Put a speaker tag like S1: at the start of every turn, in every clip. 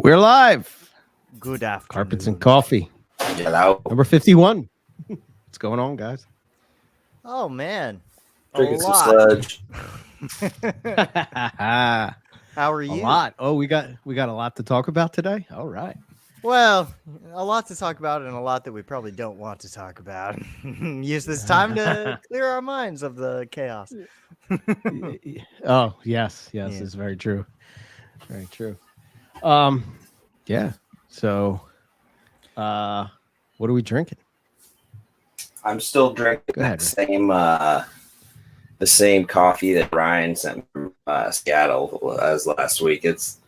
S1: We're live.
S2: Good afternoon.
S1: Carpets and coffee.
S3: Hello.
S1: Number 51. What's going on, guys?
S2: Oh man,
S3: Drinking
S2: a
S3: some
S2: lot.
S3: sludge.
S1: A
S2: How are you?
S1: lot. Oh, we got a lot to talk about today. All right.
S2: Well, a lot to talk about and a lot that we probably don't want to talk about. Use this time to clear our minds of the chaos.
S1: Oh, yes,
S2: Yeah.
S1: it's very true. Very true. Yeah. So what are we drinking?
S3: I'm still drinking
S1: Go ahead,
S3: the same coffee that Ryan sent from Seattle as last week. It's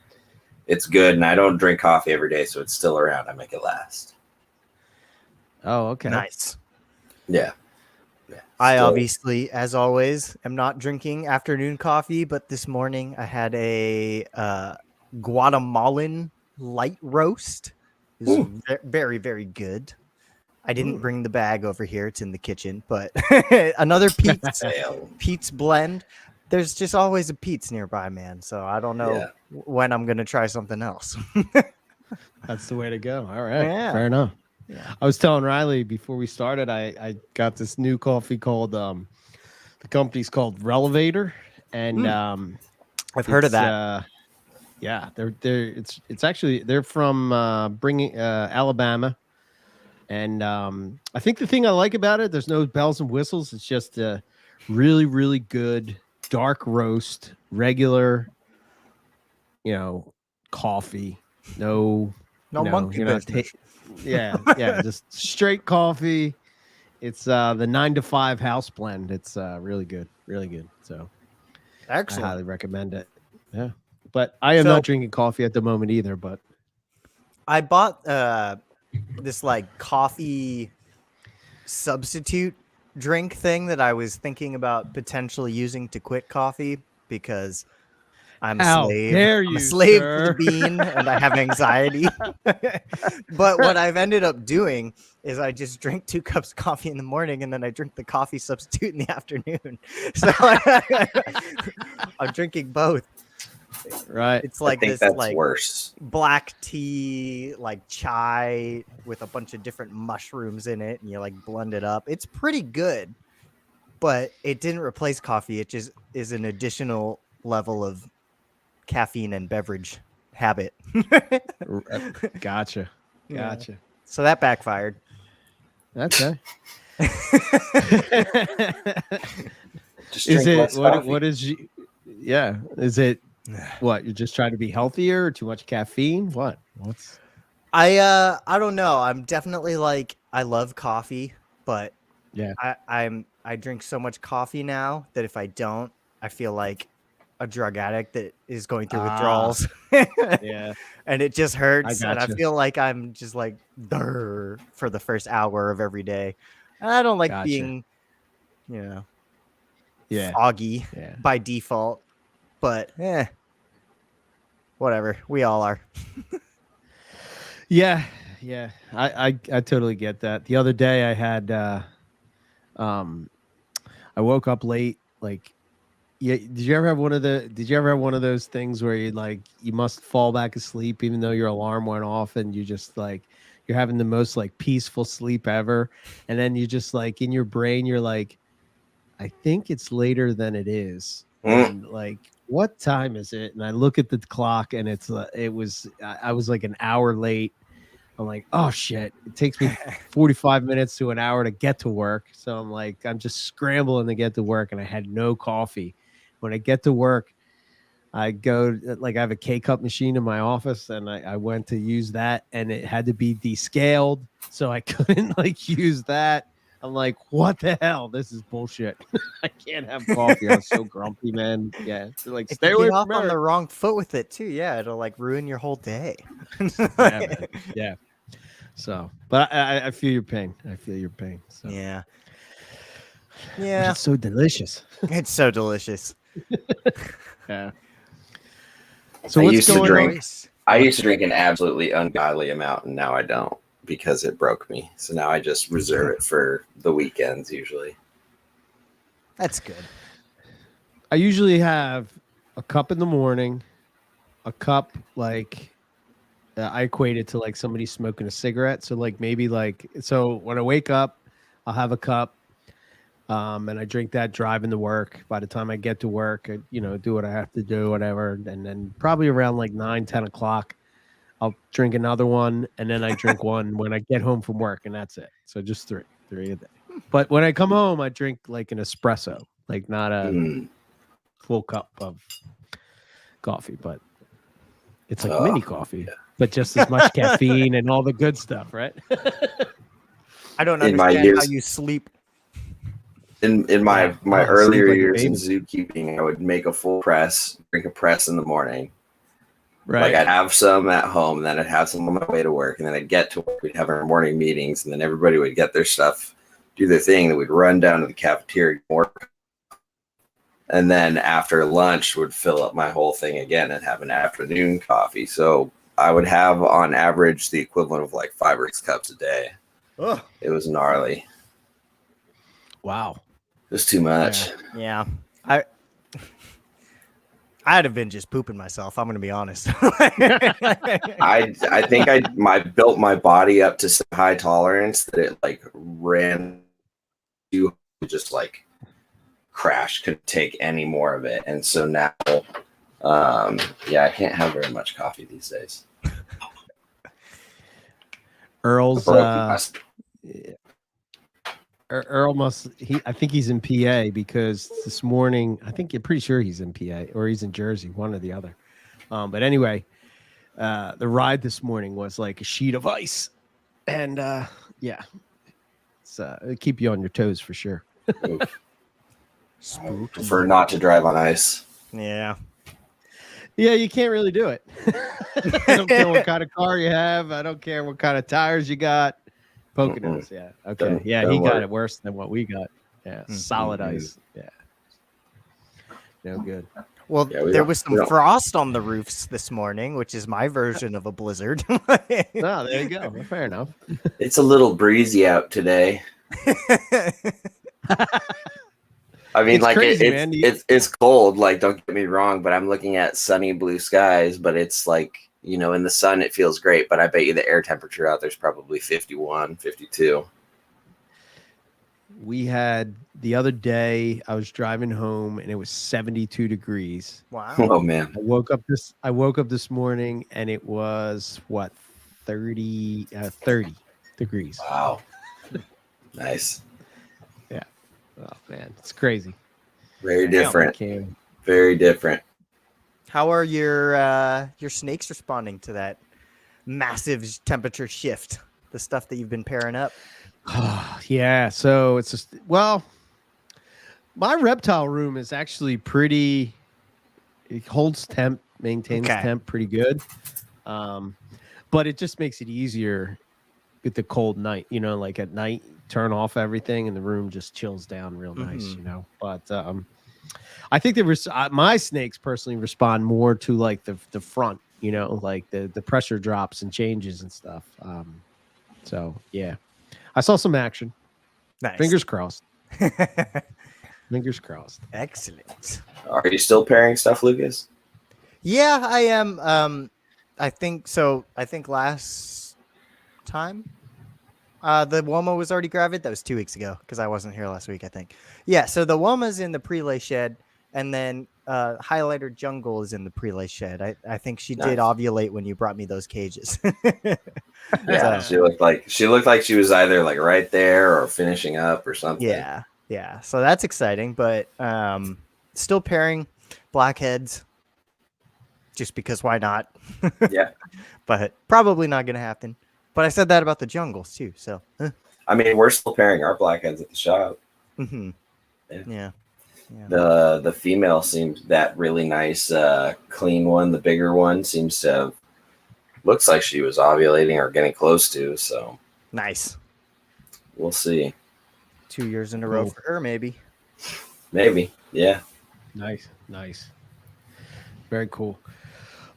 S3: good, and I don't drink coffee every day, so it's still around. I make it last.
S1: Oh, okay.
S2: Nice.
S3: Yeah.
S2: I
S3: Still-
S2: obviously, as always, am not drinking afternoon coffee, but this morning I had a Guatemalan light roast. It was very, very good. I didn't bring the bag over here. It's in the kitchen, but another Pete's blend. There's just always a Pete's nearby, man. So I don't know when I'm going to try something else.
S1: That's the way to go. All right.
S2: Yeah.
S1: Fair enough.
S2: Yeah.
S1: I was telling Riley before we started, I got this new coffee called the company's called Relevator, and
S2: I've heard of that.
S1: Yeah, it's actually they're from Alabama, and I think the thing I like about it, there's no bells and whistles. It's just a really, really good dark roast, regular, coffee. No
S2: monkey business.
S1: Yeah, just straight coffee. It's the 9 to 5 house blend. It's really good, so
S2: Excellent.
S1: I highly recommend it. Yeah, but I am not drinking coffee at the moment either. But
S2: I bought this like coffee substitute drink thing that I was thinking about potentially using to quit coffee because I'm a slave. I'm a slave to the bean and I have anxiety. But what I've ended up doing is I just drink 2 cups of coffee in the morning and then I drink the coffee substitute in the afternoon. So I'm drinking both.
S1: Right.
S2: It's like this like
S3: worse.
S2: black tea, like chai with a bunch of different mushrooms in it, and you like blend it up. It's pretty good, but it didn't replace coffee. It just is an additional level of caffeine and beverage habit.
S1: Gotcha.
S2: Yeah. So that backfired.
S1: Okay.
S3: Just
S1: Is
S3: drink
S1: it
S3: less coffee.
S1: what is is it what you're just trying to be healthier, too much caffeine? What's
S2: I don't know. I'm definitely like I love coffee, but
S1: yeah.
S2: I drink so much coffee now that if I don't, I feel like a drug addict that is going through withdrawals.
S1: Yeah.
S2: And it just hurts. And I
S1: gotcha.
S2: feel like I'm just like for the first hour of every day. And I don't like being, foggy by default. But whatever. We all are.
S1: Yeah. I totally get that. The other day I had I woke up late, like did you ever have one of those things where you must fall back asleep even though your alarm went off and you just like you're having the most like peaceful sleep ever, and then you just like in your brain you're like, I think it's later than it is. And like, what time is it? And I look at the clock and I was like an hour late. I'm like, oh shit, it takes me 45 minutes to an hour to get to work. So I'm like, I'm just scrambling to get to work, and I had no coffee. When I get to work, I go, like, I have a K-cup machine in my office, and I went to use that, and it had to be descaled, so I couldn't like use that. I'm like, what the hell? This is bullshit. I can't have coffee. I'm so grumpy, man. Yeah. So like, stay away
S2: off
S1: from
S2: on
S1: her.
S2: the wrong foot with it too. Yeah, it'll like ruin your whole day.
S1: Yeah, man. Yeah. So, but I feel your pain. So.
S2: Yeah.
S1: But it's so delicious.
S2: It's so delicious.
S1: Yeah. So
S3: I
S1: what's
S3: used to
S1: going
S3: drink.
S1: on?
S3: I used to drink an absolutely ungodly amount, and now I don't because it broke me. So now I just reserve it for the weekends usually.
S2: That's good.
S1: I usually have a cup in the morning, a cup like I equate it to like somebody smoking a cigarette. So like maybe like so when I wake up, I'll have a cup, and I drink that driving to work. By the time I get to work, I, do what I have to do, whatever, and then probably around like 9, 10 o'clock, I'll drink another one, and then I drink one when I get home from work, and that's it. So just three a day. But when I come home, I drink like an espresso, like not a full cup of coffee, but it's like mini coffee, but just as much caffeine and all the good stuff, right?
S2: I don't
S3: In my
S2: understand
S3: years-
S2: how you sleep.
S3: In my
S1: Yeah.
S3: earlier
S1: Sleep like a
S3: years in
S1: baby.
S3: zookeeping, I would make a full press, drink a press in the morning.
S1: Right.
S3: Like I'd have some at home, and then I'd have some on my way to work, and then I'd get to work. We'd have our morning meetings, and then everybody would get their stuff, do their thing. Then we'd run down to the cafeteria, work, and then after lunch, would fill up my whole thing again and have an afternoon coffee. So I would have on average the equivalent of like 5 or 6 cups a day.
S2: Ugh.
S3: It was gnarly.
S1: Wow.
S3: It was too much.
S2: Yeah. I'd have been just pooping myself. I'm going to be honest.
S3: I think I built my body up to some high tolerance that it like ran to just like crash, couldn't take any more of it. And so now I can't have very much coffee these days.
S1: Earl's
S3: Yeah.
S1: Earl I think he's in PA because this morning, I'm pretty sure he's in PA or he's in Jersey, one or the other. But anyway, the ride this morning was like a sheet of ice. And it'll keep you on your toes for sure.
S3: Prefer not to drive on ice.
S2: Yeah.
S1: Yeah, you can't really do it. I don't care what kind of car you have. I don't care what kind of tires you got. Poconos, yeah. Okay. Yeah, he got it worse than what we got. Yeah, solid ice. Yeah. No good.
S2: Well, there was some
S3: we don't-
S2: frost on the roofs this morning, which is my version of a blizzard.
S1: Oh, there you go. Fair enough.
S3: It's a little breezy out today. I mean,
S1: It's
S3: like
S1: crazy, man.
S3: it's cold. Like, don't get me wrong, but I'm looking at sunny blue skies. But it's like, in the sun it feels great. But I bet you the air temperature out there's probably 51, 52.
S1: We had the other day. I was driving home and it was 72 degrees.
S2: Wow.
S3: Oh man,
S1: I woke up this morning and it was 30 degrees.
S3: wow, nice,
S1: Oh man, it's crazy.
S3: very different,
S1: Okay.
S3: very different.
S2: How are your snakes responding to that massive temperature shift? The stuff that you've been pairing up?
S1: Yeah, so it's just my reptile room is actually pretty. It holds temp, maintains temp pretty good, but it just makes it easier with the cold night. Like at night, turn off everything and the room just chills down real nice. But I think my snakes personally respond more to like the front. Like the pressure drops and changes and stuff. So yeah. I saw some action.
S2: Nice.
S1: Fingers crossed. Fingers crossed.
S2: Excellent.
S3: Are you still pairing stuff, Lucas?
S2: Yeah, I am. I think so. I think last time the Woma was already gravid. That was 2 weeks ago because I wasn't here last week, I think. Yeah, so the Woma's in the pre-lay shed, and then Highlighter Jungle is in the pre-lay shed. I think she did ovulate when you brought me those cages.
S3: Yeah, she looked like she was either like right there or finishing up or something.
S2: Yeah. So that's exciting, but still pairing blackheads just because why not?
S3: Yeah.
S2: But probably not going to happen. But I said that about the jungles too. So
S3: I mean, we're still pairing our blackheads at the shop.
S2: mm-hmm.
S3: Yeah.
S2: Yeah.
S3: The female seems that really nice, clean one. The bigger one seems to have, looks like she was ovulating or getting close to. So
S2: Nice.
S3: we'll see.
S2: 2 years in a row
S1: Cool.
S2: for her, maybe.
S3: Maybe. Yeah.
S1: Nice. Very cool.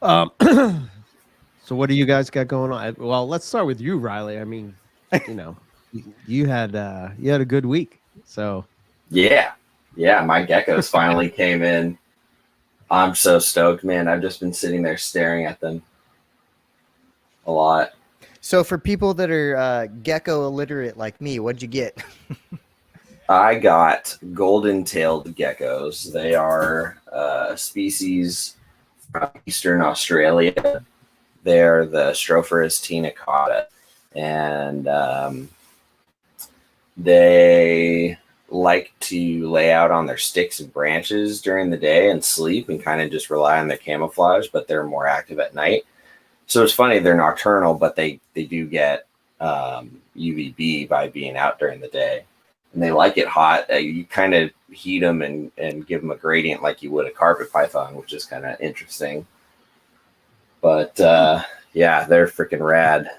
S1: So what do you guys got going on? Well, let's start with you, Riley. I mean, you had a good week. So
S3: Yeah. My geckos finally came in. I'm so stoked, man. I've just been sitting there staring at them. a lot.
S2: So for people that are gecko illiterate like me, what'd you get?
S3: I got golden-tailed geckos. They are a species from Eastern Australia. They're the Stropharis tenicata, and they like to lay out on their sticks and branches during the day and sleep and kind of just rely on their camouflage, but they're more active at night. So it's funny, they're nocturnal, but they do get UVB by being out during the day. And they like it hot. You kind of heat them and give them a gradient like you would a carpet python, which is kind of interesting. But yeah, they're freaking rad.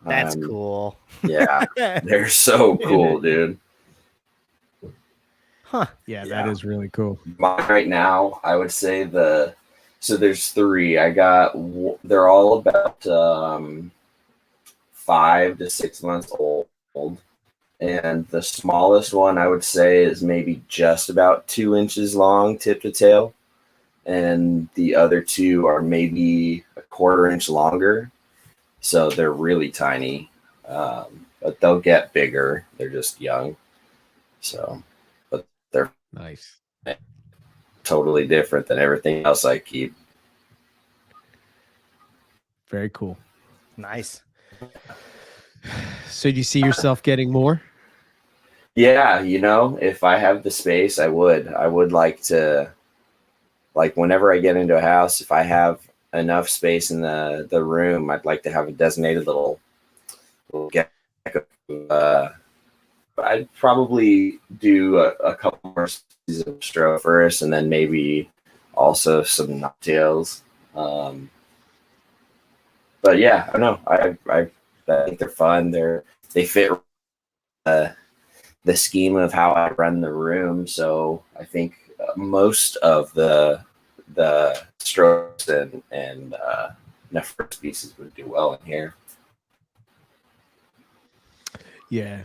S2: That's cool.
S3: Yeah, they're so cool, dude.
S2: Huh.
S1: Yeah, that is really cool.
S3: Mine right now, I would say so there's 3. They're all about 5 to 6 months old. And the smallest one I would say is maybe just about 2 inches long, tip to tail. And the other 2 are maybe a 1/4 inch longer. So they're really tiny. But they'll get bigger. They're just young. So, but they're
S1: Nice.
S3: totally different than everything else I keep.
S1: Very cool.
S2: Nice.
S1: So do you see yourself getting more?
S3: Yeah, if I have the space, I would. I would like to, like, whenever I get into a house, if I have enough space in the room, I'd like to have a designated little gecko. I'd probably do a couple more species of Stropharis and then maybe also some noctails. But yeah, I don't know. I think they're fun. They fit the scheme of how I run the room. So I think most of the strokes and Nephro species would do well in here.
S1: Yeah.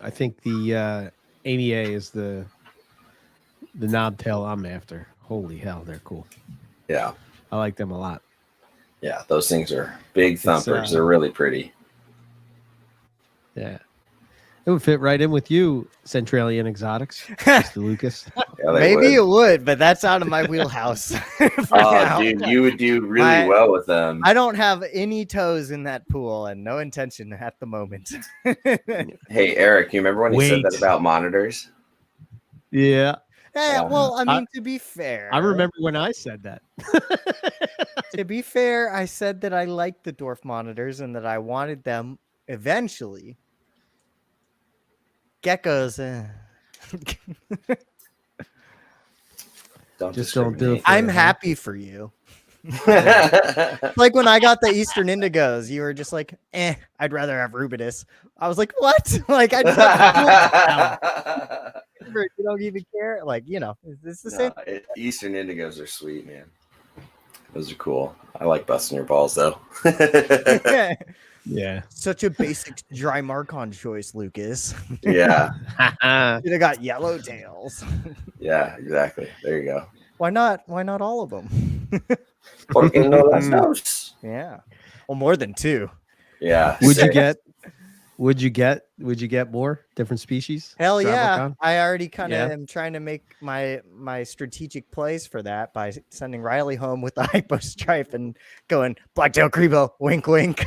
S1: I think the ANA is the knobtail I'm after. Holy hell, they're cool.
S3: Yeah.
S1: I like them a lot.
S3: Yeah, those things are big thumpers. They're really pretty.
S1: Yeah. It would fit right in with you, Centralian Exotics, Mr. Lucas.
S3: Yeah,
S2: Maybe it would, but that's out of my wheelhouse.
S3: Dude, you would do really well with them.
S2: I don't have any toes in that pool and no intention at the moment.
S3: Hey, Eric, you remember when you said that about monitors?
S1: Yeah.
S2: Yeah, well, I mean, to be fair.
S1: I remember when I said that.
S2: To be fair, I said that I liked the dwarf monitors and that I wanted them eventually. Geckos.
S1: Don't do it.
S2: I'm happy for you. Like when I got the Eastern Indigos, you were just like, I'd rather have Rubidus. I was like, what? Like, you don't even care. Like, it's the same.
S3: Eastern Indigos are sweet, man. Those are cool. I like busting your balls though.
S1: Yeah.
S2: Such a basic dry Marcon choice, Lucas.
S3: Yeah.
S2: Should have got yellow tails.
S3: Yeah, exactly. There you go.
S2: Why not all of them?
S3: Porque no las dos.
S2: Yeah. Well, more than 2.
S3: Yeah.
S1: Would you get more different species?
S2: Hell yeah. I already kind of am trying to make my strategic plays for that by sending Riley home with the hypostripe and going blacktail Crebo, wink wink.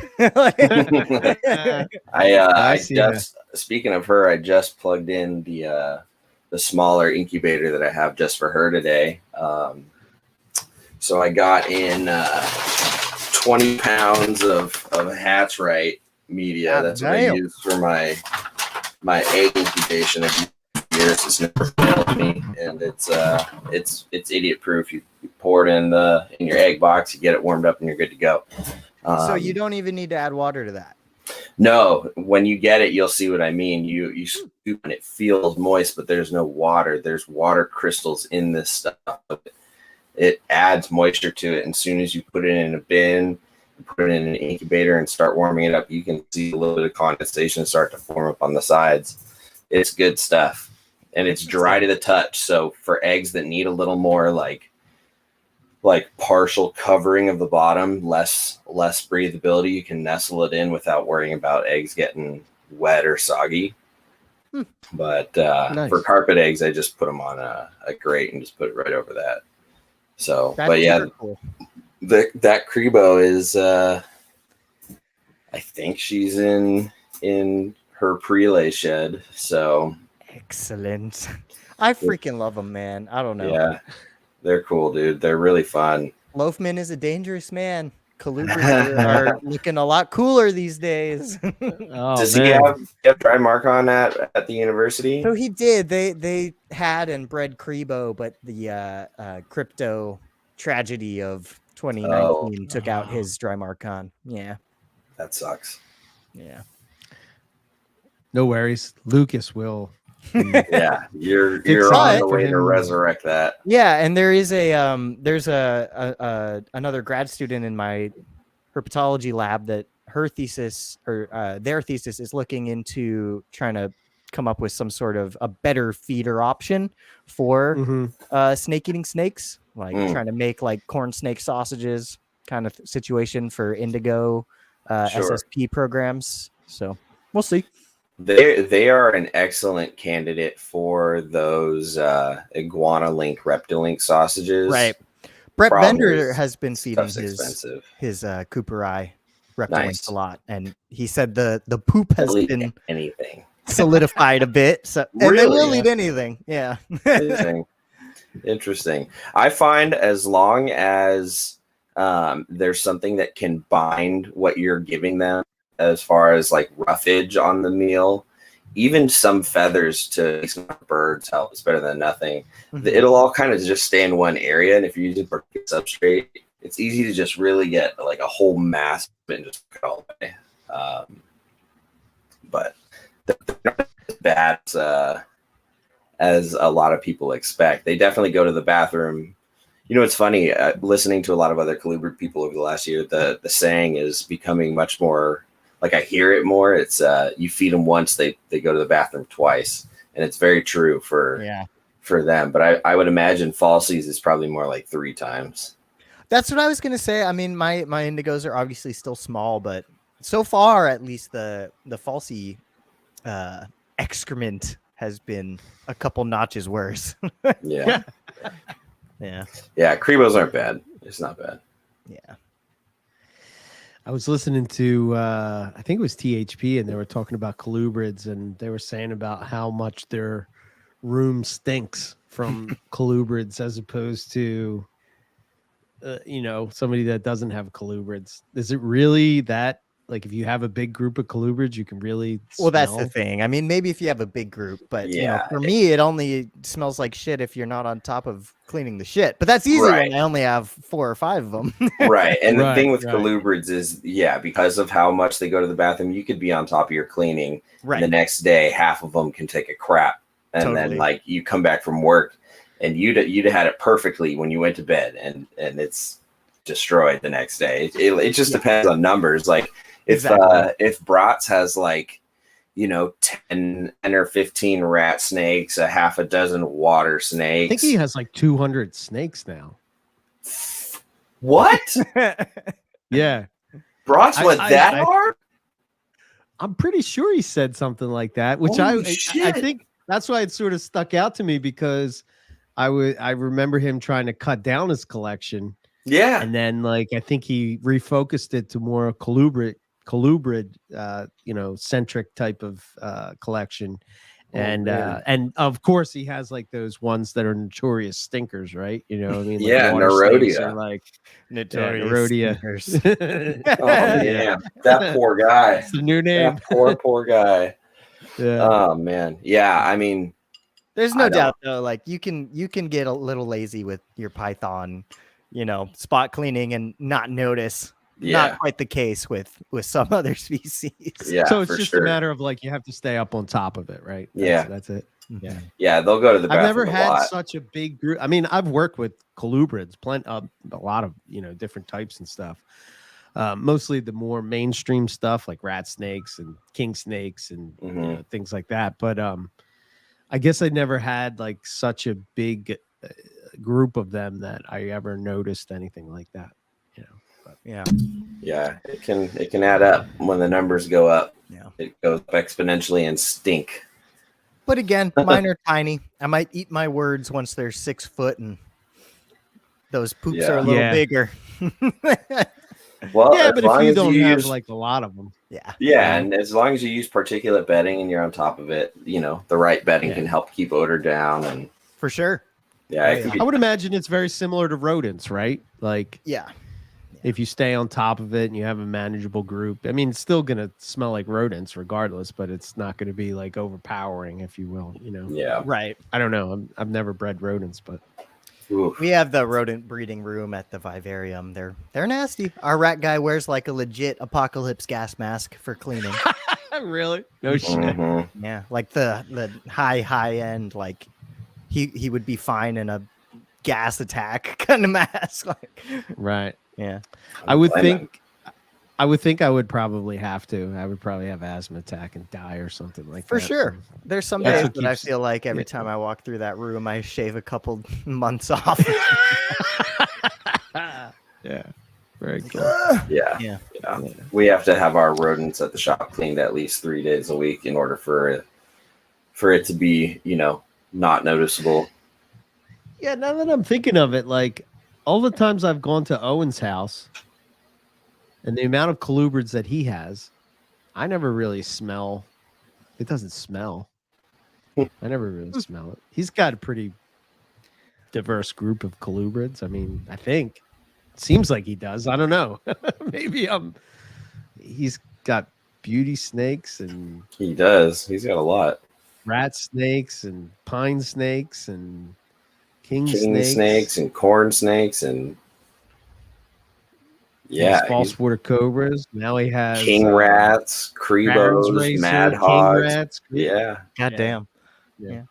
S3: Speaking of her, I just plugged in the smaller incubator that I have just for her today. So I got in 20 pounds of hatch right media. That's what I use for my egg incubation. I've used years. It's never failed me, and it's idiot proof. You pour it in your egg box, you get it warmed up, and you're good to go.
S2: So you don't even need to add water to that.
S3: No, when you get it, you'll see what I mean. You scoop and it feels moist, but there's no water. There's water crystals in this stuff. It adds moisture to it, and as soon as you put it in a bin, put it in an incubator and start warming it up, you can see a little bit of condensation start to form up on the sides. It's good stuff, and it's dry to the touch. So for eggs that need a little more like like partial covering of the bottom, less breathability. You can nestle it in without worrying about eggs getting wet or soggy. But
S1: Nice.
S3: for carpet eggs, I just put them on a grate and just put it right over that. So,
S2: That's
S3: but yeah,
S2: super cool.
S3: that Crebo is, I think she's in her prelay shed. So
S2: Excellent. I freaking love them, man. I don't know.
S3: yeah, they're cool, dude. They're really fun.
S2: Loafman is a dangerous man. Colubrid are looking a lot cooler these days.
S1: Oh,
S3: Does
S1: man.
S3: he have dry mark on that at the university?
S2: So he did. They had and bred Crebo, but the crypto tragedy of 2019 took out his dry mark. Yeah,
S3: That sucks.
S2: yeah.
S1: No worries. Lucas will.
S3: Yeah, you're
S1: Fix
S3: on
S2: it
S3: the
S1: for
S3: way to
S1: him.
S3: resurrect that.
S2: Yeah, and there is there's another grad student in my herpetology lab that her thesis or their thesis is looking into trying to come up with some sort of a better feeder option for
S1: Mhm.
S2: snake eating snakes, like trying to make like corn snake sausages kind of situation for indigo
S3: Sure.
S2: SSP programs. So we'll see.
S3: They are an excellent candidate for those iguana link reptilink sausages.
S2: Right. Brett
S3: Problem
S2: Bender
S3: is,
S2: has been feeding
S3: stuff's expensive.
S2: his Cooperi reptilinks
S3: Nice.
S2: a lot, and he said the poop has
S3: They'll eat
S2: been
S3: anything.
S2: solidified a bit. So and they
S3: Really?
S2: will eat anything. Yeah.
S3: Interesting. I find as long as there's something that can bind what you're giving them, as far as like roughage on the meal, even some feathers to make some birds help. It's better than nothing. It'll all kind of just stay in one area, and if you're using particular substrate, it's easy to just really get like a whole mass and just put it all away. But they're not as bad as a lot of people expect. They definitely go to the bathroom. You know, it's funny, listening to a lot of other Colubrid people over the last year, the saying is becoming much more, like I hear it more. It's you feed them once, they go to the bathroom twice. And it's very true for them. But I would imagine falsies is probably more like 3 times.
S2: That's what I was going to say. I mean, my indigos are obviously still small, but so far, at least the falsie excrement has been a couple notches worse.
S3: Yeah.
S2: Yeah.
S3: Yeah. Crebos aren't bad. It's not bad.
S2: Yeah.
S1: I was listening to, I think it was THP, and they were talking about colubrids, and they were saying about how much their room stinks from colubrids as opposed to, somebody that doesn't have colubrids. Is it really that? Like, if you have a big group of colubrids, you can really
S2: Well, that's the
S1: smell?
S2: thing. I mean, maybe if you have a big group, but
S3: Yeah.
S2: for me, it only smells like shit if you're not on top of cleaning the shit. But that's easy
S3: Right.
S2: when I only have 4 or 5 of them.
S3: Right. And the
S1: Right,
S3: thing with
S1: right.
S3: colubrids is, because of how much they go to the bathroom, you could be on top of your cleaning.
S2: Right.
S3: And the next day, half of them can take a crap. And
S2: Totally.
S3: then, like, you come back from work and you'd had it perfectly when you went to bed, and it's destroyed the next day. It just depends on numbers. Like, if Bratz has, like, 10 or 15 rat snakes, a half a dozen water snakes.
S1: I think he has like 200 snakes now.
S3: What?
S1: Yeah.
S3: Bratz went that hard?
S1: I'm pretty sure he said something like that, which
S3: Holy
S1: I
S3: shit.
S1: think that's why it sort of stuck out to me, because I remember him trying to cut down his collection,
S3: Yeah.
S1: and then like I think he refocused it to more colubrid centric type of collection. And of course he has like those ones that are notorious stinkers, right? You know what I mean? Like
S3: Yeah,
S1: water snakes
S3: Nerodia.
S1: are like
S2: Notorious
S1: Nerodia.
S3: Oh man, that poor guy.
S1: It's the new name.
S3: That poor guy.
S1: Yeah.
S3: Oh man. Yeah, I mean,
S2: There's no doubt though, like you can get a little lazy with your python, spot cleaning and not notice.
S3: Yeah.
S2: Not quite the case with some other species.
S3: Yeah.
S1: So it's
S3: for
S1: just
S3: sure.
S1: a matter of like you have to stay up on top of it, right? That's it. Yeah.
S3: Yeah, they'll go to the bathroom.
S1: I've never
S3: a
S1: had
S3: lot.
S1: such a big group. I mean, I've worked with colubrids, a lot of different types and stuff. Mostly the more mainstream stuff like rat snakes and king snakes and things like that. But I guess I never had like such a big group of them that I ever noticed anything like that. You know. But.
S2: Yeah.
S3: Yeah, it can add up when the numbers go up.
S2: Yeah.
S3: It goes up exponentially and stink.
S2: But again, mine are tiny. I might eat my words once they're 6 foot and those poops are a little bigger.
S3: Well,
S1: yeah,
S3: as
S1: but
S3: long
S1: if you
S3: as
S1: don't have
S3: use,
S1: like a lot of them.
S3: yeah, and as long as you use particulate bedding and you're on top of it, you know, the right bedding can help keep odor down. And
S2: for sure.
S3: Yeah, it can be,
S1: I would imagine it's very similar to rodents, right? Like, if you stay on top of it and you have a manageable group, I mean, it's still going to smell like rodents regardless, but it's not going to be like overpowering, if you will, you know?
S3: Yeah.
S2: Right.
S1: I don't know. I've never bred rodents, but.
S3: Oof.
S2: We have the rodent breeding room at the vivarium. They're nasty. Our rat guy wears like a legit apocalypse gas mask for cleaning.
S1: Really? No shit.
S3: Mm-hmm.
S2: Yeah, like the high end, like he would be fine in a gas attack kind of mask. Like,
S1: right.
S2: Yeah.
S1: I would think I would probably have to. I would probably have asthma attack and die or something like
S2: For
S1: that.
S2: sure. There's some
S1: That's
S2: days
S1: what
S2: that I
S1: keeps-
S2: feel like every time I walk through that room, I shave a couple months off.
S1: Yeah. Very cool.
S3: Yeah. We have to have our rodents at the shop cleaned at least 3 days a week in order for it to be, you know, not noticeable.
S1: Yeah, now that I'm thinking of it, like all the times I've gone to Owen's house and the amount of colubrids that he has, I never really smell. It doesn't smell. I never really smell it. He's got a pretty diverse group of colubrids. I mean, I think. Seems like he does. I don't know. Maybe he's got beauty snakes and
S3: He does. He's got a lot.
S1: rat snakes and pine snakes and king
S3: snakes and corn snakes and
S1: false water cobras. Now he has
S3: king rats, Crebos, mad hogs.
S1: King rats.
S3: Yeah.
S2: God damn.
S1: Yeah.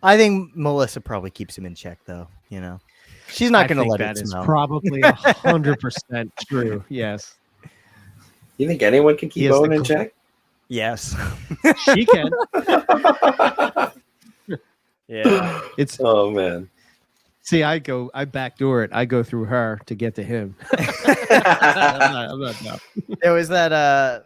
S2: I think Melissa probably keeps him in check, though. You know, she's not going to let it smell.
S1: That is probably 100% true. Yes.
S3: You think anyone can keep Owen in check?
S2: Yes.
S1: She can.
S2: Yeah.
S1: It's
S3: oh man.
S1: See, I backdoor it. I go through her to get to him. I'm not no.
S2: There was that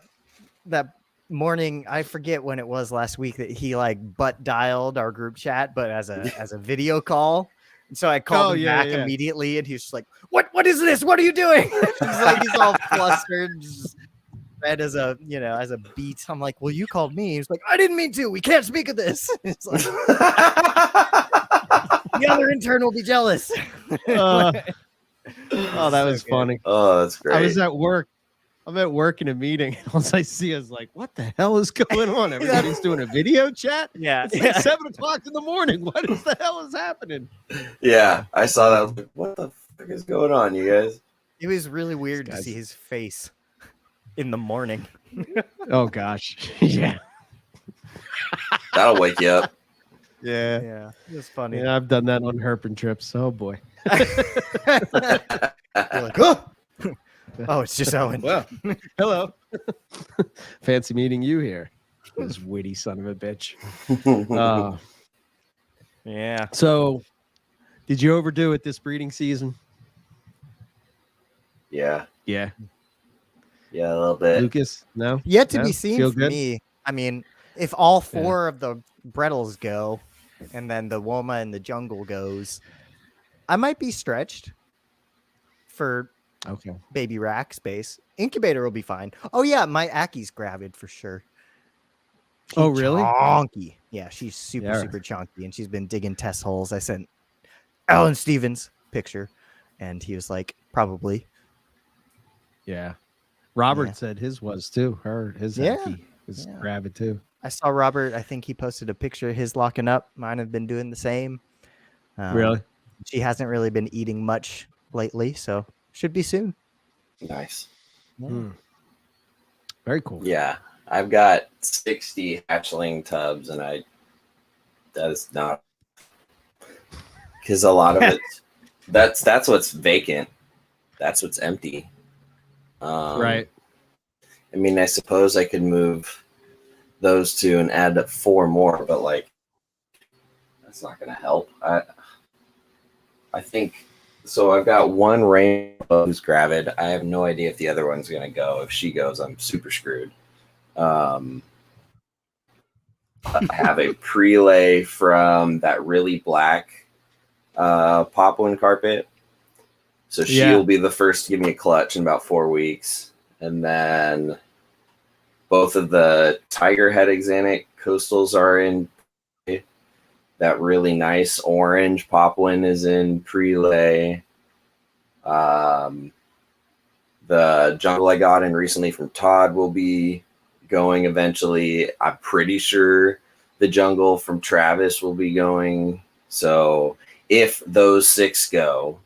S2: morning, I forget when it was last week, that he like butt dialed our group chat, but as a video call. And so I called him back immediately, and he's just like, "What is this? What are you doing?" he's all flustered, just red as a beet. I'm like, "Well, you called me." He's like, "I didn't mean to. We can't speak of this." It's like, the other intern will be jealous.
S1: That was funny.
S3: Oh, that's great.
S1: I was at work. I'm at work in a meeting. All I see is like, what the hell is going on? Everybody's doing a video chat?
S2: Yeah.
S1: It's like 7 o'clock in the morning. What is the hell is happening?
S3: Yeah, I saw that. I was like, what the fuck is going on, you guys?
S2: It was really weird to see his face in the morning.
S1: Oh, gosh. Yeah.
S3: That'll wake you up.
S1: Yeah.
S2: Yeah. It was funny.
S1: Yeah, I've done that on herping trips. Oh, boy.
S2: You're like, oh! Oh, it's just Owen.
S1: Well, hello. Fancy meeting you here. This witty son of a bitch.
S2: Yeah.
S1: So, did you overdo it this breeding season?
S3: Yeah.
S1: Yeah.
S3: Yeah, a little bit.
S1: Lucas, no?
S2: Yet to
S1: No?
S2: be seen
S1: Feel
S2: for
S1: good?
S2: me. I mean, if all four of the Brettles go, and then the Woma and the Jungle goes, I might be stretched for baby rack space. Incubator will be fine. Oh yeah, my Aki's gravid for sure. She's
S1: really?
S2: Chunky. Yeah, she's super chunky, and she's been digging test holes. I sent Alan Stevens picture, and he was like, probably.
S1: Yeah. Robert said his was too. His Aki was gravid too.
S2: I saw Robert. I think he posted a picture of his locking up. Mine have been doing the same.
S1: Really?
S2: She hasn't really been eating much lately, so should be soon.
S3: Nice.
S1: Very cool.
S3: Yeah. I've got 60 hatchling tubs, and that is not, because a lot of it, that's what's vacant. That's what's empty.
S1: Right.
S3: I mean, I suppose I could move those two and add up 4 more, but like, that's not going to help. I think so. I've got one rainbow who's gravid. I have no idea if the other one's gonna go. If she goes, I'm super screwed. I have a prelay from that really black poplin carpet. So she'll be the first to give me a clutch in about 4 weeks. And then both of the tiger head axanthic coastals are in. That really nice orange poplin is in prelay. The jungle I got in recently from Todd will be going eventually. I'm pretty sure the jungle from Travis will be going. So if those 6 go,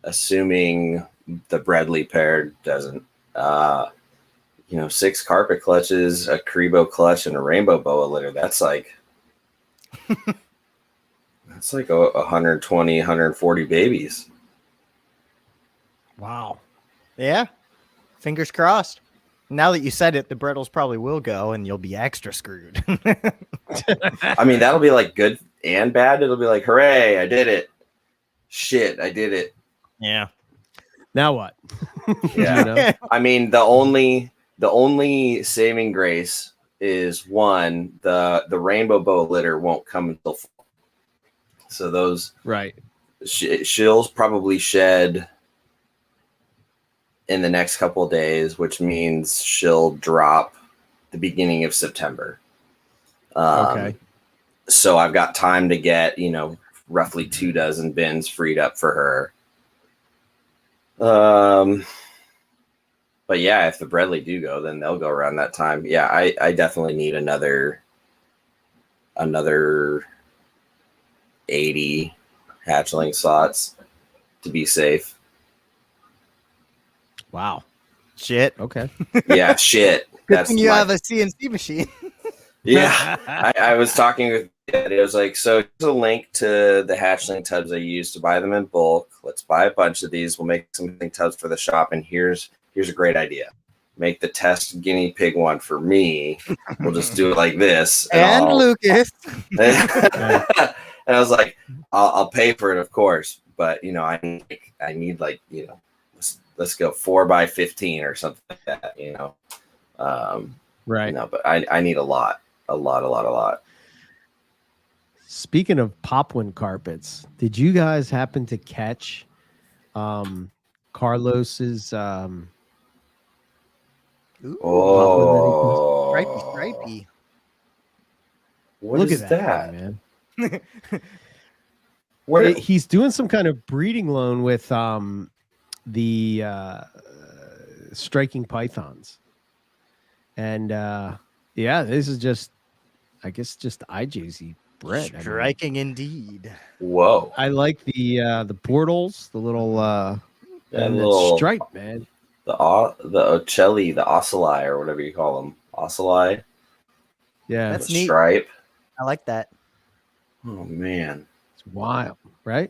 S3: assuming the Bradley pair doesn't, 6 carpet clutches, a Karibo clutch, and a rainbow boa litter. That's like 120, 140 babies.
S1: Wow.
S2: Yeah. Fingers crossed. Now that you said it, the Brittles probably will go, and you'll be extra screwed.
S3: I mean, that'll be like good and bad. It'll be like, hooray, I did it. Shit, I did it.
S2: Yeah.
S1: Now what?
S3: Yeah. I mean, the only saving grace is one, the rainbow boa litter won't come until fall. So those she'll probably shed in the next couple of days, which means she'll drop the beginning of September.
S1: Okay.
S3: So I've got time to get, roughly 24 bins freed up for her. But yeah, if the Bradley do go, then they'll go around that time. Yeah, I definitely need another 80 hatchling slots to be safe.
S1: Wow.
S2: Shit.
S1: Okay.
S3: Yeah, shit.
S2: Good thing you have a CNC machine.
S3: Yeah. I was talking with it was like, so here's a link to the hatchling tubs I use to buy them in bulk. Let's buy a bunch of these. We'll make some tubs for the shop. And here's a great idea. Make the test guinea pig one for me. We'll just do it like this.
S2: And Lucas.
S3: And I was like, I'll pay for it, of course. But, I need like, let's go 4x15 or something like that,
S1: Right.
S3: But I need a lot.
S1: Speaking of poplin carpets, did you guys happen to catch Carlos's
S2: Stripey.
S3: What is that?
S1: thing, man? He's doing some kind of breeding loan with the striking pythons. And this is just IJZ bred.
S2: Striking indeed.
S3: Whoa.
S1: I like the portals, the little and
S3: little
S1: stripe, man.
S3: The ocelli, the ocelli, or whatever you call them. Ocelli.
S1: Yeah.
S2: That's neat.
S3: Stripe.
S2: I like that.
S3: Oh man.
S1: It's wild, right?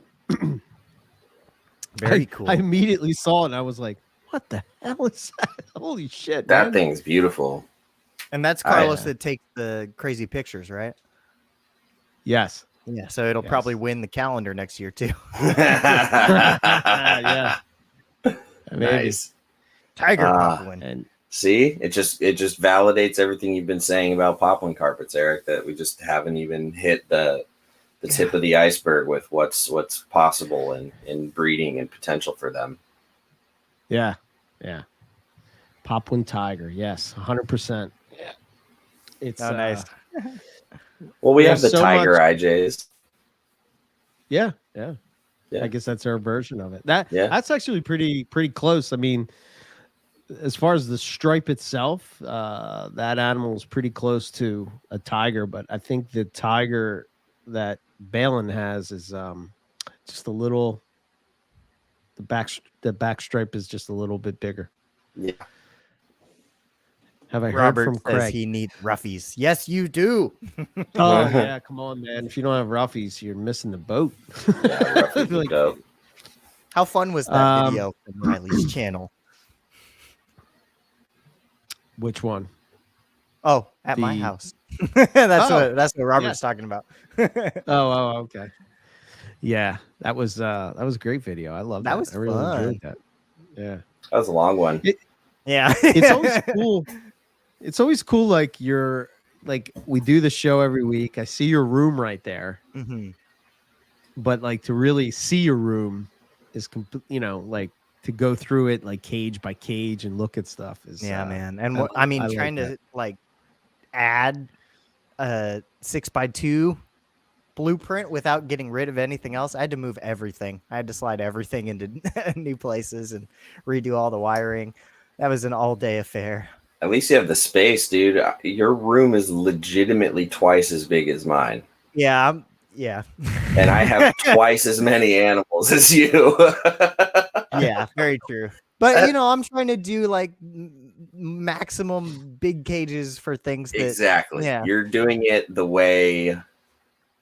S2: Very cool.
S1: I immediately saw it and I was like, what the hell is that? Holy shit.
S3: That
S1: man.
S3: thing's beautiful.
S2: And that's Carlos that takes the crazy pictures, right?
S1: Yes.
S2: Yeah, so it'll probably win the calendar next year too.
S1: Yeah.
S3: Nice.
S2: Tiger poplin.
S1: And
S3: see, it just validates everything you've been saying about poplin carpets, Eric, that we just haven't even hit the tip of the iceberg with what's possible in breeding and potential for them.
S1: Yeah. Poplin tiger, yes, 100%. Yeah. It's
S2: nice.
S3: Well, we have the
S1: so
S3: tiger IJs.
S1: Yeah. I guess that's our version of it. That's actually pretty close. I mean, as far as the stripe itself, that animal is pretty close to a tiger, but I think the tiger that Balin has is just a little. The back stripe is just a little bit bigger.
S3: Yeah.
S1: Have I
S2: Robert
S1: heard from
S2: says
S1: Craig?
S2: he needs roughies. Yes, you do.
S1: Oh yeah, come on, man! If you don't have roughies, you're missing the boat.
S3: Yeah, roughies are dope.
S2: How fun was that video from Riley's channel?
S1: Which one?
S2: Oh, at my house. That's what Robert's talking about.
S1: Oh, okay. Yeah, that was a great video. I love
S2: That
S1: that.
S2: was
S1: I really
S2: fun.
S1: enjoyed that. Yeah.
S3: That was a long one.
S2: Yeah.
S1: It's always cool. It's always cool like we do the show every week. I see your room right there.
S2: Hmm.
S1: But like to really see your room is like to go through it like cage by cage and look at stuff is
S2: Yeah, man. And
S1: I like
S2: trying
S1: that.
S2: to like add a 6x2 blueprint without getting rid of anything else. I had to move everything. I had to slide everything into new places and redo all the wiring. That was an all-day affair.
S3: At least you have the space, dude. Your room is legitimately twice as big as mine.
S2: Yeah, yeah.
S3: And I have twice as many animals as you.
S2: Yeah, very true. But I'm trying to do like maximum big cages for things that
S3: Exactly.
S2: Yeah.
S3: You're doing it the way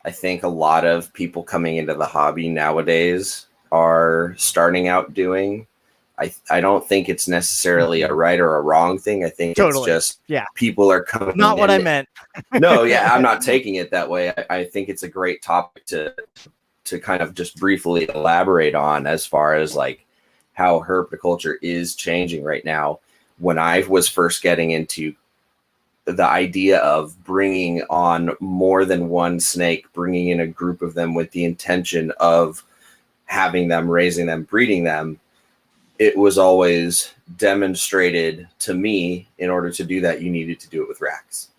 S3: I think a lot of people coming into the hobby nowadays are starting out doing. I don't think it's necessarily a right or a wrong thing. I think
S2: Totally.
S3: it's just
S2: Yeah.
S3: people are coming.
S2: Not what I meant.
S3: No, yeah, I'm not taking it that way. I think it's a great topic to kind of just briefly elaborate on as far as like how herpetoculture is changing right now. When I was first getting into the idea of bringing on more than one snake, bringing in a group of them with the intention of having them, raising them, breeding them, it was always demonstrated to me in order to do that, you needed to do it with racks.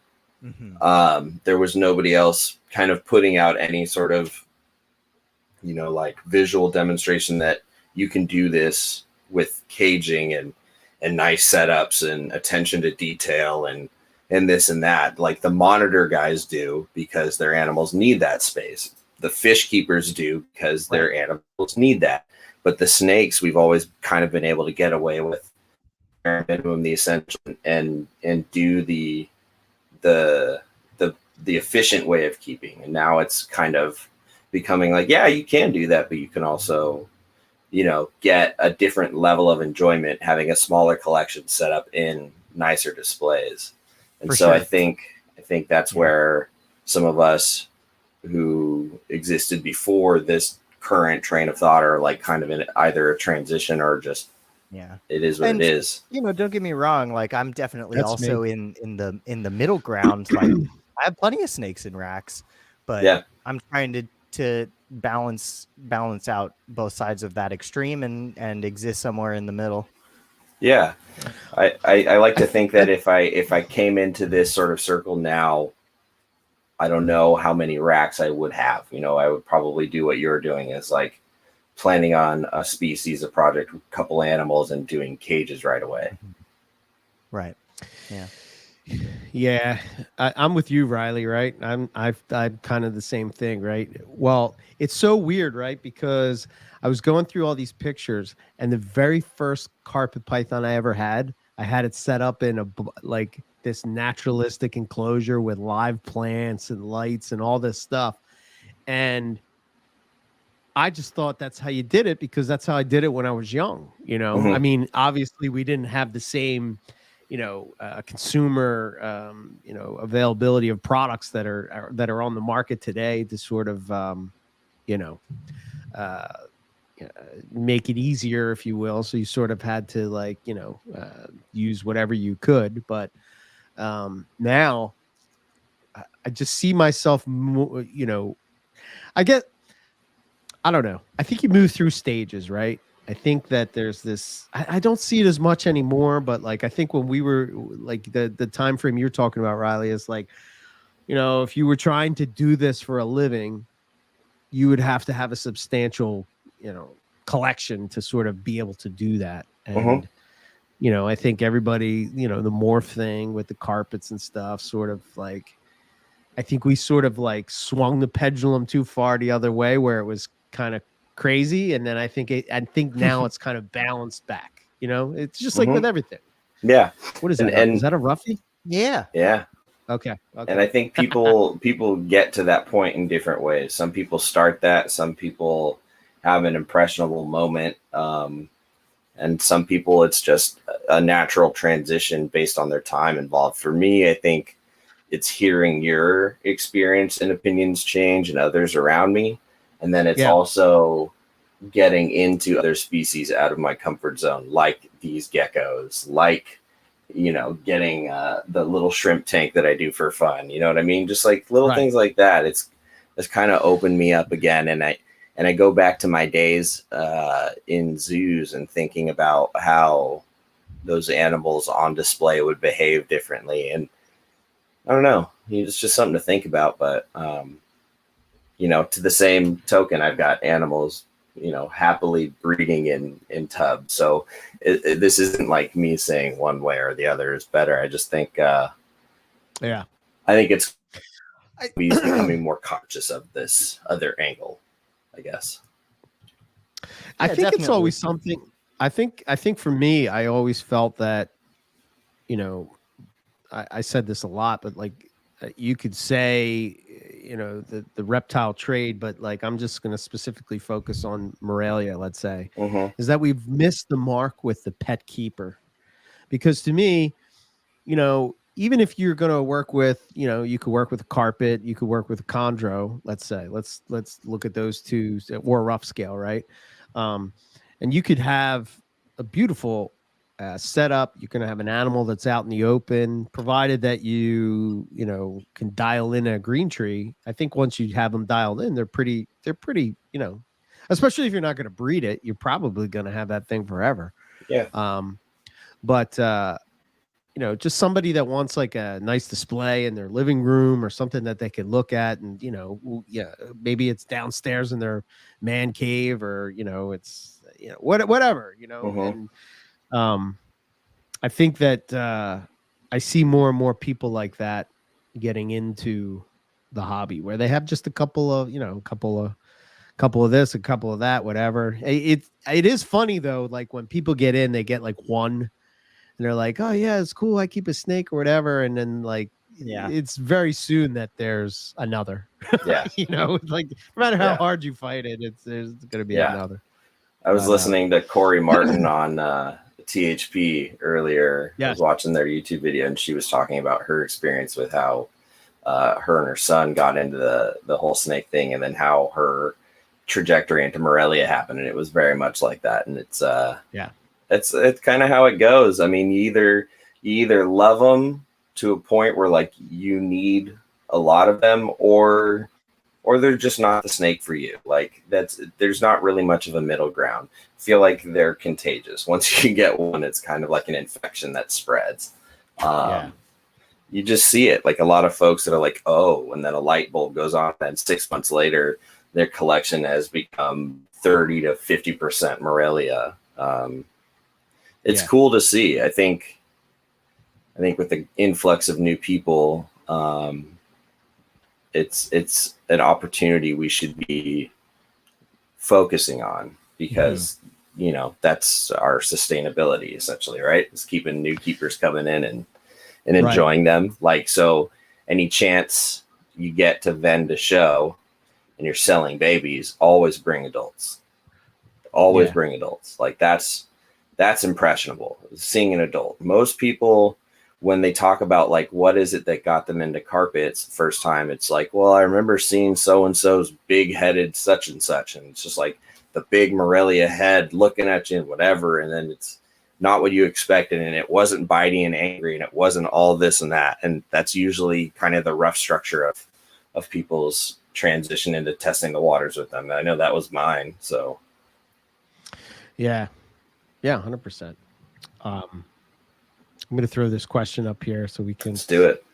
S2: Mm-hmm.
S3: There was nobody else kind of putting out any sort of, like visual demonstration that you can do this with caging and nice setups and attention to detail and this and that, like the monitor guys do because their animals need that space. The fish keepers do because their animals need that. But the snakes, we've always kind of been able to get away with minimum the essential and do the efficient way of keeping. And now it's kind of becoming like, yeah, you can do that, but you can also, get a different level of enjoyment having a smaller collection set up in nicer displays. And
S2: For
S3: so
S2: sure.
S3: I think that's where some of us who existed before this current train of thought are like kind of in either a transition or just it is what it is.
S2: Don't get me wrong, like I'm definitely
S1: That's
S2: also
S1: me.
S2: in the middle ground. Like I have plenty of snakes in racks, but
S3: Yeah.
S2: I'm trying to balance out both sides of that extreme and exist somewhere in the middle.
S3: Yeah. I like to think that if I came into this sort of circle now, I don't know how many racks I would have. I would probably do what you're doing, is like planning on a species, a project, a couple animals, and doing cages right away.
S2: Right. Yeah.
S1: Yeah, I'm with you, Riley. Right? I'm kind of the same thing. Right? Well, it's so weird, right? Because I was going through all these pictures, and the very first carpet python I ever had, I had it set up in like this naturalistic enclosure with live plants and lights and all this stuff, and I just thought that's how you did it because that's how I did it when I was young.
S3: Mhm.
S1: I mean, obviously we didn't have the same consumer, availability of products that are on the market today to sort of, make it easier, if you will. So you sort of had to like, use whatever you could. But now I just see myself, I don't know. I think you move through stages, right? I think that there's this. I don't see it as much anymore, but like I think when we were like the time frame you're talking about, Riley, is like, if you were trying to do this for a living, you would have to have a substantial, collection to sort of be able to do that. And I think everybody, the morph thing with the carpets and stuff, sort of like, I think we sort of like swung the pendulum too far the other way, where it was kind of crazy, and then I think now it's kind of balanced back. It's just like with everything.
S3: Yeah.
S1: What is that? Is that a roughie?
S2: Yeah.
S3: Yeah.
S1: Okay.
S3: And I think people get to that point in different ways. Some people start that. Some people have an impressionable moment, and some people it's just a natural transition based on their time involved. For me, I think it's hearing your experience and opinions change and others around me. And then it's
S1: Yeah.
S3: also getting into other species out of my comfort zone, like these geckos, like, getting the little shrimp tank that I do for fun. You know what I mean? Just like little
S1: Right.
S3: things like that. It's kind of opened me up again. And I go back to my days in zoos and thinking about how those animals on display would behave differently. And I don't know, it's just something to think about. But, to the same token, I've got animals, happily breeding in tubs. So this isn't like me saying one way or the other is better. I just think,
S1: Yeah.
S3: I think it's he's becoming more conscious of this other angle, I guess.
S1: I
S2: Yeah,
S1: think it's
S2: definitely.
S1: always something. I think for me, I always felt that, I said this a lot, but like you could say, the reptile trade, but like I'm just going to specifically focus on Morelia, let's say, is that we've missed the mark with the pet keeper. Because to me, even if you're going to work with, you could work with a carpet, you could work with a chondro, let's say, let's look at those two, or a rough scale, right? And you could have a beautiful setup. You're going to have an animal that's out in the open, provided that you can dial in a green tree. I think once you have them dialed in, they're pretty, especially if you're not going to breed it, you're probably going to have that thing forever.
S3: Yeah.
S1: But just somebody that wants like a nice display in their living room or something that they can look at, and maybe it's downstairs in their man cave, or it's whatever, and I think that I see more and more people like that getting into the hobby, where they have just a couple of couple of this, a couple of that, whatever. It is funny though, like when people get in, they get like one. And they're like, oh yeah, it's cool, I keep a snake or whatever, and then like it's very soon that there's another.
S3: Yeah.
S1: Like no matter how hard you fight it, there's gonna be another.
S3: I was listening to Corey Martin on THP earlier.
S1: Yes.
S3: I was watching their YouTube video, and she was talking about her experience with how her and her son got into the whole snake thing, and then how her trajectory into Morelia happened, and it was very much like that. And it's it's kind of how it goes. I mean, you either love them to a point where like you need a lot of them, or they're just not the snake for you. Like there's not really much of a middle ground. I feel like they're contagious. Once you get one, it's kind of like an infection that spreads. You just see it, like a lot of folks that are like, oh, and then a light bulb goes on, and 6 months later, their collection has become 30 to 50% Morelia. It's cool to see. I think with the influx of new people, it's an opportunity we should be focusing on, because that's our sustainability essentially, right? It's keeping new keepers coming in and enjoying them. Like, so any chance you get to vend a show and you're selling babies, always bring adults. Bring adults. Like that's impressionable, seeing an adult. Most people, when they talk about like what is it that got them into carpets first time, it's like, well, I remember seeing so-and-so's big-headed such and such, and it's just like the big Morelia head looking at you and whatever, and then it's not what you expected, and it wasn't biting and angry, and it wasn't all this and that. And that's usually kind of the rough structure of people's transition into testing the waters with them. I know that was mine. So
S1: yeah, 100%. I'm going to throw this question up here so we can...
S3: Let's do it.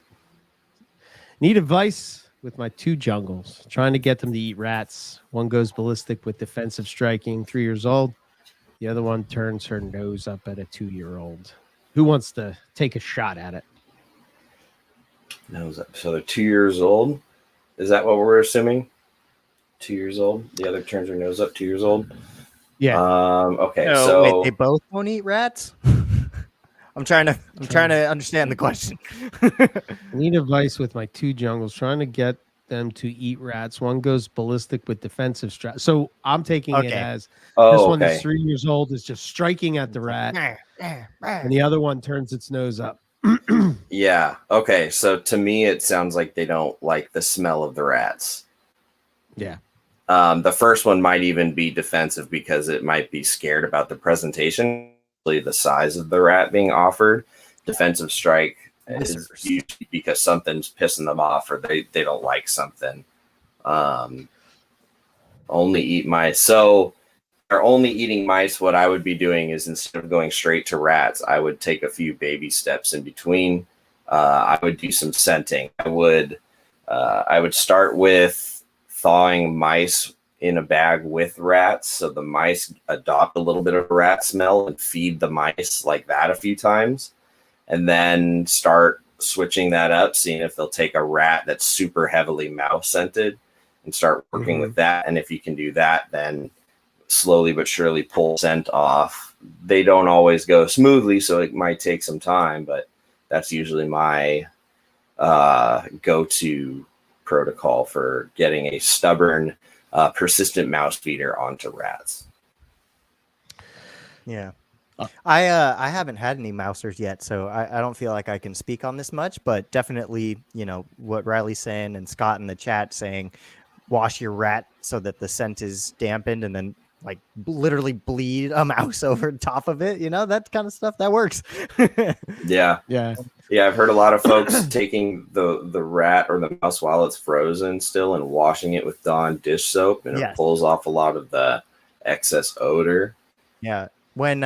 S1: Need advice with my 2 jungles. Trying to get them to eat rats. One goes ballistic with defensive striking, 3 years old. The other one turns her nose up at a 2-year-old. Who wants to take a shot at it?
S3: Nose up. So they're 2 years old? Is that what we're assuming? 2 years old? The other turns her nose up, 2 years old?
S1: Yeah.
S3: Okay.
S2: No,
S3: so
S2: wait, they both won't eat rats? I'm trying to understand the question.
S1: I need advice with my 2 jungles, trying to get them to eat rats. One goes ballistic with defensive strike. So I'm taking it as this one that's 3 years old is just striking at the rat, and the other one turns its nose up.
S3: Yeah. Okay. So to me, it sounds like they don't like the smell of the rats.
S1: Yeah.
S3: The first one might even be defensive because it might be scared about the presentation, the size of the rat being offered. Defensive strike is usually because something's pissing them off or they don't like something. Only eat mice. So are only eating mice, what I would be doing is instead of going straight to rats, I would take a few baby steps in between. I would do some scenting. I would start with thawing mice in a bag with rats, so the mice adopt a little bit of rat smell and feed the mice like that a few times, and then start switching that up, seeing if they'll take a rat that's super heavily mouse scented and start working with that. And if you can do that, then slowly but surely pull scent off. They don't always go smoothly, so it might take some time, but that's usually my go-to protocol for getting a stubborn, persistent mouse feeder onto rats.
S2: Yeah. I haven't had any mousers yet, so I don't feel like I can speak on this much, but definitely, you know, what Riley's saying and Scott in the chat saying, wash your rat so that the scent is dampened and then like literally bleed a mouse over top of it, you know, that kind of stuff that works.
S3: Yeah. I've heard a lot of folks taking the rat or the mouse while it's frozen still and washing it with Dawn dish soap, and it pulls off a lot of the excess odor.
S2: Yeah. When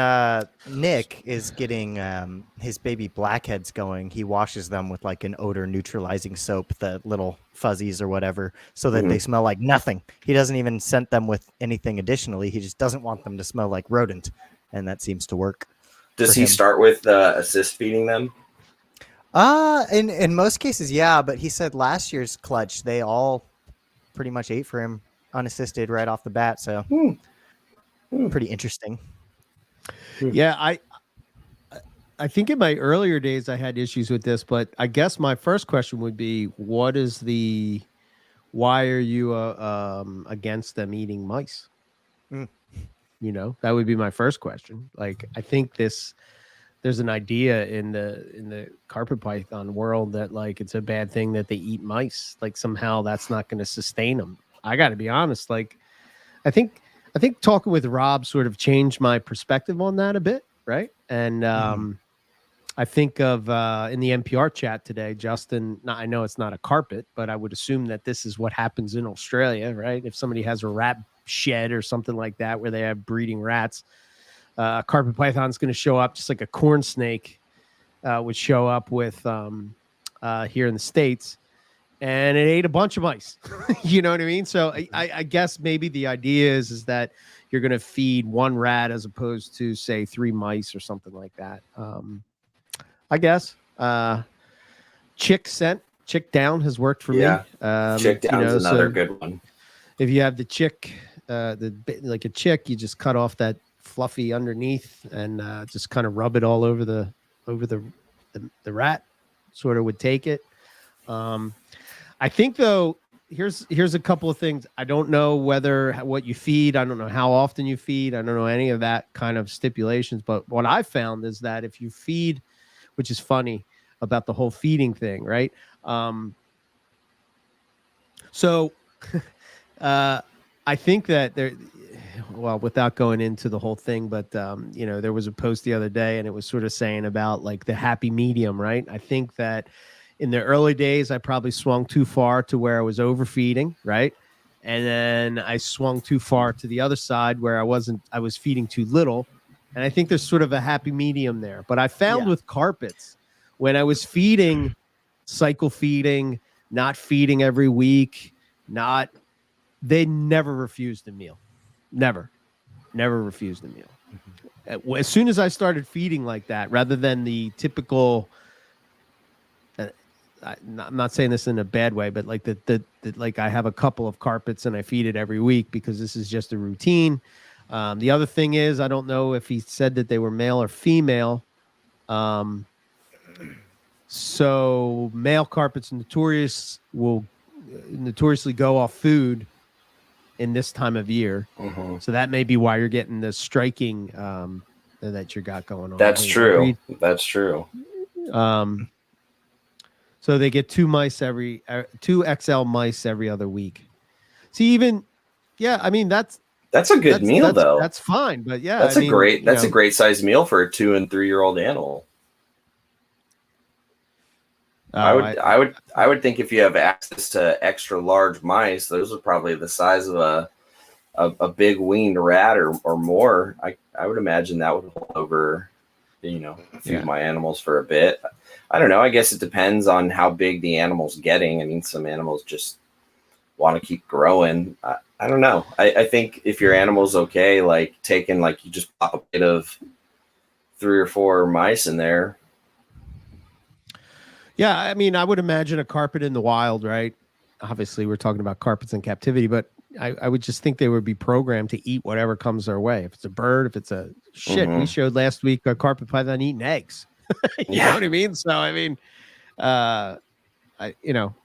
S2: Nick is getting his baby blackheads going, he washes them with like an odor neutralizing soap, the little fuzzies or whatever, so that they smell like nothing. He doesn't even scent them with anything additionally. He just doesn't want them to smell like rodent, and that seems to work.
S3: Does he start with assist feeding them?
S2: In most cases, yeah, but he said last year's clutch, they all pretty much ate for him unassisted right off the bat, so pretty interesting.
S1: Yeah, I think in my earlier days I had issues with this, but I guess my first question would be, why are you against them eating mice? You know, that would be my first question. Like, I think there's an idea in the carpet python world that like it's a bad thing that they eat mice. Like somehow that's not going to sustain them. I got to be honest. Like, I think talking with Rob sort of changed my perspective on that a bit, right? And I think of in the NPR chat today, Justin, I know it's not a carpet, but I would assume that this is what happens in Australia, right? If somebody has a rat shed or something like that where they have breeding rats, a carpet python is going to show up just like a corn snake would show up with here in the States. And it ate a bunch of mice. You know what I mean? So I guess maybe the idea is that you're going to feed one rat as opposed to, say, 3 mice or something like that. I guess. Chick down has worked for me.
S3: Chick down is another good one.
S1: If you have the chick, like a chick, you just cut off that fluffy underneath and just kind of rub it all over the rat. Sort of would take it. I think though, here's a couple of things. I don't know what you feed. I don't know how often you feed. I don't know any of that kind of stipulations. But what I found is that if you feed, which is funny about the whole feeding thing, right? So I think that well, without going into the whole thing, but you know, there was a post the other day and it was sort of saying about like the happy medium, right? I think that in the early days, I probably swung too far to where I was overfeeding, right? And then I swung too far to the other side where I was feeding too little. And I think there's sort of a happy medium there. But I found with carpets, when I was feeding, cycle feeding, not feeding every week, they never refused a meal. Never refused a meal. As soon as I started feeding like that, rather than the typical, I'm not saying this in a bad way, but like like I have a couple of carpets and I feed it every week because this is just a routine. The other thing is, I don't know if he said that they were male or female. So male carpets will notoriously go off food in this time of year. So that may be why you're getting the striking that you got going on.
S3: That's true. That's true.
S1: So they get 2 XL mice every other week. See, even Yeah, I mean that's
S3: a good meal though.
S1: That's fine, but yeah,
S3: that's a great size meal for a 2 and 3 year old animal. I would think if you have access to extra large mice, those are probably the size of a big winged rat or more. I would imagine that would hold over, a few of my animals for a bit. I don't know. I guess it depends on how big the animal's getting. I mean, some animals just want to keep growing. I don't know. I think if your animal's okay, like taking, like you just pop a bit of 3 or 4 mice in there.
S1: Yeah, I mean, I would imagine a carpet in the wild, right? Obviously, we're talking about carpets in captivity, but I would just think they would be programmed to eat whatever comes their way. If it's a bird, if it's a shit. We showed last week a carpet python eating eggs. You know what I mean? So, I mean, I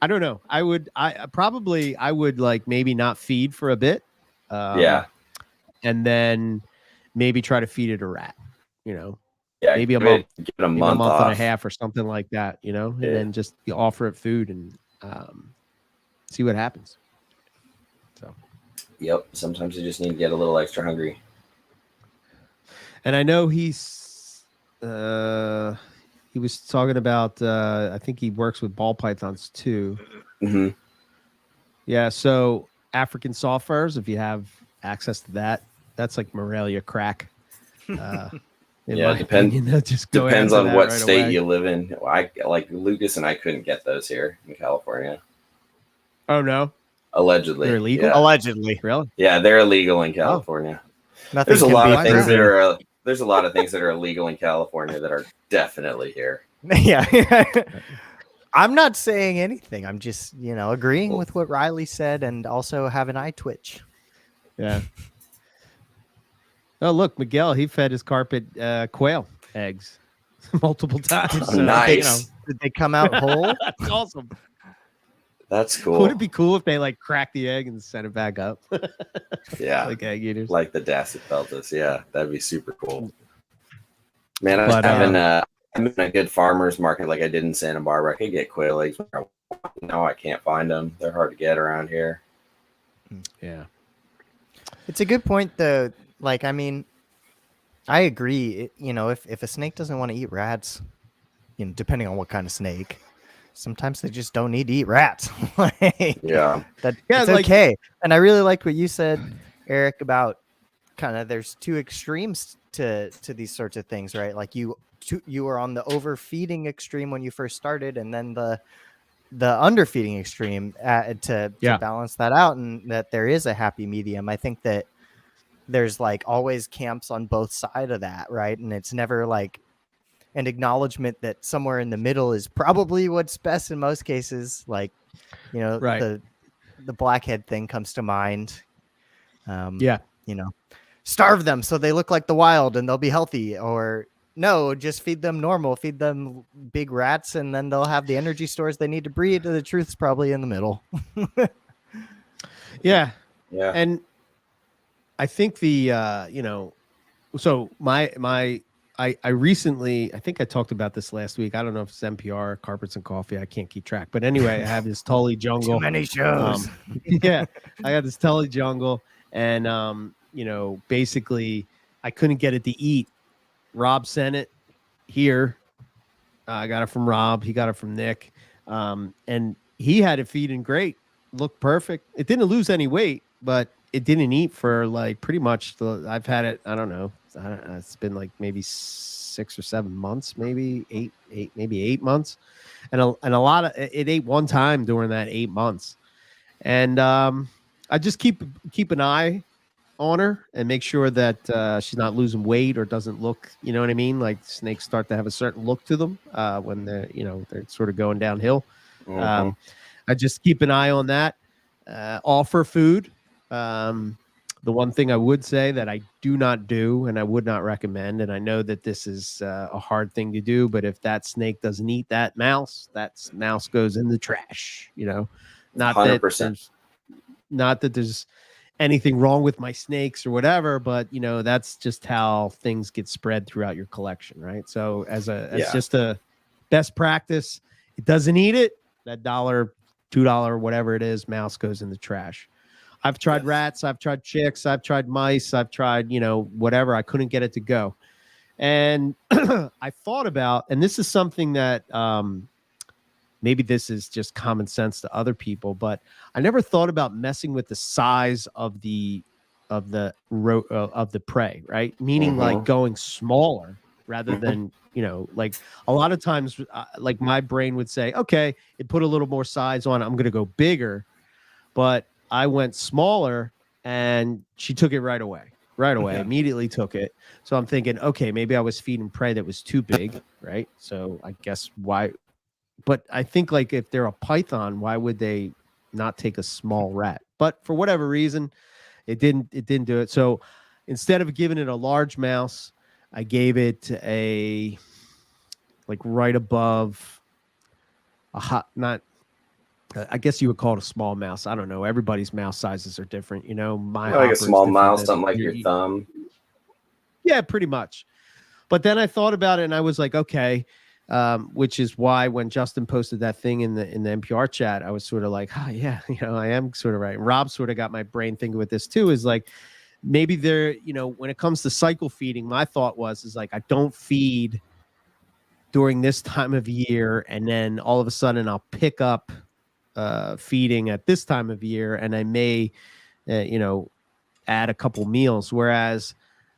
S1: don't know. I would like maybe not feed for a bit. And then maybe try to feed it a rat, maybe a month,
S3: give it a month
S1: and a half or something like that, and then just offer it food and see what happens. So,
S3: yep. Sometimes you just need to get a little extra hungry.
S1: And I know he was talking about, I think he works with ball pythons too.
S3: Mm-hmm.
S1: Yeah. So African soft furs, if you have access to that, that's like Morelia crack.
S3: Depends on what state you live in. I like Lucas and I couldn't get those here in California.
S1: Oh no!
S3: Allegedly,
S1: they're illegal.
S2: Yeah. Allegedly,
S1: really?
S3: Yeah, they're illegal in California. There's a lot of things that are. There's a lot of things that are illegal in California that are definitely here.
S2: Yeah. I'm not saying anything. I'm just, agreeing with what Riley said and also have an eye twitch.
S1: Yeah. Oh, look, Miguel, he fed his carpet quail eggs multiple times.
S3: So, nice.
S2: Did they come out whole?
S1: That's awesome.
S3: That's cool.
S1: Would it be cool if they like cracked the egg and sent it back up?
S3: Yeah.
S1: Like egg eaters.
S3: Like the Dasypeltis. Yeah, that'd be super cool. Man, I'm in a good farmer's market like I did in Santa Barbara. I could get quail eggs. No, I can't find them. They're hard to get around here.
S1: Yeah.
S2: It's a good point, though. Like, I mean, I agree. If a snake doesn't want to eat rats, depending on what kind of snake, sometimes they just don't need to eat rats. It's okay. And I really liked what you said, Eric, about kind of there's two extremes to these sorts of things, right? Like you were on the overfeeding extreme when you first started, and then the underfeeding extreme to balance that out, and that there is a happy medium. I think that there's like always camps on both sides of that, right? And it's never like an acknowledgement that somewhere in the middle is probably what's best in most cases. Like, the blackhead thing comes to mind. Starve them so they look like the wild and they'll be healthy, or no, just feed them normal, feed them big rats, and then they'll have the energy stores they need to breed. The truth's probably in the middle.
S1: Yeah.
S3: And
S1: I think so I recently, I think I talked about this last week. I don't know if it's NPR, Carpets and Coffee. I can't keep track. But anyway, I have this Tully jungle.
S2: Too many shows.
S1: Yeah. I got this Tully jungle. And, basically I couldn't get it to eat. Rob sent it here. I got it from Rob. He got it from Nick. And he had it feeding great. Looked perfect. It didn't lose any weight, but it didn't eat for like pretty much I've had it. I don't know. It's been like maybe 6 or 7 months, maybe eight months. And a lot of it ate one time during that 8 months. And I just keep an eye on her and make sure that she's not losing weight or doesn't look, you know what I mean? Like snakes start to have a certain look to them when they're sort of going downhill.
S3: Mm-hmm.
S1: I just keep an eye on that. Offer food. The one thing I would say that I do not do and I would not recommend, and I know that this is a hard thing to do, but if that snake doesn't eat that mouse goes in the trash. Not 100%. Not that there's anything wrong with my snakes or whatever, but that's just how things get spread throughout your collection, right? So as just a best practice, it doesn't eat it. That $1, $2, whatever it is, mouse goes in the trash. I've tried
S3: Yes.
S1: rats, I've tried chicks, I've tried mice, I've tried, whatever. I couldn't get it to go. And I thought about, and this is something that maybe this is just common sense to other people, but I never thought about messing with the size of the prey, right? Meaning like going smaller rather than, like a lot of times, like my brain would say, okay, it put a little more size on, I'm going to go bigger. But I went smaller and she took it right away, immediately took it. So I'm thinking, okay, maybe I was feeding prey that was too big, right? So I guess why, but I think like if they're a python, why would they not take a small rat? But for whatever reason, it didn't do it. So instead of giving it a large mouse, I gave it a like right above a hot, not, I guess you would call it a small mouse. I don't know. Everybody's mouse sizes are different. My
S3: like a
S1: hopper's
S3: small
S1: different
S3: mouse,
S1: than
S3: something like your thumb.
S1: Yeah, pretty much. But then I thought about it and I was like, okay, which is why when Justin posted that thing in the NPR chat, I was sort of like, oh yeah, I am sort of right. And Rob sort of got my brain thinking with this too, is like maybe there, when it comes to cycle feeding, my thought is like I don't feed during this time of year, and then all of a sudden I'll pick up feeding at this time of year, and I may, add a couple meals. Whereas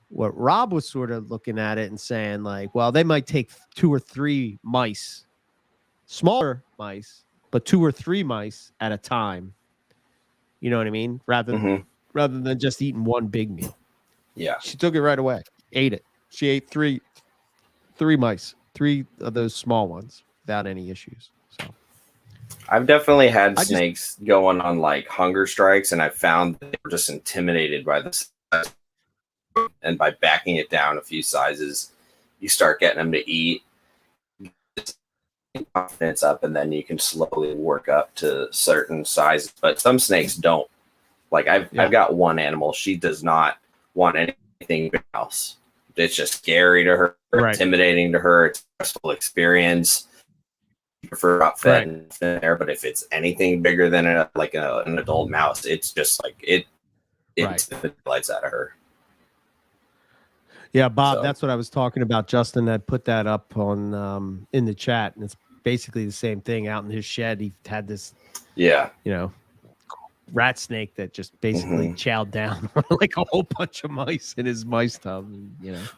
S1: what Rob was sort of looking at it and saying like, well, they might take 2 or 3 mice, smaller mice, but 2 or 3 mice at a time. You know what I mean? Rather than just eating one big meal.
S3: Yeah.
S1: She took it right away, ate it. She ate 3 mice, 3 of those small ones without any issues. So
S3: I've definitely had snakes going on like hunger strikes, and I found that they were just intimidated by the size. And by backing it down a few sizes, you start getting them to eat, confidence up, and then you can slowly work up to certain sizes. But some snakes don't. Like I've got one animal, she does not want anything else. It's just scary to her, intimidating to her. It's a stressful experience. Prefer not fed and there, but if it's anything bigger than an adult mouse, it's just like it the lights out of her.
S1: Yeah, Bob, that's what I was talking about. Justin had put that up on in the chat, and it's basically the same thing. Out in his shed, he had this rat snake that just basically chowed down like a whole bunch of mice in his mice tub.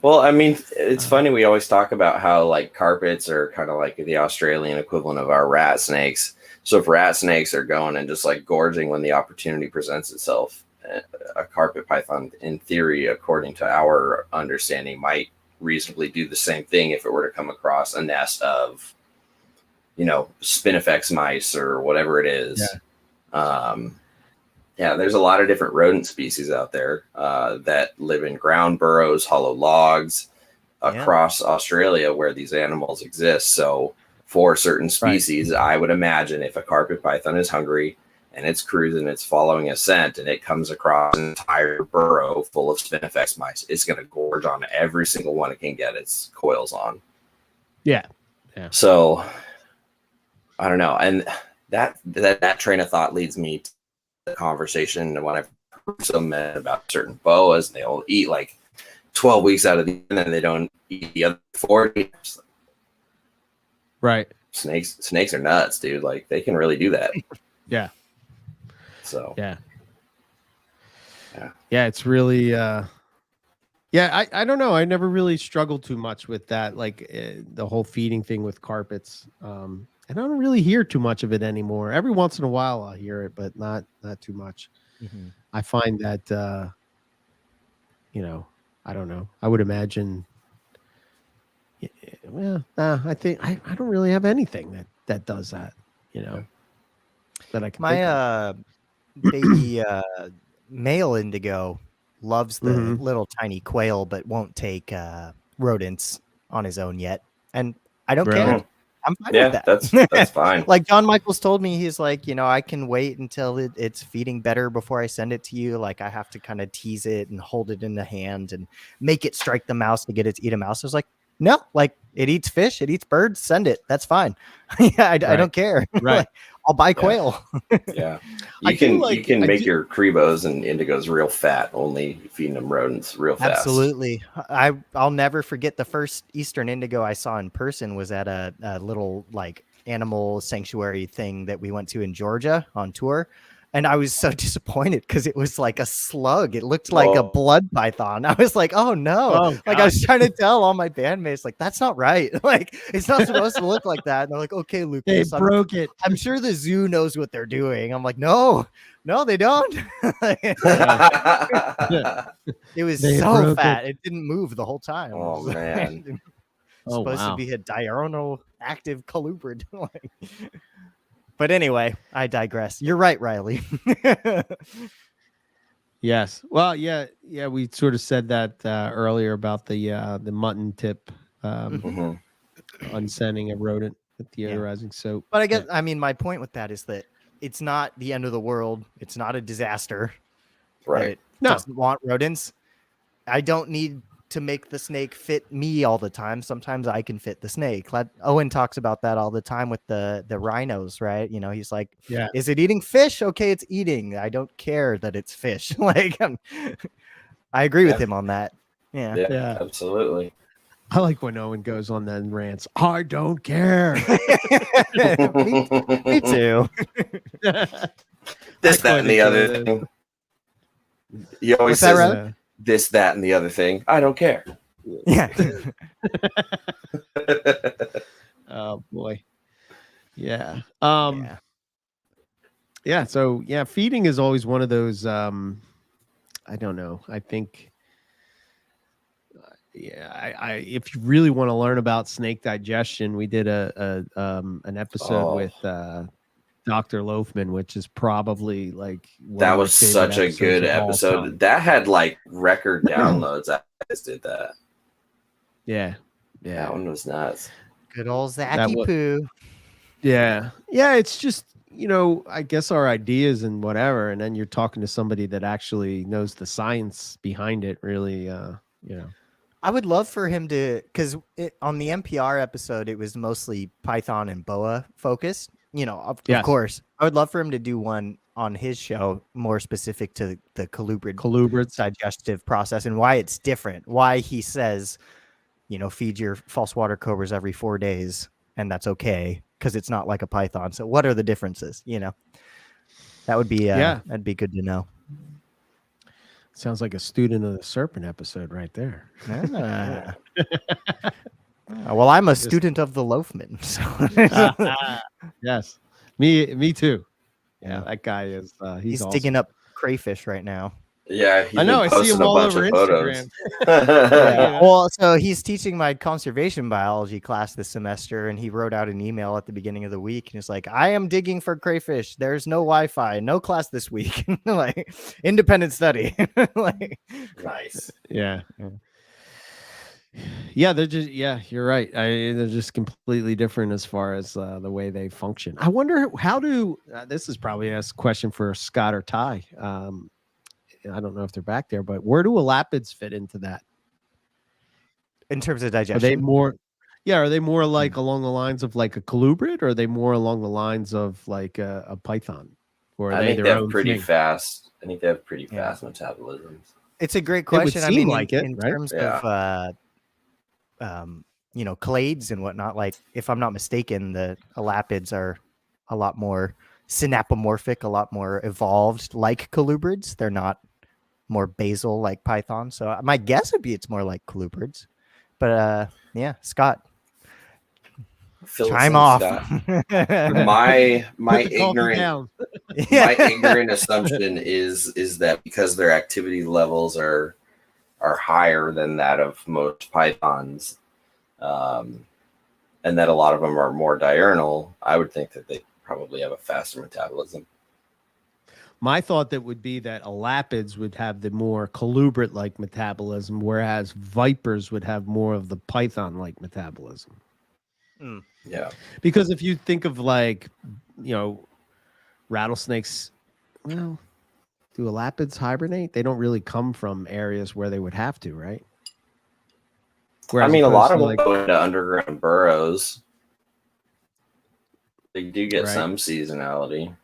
S3: Well, I mean, it's funny. We always talk about how like carpets are kind of like the Australian equivalent of our rat snakes. So if rat snakes are going and just like gorging when the opportunity presents itself, a carpet python, in theory, according to our understanding, might reasonably do the same thing if it were to come across a nest of, spinifex mice or whatever it is. Yeah, there's a lot of different rodent species out there that live in ground burrows, hollow logs across Australia where these animals exist. So for certain species, I would imagine if a carpet python is hungry and it's cruising, it's following a scent, and it comes across an entire burrow full of spinifex mice, it's going to gorge on every single one it can get its coils on.
S1: Yeah.
S3: So I don't know. And that train of thought leads me to the conversation when I've heard some men about certain boas, and they'll eat like 12 weeks out of the year, and then they don't eat the other 40.
S1: Right.
S3: Snakes are nuts, dude. Like they can really do that.
S1: Yeah.
S3: So
S1: yeah, it's really I don't know. I never really struggled too much with that, like the whole feeding thing with carpets. And I don't really hear too much of it anymore. Every once in a while I'll hear it, but not too much. I find that I don't know. I would imagine I think I don't really have anything that does that, that I can think of.
S2: Baby male indigo loves the little tiny quail, but won't take rodents on his own yet. And I don't care. I'm fine with that.
S3: That's fine.
S2: Like John Michaels told me, he's like, I can wait until it's feeding better before I send it to you. Like I have to kind of tease it and hold it in the hand and make it strike the mouse to get it to eat a mouse. I was like, No, like it eats fish, it eats birds. Send it. That's fine. I don't care.
S1: Right.
S2: Like, I'll buy quail.
S3: Yeah,
S1: I do
S3: you can
S1: I
S3: make
S1: do-
S3: your Crebos and Indigos real fat, only feeding them rodents real fast.
S2: Absolutely. I'll never forget the first Eastern indigo I saw in person was at a little like animal sanctuary thing that we went to in Georgia on tour. And I was so disappointed because it was like a slug. It looked like a
S3: Whoa.
S2: blood python. I was like, oh no.
S1: Oh,
S2: Like I was trying to tell all my bandmates, like, that's not right. Like it's not supposed to look like that. And they're like, okay,
S1: they
S2: Lucas,
S1: broke it.
S2: I'm sure the zoo knows what they're doing. I'm like, no, they don't. It was
S1: They
S2: so
S1: broke
S2: fat. It didn't move the whole time.
S3: Oh,
S2: It was
S3: man.
S2: supposed to
S1: wow.
S2: be a diurnal active colubrid. But anyway, I digress. You're right, Riley.
S1: Yes. Well, yeah. We sort of said that earlier about the mutton tip
S3: Mhm.
S1: unsending a rodent with
S2: Yeah.
S1: deodorizing soap.
S2: But I guess I mean my point with that is that it's not the end of the world. It's not a disaster. That
S3: Right.
S2: it
S1: No.
S2: doesn't want rodents. I don't need to make the snake fit me all the time. Sometimes I can fit the snake. Owen talks about that all the time with the rhinos, right? You know, he's like,
S1: Yeah.
S2: is it eating fish? Okay, it's eating. I don't care that it's fish. Like, I agree with
S3: Yeah.
S2: him on that. Yeah.
S3: Yeah, absolutely.
S1: I like when Owen goes on that and rants. I don't care.
S2: me too.
S3: This,
S1: I
S3: that,
S1: quite
S3: and the
S1: enjoy
S3: other
S1: those.
S3: thing. He always
S2: What's that,
S3: says
S2: Riley?
S3: this, that, and the other thing. I don't care.
S2: Yeah.
S1: Oh boy. Yeah.
S2: Yeah.
S1: So feeding is always one of those I don't know. I think I if you really want to learn about snake digestion, we did an episode with Dr. Loafman, which is probably like one
S3: That
S1: of my
S3: was
S1: favorite
S3: such a
S1: episodes
S3: good
S1: of all
S3: episode.
S1: time.
S3: That had like record downloads. I just did that.
S1: Yeah.
S3: That one was nuts.
S2: Good old
S1: That
S2: Zacky
S1: wa-
S2: Poo.
S1: Yeah. It's just, I guess our ideas and whatever, and then you're talking to somebody that actually knows the science behind it really,
S2: I would love for him to, because on the NPR episode, it was mostly Python and boa focused. Of
S1: Yes.
S2: course, I would love for him to do one on his show more specific to the
S1: Colubrids.
S2: digestive process and why it's different. Why he says, feed your false water cobras every 4 days, and that's okay because it's not like a python. So what are the differences? That would be that'd be good to know.
S1: Sounds like a student of the serpent episode right there.
S2: Ah. Well, I'm a student of the Loafman. So.
S1: Yes. Me too.
S2: Yeah.
S1: That guy is he's awesome.
S2: digging up crayfish right now.
S3: Yeah,
S1: I know. I see
S3: posting
S1: him
S3: a
S1: all
S3: bunch
S1: over
S3: of photos.
S1: Instagram.
S2: Yeah. Well, so he's teaching my conservation biology class this semester, and he wrote out an email at the beginning of the week, and it's like, "I am digging for crayfish. There's no Wi-Fi, no class this week. Like independent study." Like,
S3: Nice.
S1: Yeah. They're just you're right. They're just completely different as far as the way they function. I wonder how do this is probably a question for Scott or Ty. I don't know if they're back there, but where do elapids fit into that?
S2: in terms of
S1: Are they
S2: digestion,
S1: more like along the lines of like a colubrid, or are they more along the lines of like a python? Or are
S3: I
S1: they
S3: think
S1: their
S3: they have
S1: own
S3: pretty
S1: thing?
S3: fast. I think they have pretty
S2: Yeah.
S3: fast metabolisms.
S2: it's a great
S1: It would
S2: question. I
S1: seem
S2: mean,
S1: like it,
S2: in
S1: right?
S2: terms
S3: Yeah.
S2: of clades and whatnot. Like, if I'm not mistaken, the elapids are a lot more synapomorphic, a lot more evolved, like colubrids. They're not more basal like python. So my guess would be it's more like colubrids. But Scott,
S3: Fill us
S2: chime
S3: in,
S2: off.
S3: Scott. My
S1: Put the coffee
S3: ignorant
S1: down.
S3: my ignorant assumption is that because their activity levels are higher than that of most pythons, and that a lot of them are more diurnal, I would think that they probably have a faster metabolism.
S1: My thought that would be that elapids would have the more colubrid-like metabolism, whereas vipers would have more of the python-like metabolism.
S3: Yeah.
S1: Because if you think of like, rattlesnakes, well, do elapids hibernate? They don't really come from areas where they would have to, right?
S3: I mean, a
S1: opposed
S3: lot
S1: to
S3: of them
S1: like,
S3: go into underground burrows. They do get
S1: Right.
S3: some seasonality.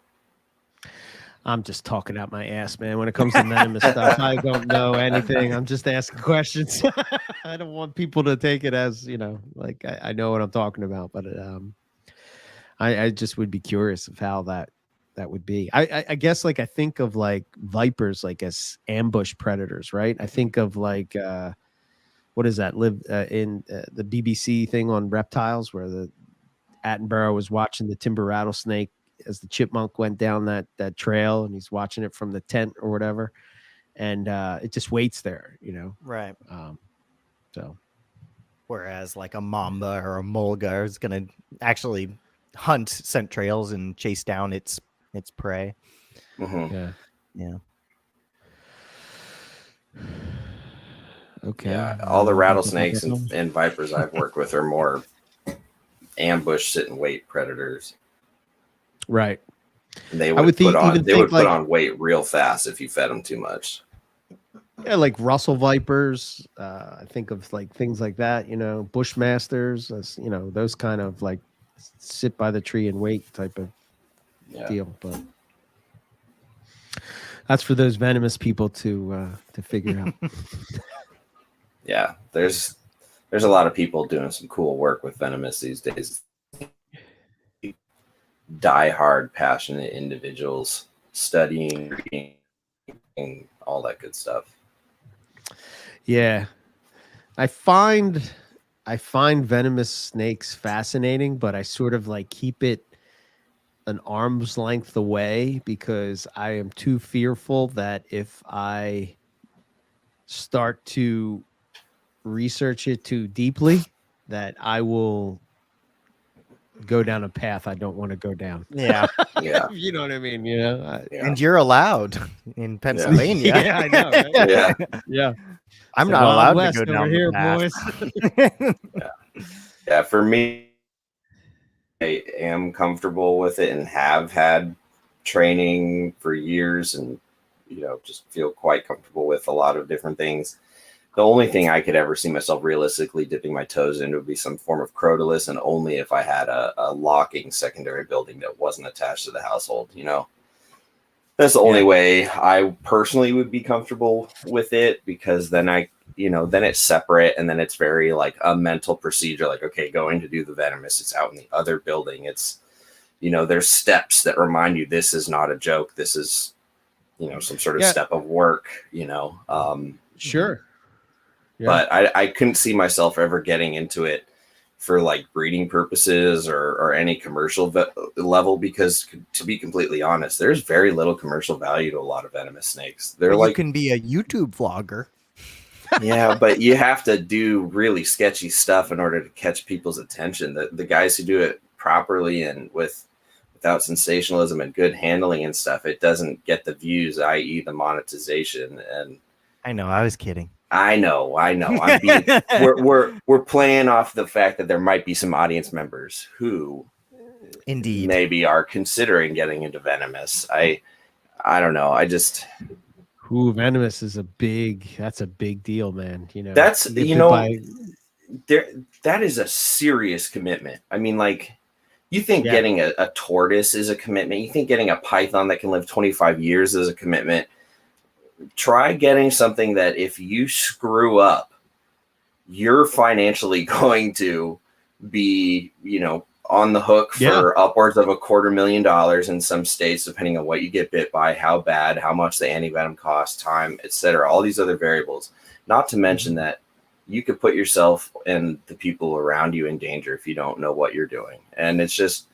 S1: I'm just talking out my ass, man. When it comes to venomous stuff, I don't know anything. I'm just asking questions. I don't want people to take it as, like I know what I'm talking about, but I just would be curious of how that would be. I guess like I think of like vipers like as ambush predators, right? I think of like what is that? Live in the BBC thing on reptiles where the Attenborough was watching the timber rattlesnake as the chipmunk went down that trail, and he's watching it from the tent or whatever, and it just waits there,
S2: Right.
S1: So
S2: Whereas like a mamba or a mulga is gonna actually hunt scent trails and chase down its prey.
S3: Mhm.
S1: yeah,
S2: Yeah.
S1: okay.
S3: Yeah, all the rattlesnakes and vipers I've worked with are more ambush, sit and wait predators.
S1: Right.
S3: And they
S1: I
S3: would
S1: would
S3: put on
S1: even
S3: they
S1: think
S3: would put
S1: like
S3: on weight real fast if you fed them too much.
S1: yeah, like Russell vipers. I think of like things like that. Bushmasters. Those kind of like sit by the tree and wait type of
S3: Yeah.
S1: deal. But that's for those venomous people to figure out.
S3: Yeah, there's a lot of people doing some cool work with venomous these days. Die-hard, passionate individuals studying, reading, all that good stuff.
S1: Yeah, I find venomous snakes fascinating, but I sort of like keep it an arm's length away because I am too fearful that if I start to research it too deeply, that I will go down a path I don't want to go down.
S2: Yeah.
S3: Yeah.
S1: You know what I mean?
S3: Yeah.
S2: And you're allowed in Pennsylvania.
S1: Yeah, I know. Right?
S3: Yeah.
S1: Yeah.
S2: I'm
S1: It's
S2: not
S1: Wild
S2: allowed
S1: West
S2: to go
S1: over
S2: down
S1: here,
S2: the path.
S3: Yeah, for me, I am comfortable with it and have had training for years and just feel quite comfortable with a lot of different things. The only thing I could ever see myself realistically dipping my toes into would be some form of crotalus, and only if I had a locking secondary building that wasn't attached to the household. That's the only way I personally would be comfortable with it, because then then it's separate, and then it's very like a mental procedure. Like, okay, going to do the venomous, it's out in the other building. It's, there's steps that remind you this is not a joke. This is, some sort of step of work,
S1: Sure. Yeah.
S3: But I couldn't see myself ever getting into it for like breeding purposes or any commercial level, because to be completely honest, there's very little commercial value to a lot of venomous snakes. They're
S2: But
S3: like,
S2: you can be a YouTube vlogger.
S3: yeah, but you have to do really sketchy stuff in order to catch people's attention. The guys who do it properly and without sensationalism and good handling and stuff, it doesn't get the views, i.e. the monetization. And
S2: I know, I was kidding.
S3: I know. I'm being, we're playing off the fact that there might be some audience members who
S2: indeed
S3: maybe are considering getting into venomous. I don't know. I just
S1: venomous is that's a big deal, man.
S3: That's that is a serious commitment. I mean, like, you think getting a tortoise is a commitment. You think getting a python that can live 25 years is a commitment. Try getting something that if you screw up, you're financially going to be, on the hook for upwards of $250,000 in some states, depending on what you get bit by, how bad, how much the antivenom costs, time, etc. All these other variables. Not to mention that you could put yourself and the people around you in danger if you don't know what you're doing. And it's just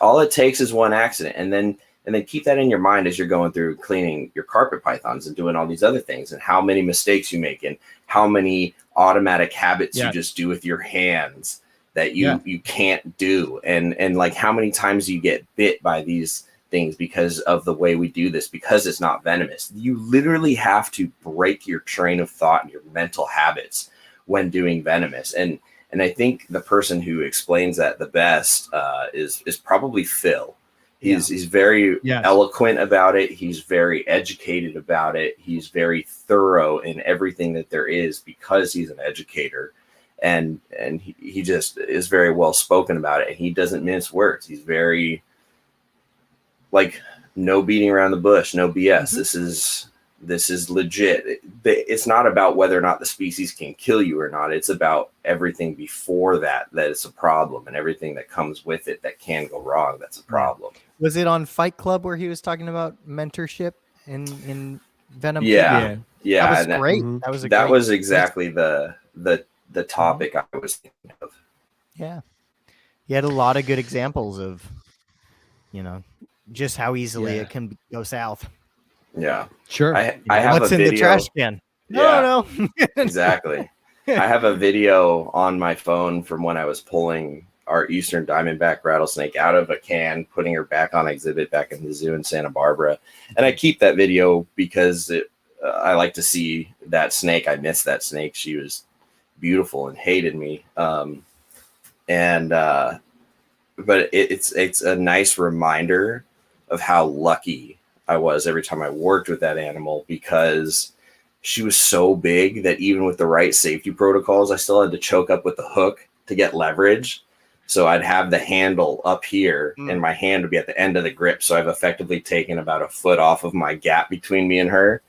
S3: all it takes is one accident, and then keep that in your mind as you're going through cleaning your carpet pythons and doing all these other things, and how many mistakes you make and how many automatic habits you just do with your hands that you can't do. And like how many times you get bit by these things because of the way we do this, because it's not venomous. You literally have to break your train of thought and your mental habits when doing venomous. And I think the person who explains that the best is probably Phil. He's very eloquent about it. He's very educated about it. He's very thorough in everything that there is, because he's an educator. and he just is very well spoken about it. And he doesn't mince words. He's very like, no beating around the bush, no BS. This is legit. It's not about whether or not the species can kill you or not. It's about everything before that it's a problem, and everything that comes with it that can go wrong. That's a problem.
S2: Was it on Fight Club where he was talking about mentorship in Venom?
S3: Yeah.
S2: That was great.
S3: That was exactly the topic I was thinking of.
S2: Yeah. He had a lot of good examples of, just how easily it can go south.
S3: Yeah,
S1: sure.
S3: I have
S2: what's
S3: a video.
S2: In the trash can? No.
S3: Exactly. I have a video on my phone from when I was pulling our Eastern Diamondback rattlesnake out of a can, putting her back on exhibit back in the zoo in Santa Barbara. And I keep that video because I like to see that snake. I miss that snake. She was beautiful and hated me. But it's a nice reminder of how lucky I was every time I worked with that animal, because she was so big that even with the right safety protocols, I still had to choke up with the hook to get leverage. So I'd have the handle up here and my hand would be at the end of the grip. So I've effectively taken about a foot off of my gap between me and her,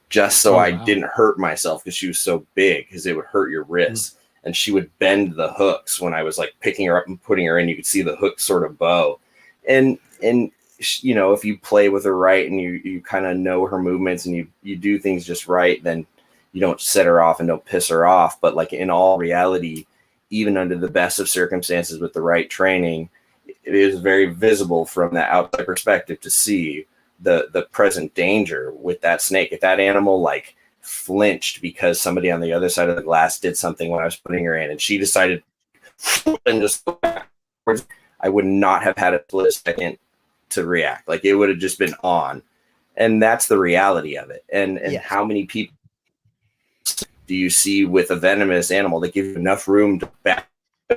S3: just so I didn't hurt myself, because she was so big, because it would hurt your wrist. And she would bend the hooks when I was like picking her up and putting her in. You could see the hook sort of bow. And if you play with her right and you kind of know her movements and you do things just right, then you don't set her off and don't piss her off. But like in all reality, even under the best of circumstances with the right training, it is very visible from that outside perspective to see the present danger with that snake. If that animal like flinched because somebody on the other side of the glass did something when I was putting her in, and she decided and just go backwards, I would not have had a split second to react. Like, it would have just been on. And that's the reality of it. And how many people do you see with a venomous animal that give you enough room to back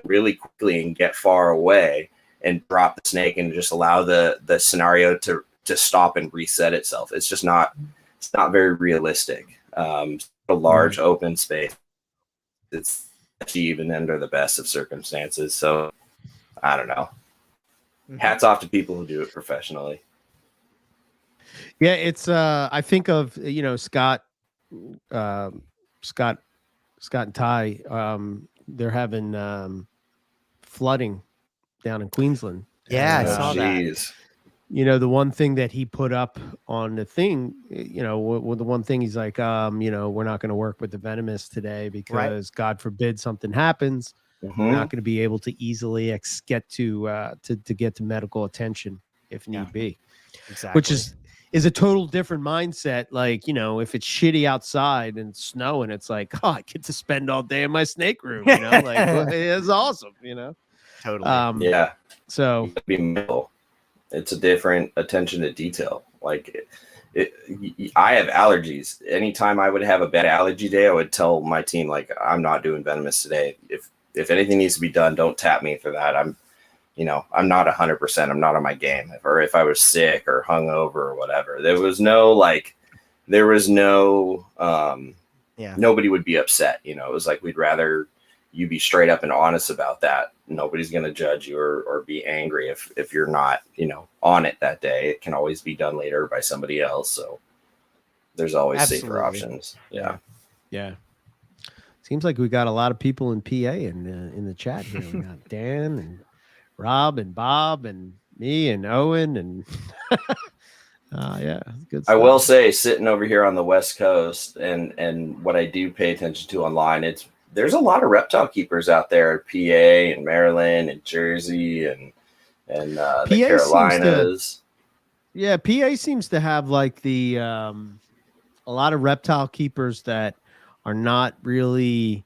S3: really quickly and get far away and drop the snake and just allow the scenario to stop and reset itself? It's just not very realistic. A large open space, it's even under the best of circumstances. So I don't know. Hats off to people who do it professionally.
S1: Yeah, it's I think of Scott and Ty. They're having flooding down in Queensland.
S2: Yeah, I saw that.
S1: The one thing that he put up on the thing, the one thing he's like, we're not going to work with the Venomous today because God forbid something happens. We're not going to be able to easily get to medical attention if need be.
S2: Exactly.
S1: Which is a total different mindset. Like, if it's shitty outside and it's snowing, it's like, I get to spend all day in my snake room, like, it's awesome,
S2: Totally.
S3: Yeah.
S1: So
S3: be mental. It's a different attention to detail. Like, I have allergies. Anytime I would have a bad allergy day, I would tell my team, like, I'm not doing Venomous today. If anything needs to be done, don't tap me for that. I'm not 100%. I'm not on my game. Or if I was sick or hungover or whatever, nobody would be upset. It was like, we'd rather you be straight up and honest about that. Nobody's going to judge you or be angry if you're not, on it that day. It can always be done later by somebody else. So there's always safer options. Yeah.
S1: Yeah. Seems like we got a lot of people in PA in the chat here. We got Dan and Rob and Bob and me and Owen and good stuff.
S3: I will say, sitting over here on the West Coast and what I do pay attention to online, there's a lot of reptile keepers out there in PA and Maryland and Jersey and the Carolinas.
S1: PA seems to have like the a lot of reptile keepers that are not really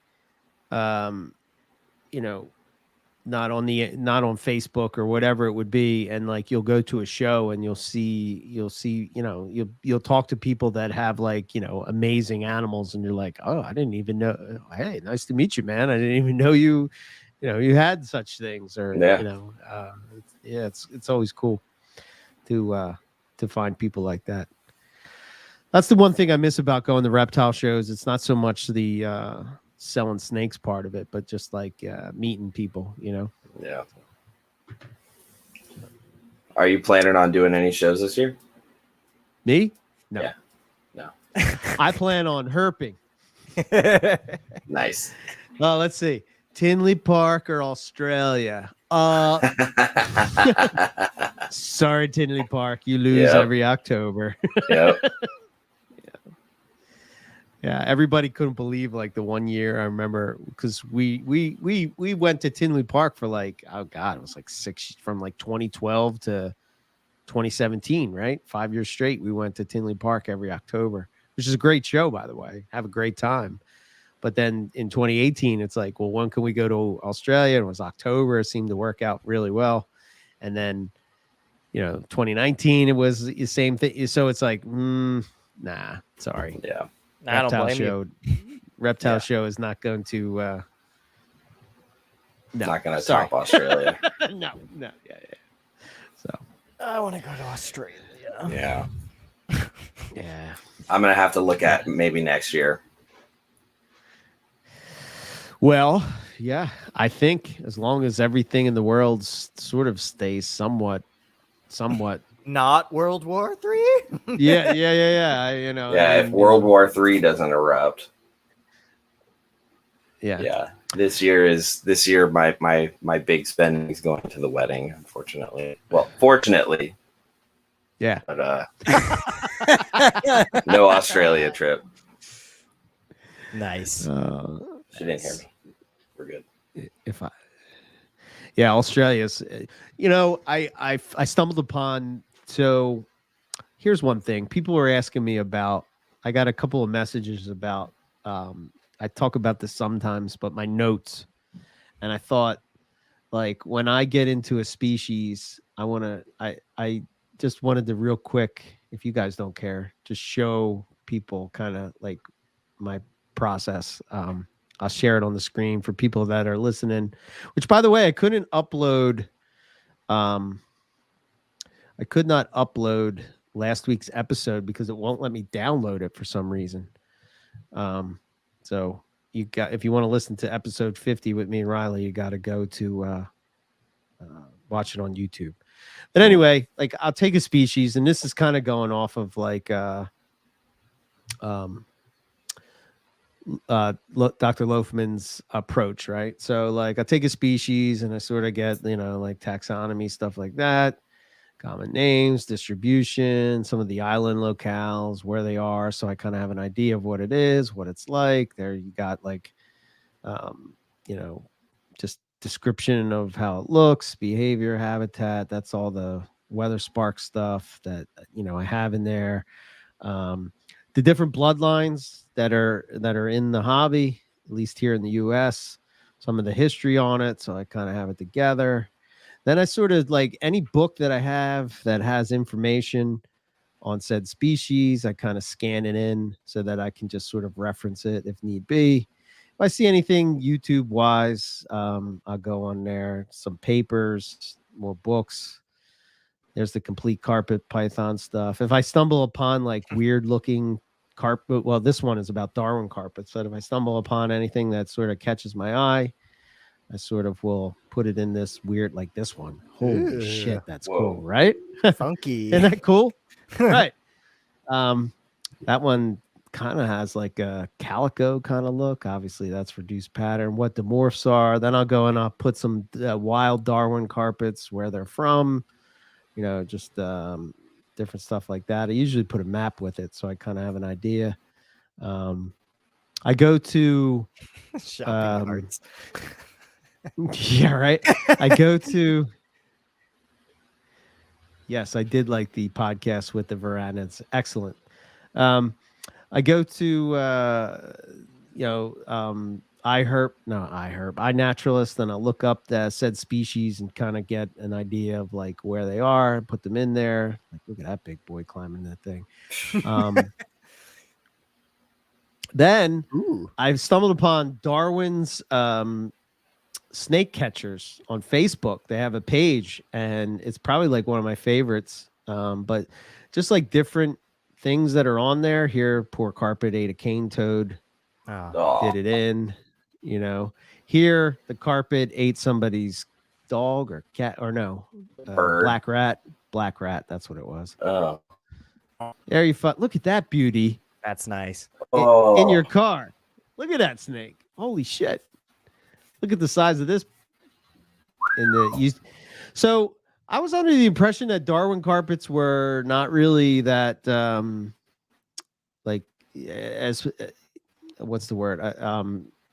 S1: not on Facebook or whatever it would be, and like you'll go to a show and you'll talk to people that have like amazing animals, and you're like, oh, I didn't even know. Hey, nice to meet you, man. I didn't even know you had such things. Or it's always cool to find people like that. That's the one thing I miss about going to reptile shows. It's not so much the selling snakes part of it, but just like meeting people, you know.
S3: Yeah. Are you planning on doing any shows this year?
S1: Me? No.
S3: Yeah. No.
S1: I plan on herping.
S3: Nice.
S1: Well, let's see. Tinley Park or Australia? Sorry, Tinley Park. You lose every October.
S3: Yep.
S1: Yeah, everybody couldn't believe like the one year I remember because we went to Tinley Park for like, oh God, it was like from like 2012 to 2017, right? 5 years straight. We went to Tinley Park every October, which is a great show, by the way. Have a great time. But then in 2018, it's like, well, when can we go to Australia? It was October. It seemed to work out really well. And then, 2019, it was the same thing. So it's like, nah, sorry.
S3: Yeah.
S4: I don't blame you.
S1: Reptile show is not going to. No,
S3: not going to top Australia.
S1: no. Yeah. So
S4: I want to go to Australia.
S3: Yeah.
S1: Yeah.
S3: I'm going to have to look at maybe next year.
S1: Well, yeah, I think as long as everything in the world sort of stays somewhat.
S2: Not World War III.
S1: Yeah.
S3: If World War III doesn't erupt.
S1: Yeah.
S3: This year my big spending is going to the wedding, unfortunately. Well, fortunately.
S1: Yeah.
S3: But no Australia trip.
S2: Nice.
S3: She didn't hear me. We're good.
S1: Australia's. I stumbled upon. So, here's one thing. People were asking me about. I got a couple of messages about. I talk about this sometimes, but my notes, and I thought, like, when I get into a species, I just wanted to real quick, if you guys don't care, just show people kind of like my process. I'll share it on the screen for people that are listening, which, by the way, I couldn't upload. I could not upload last week's episode because it won't let me download it for some reason. So if you want to listen to episode 50 with me and Riley, you got to go to watch it on YouTube. But anyway, like I'll take a species, and this is kind of going off of like Dr. Loafman's approach, right? So like I take a species and I sort of get, like taxonomy, stuff like that, common names, distribution, some of the island locales, where they are. So I kind of have an idea of what it is, what it's like. There you got like, just description of how it looks, behavior, habitat. That's all the weather spark stuff that, I have in there. The different bloodlines that are in the hobby, at least here in the US, some of the history on it. So I kind of have it together. Then I sort of like any book that I have that has information on said species, I kind of scan it in so that I can just sort of reference it if need be. If I see anything YouTube wise, I'll go on there. Some papers, more books. There's the complete carpet python stuff. If I stumble upon like weird looking carpet, well, this one is about Darwin carpets. So if I stumble upon anything that sort of catches my eye, I sort of will put it in this weird, like this one. Holy shit, that's cool, right?
S2: Funky.
S1: Isn't that cool? Right. That one kind of has like a calico kind of look. Obviously, that's reduced pattern. What the morphs are. Then I'll go and I'll put some wild Darwin carpets, where they're from. Just different stuff like that. I usually put a map with it, so I kind of have an idea. I go to
S2: shopping carts.
S1: Yeah, right. I go to. Yes, I did like the podcast with the Varandas. Excellent. I go to iNaturalist, and I'll look up the said species and kind of get an idea of like where they are, put them in there. Like, look at that big boy climbing that thing. Then I've stumbled upon Darwin's snake catchers on Facebook. They have a page, and it's probably like one of my favorites. But just like different things that are on there. Here, poor carpet ate a cane toad. Did it in. you know. Here, the carpet ate somebody's dog or cat, or no,
S3: Bird.
S1: black rat. Black rat, that's what it was.
S3: Oh.
S1: There you look at that beauty
S2: That's nice.
S1: in your car. Look at that snake. Holy shit. Look at the size of this. So I was under the impression that Darwin carpets were not really that like as what's the word?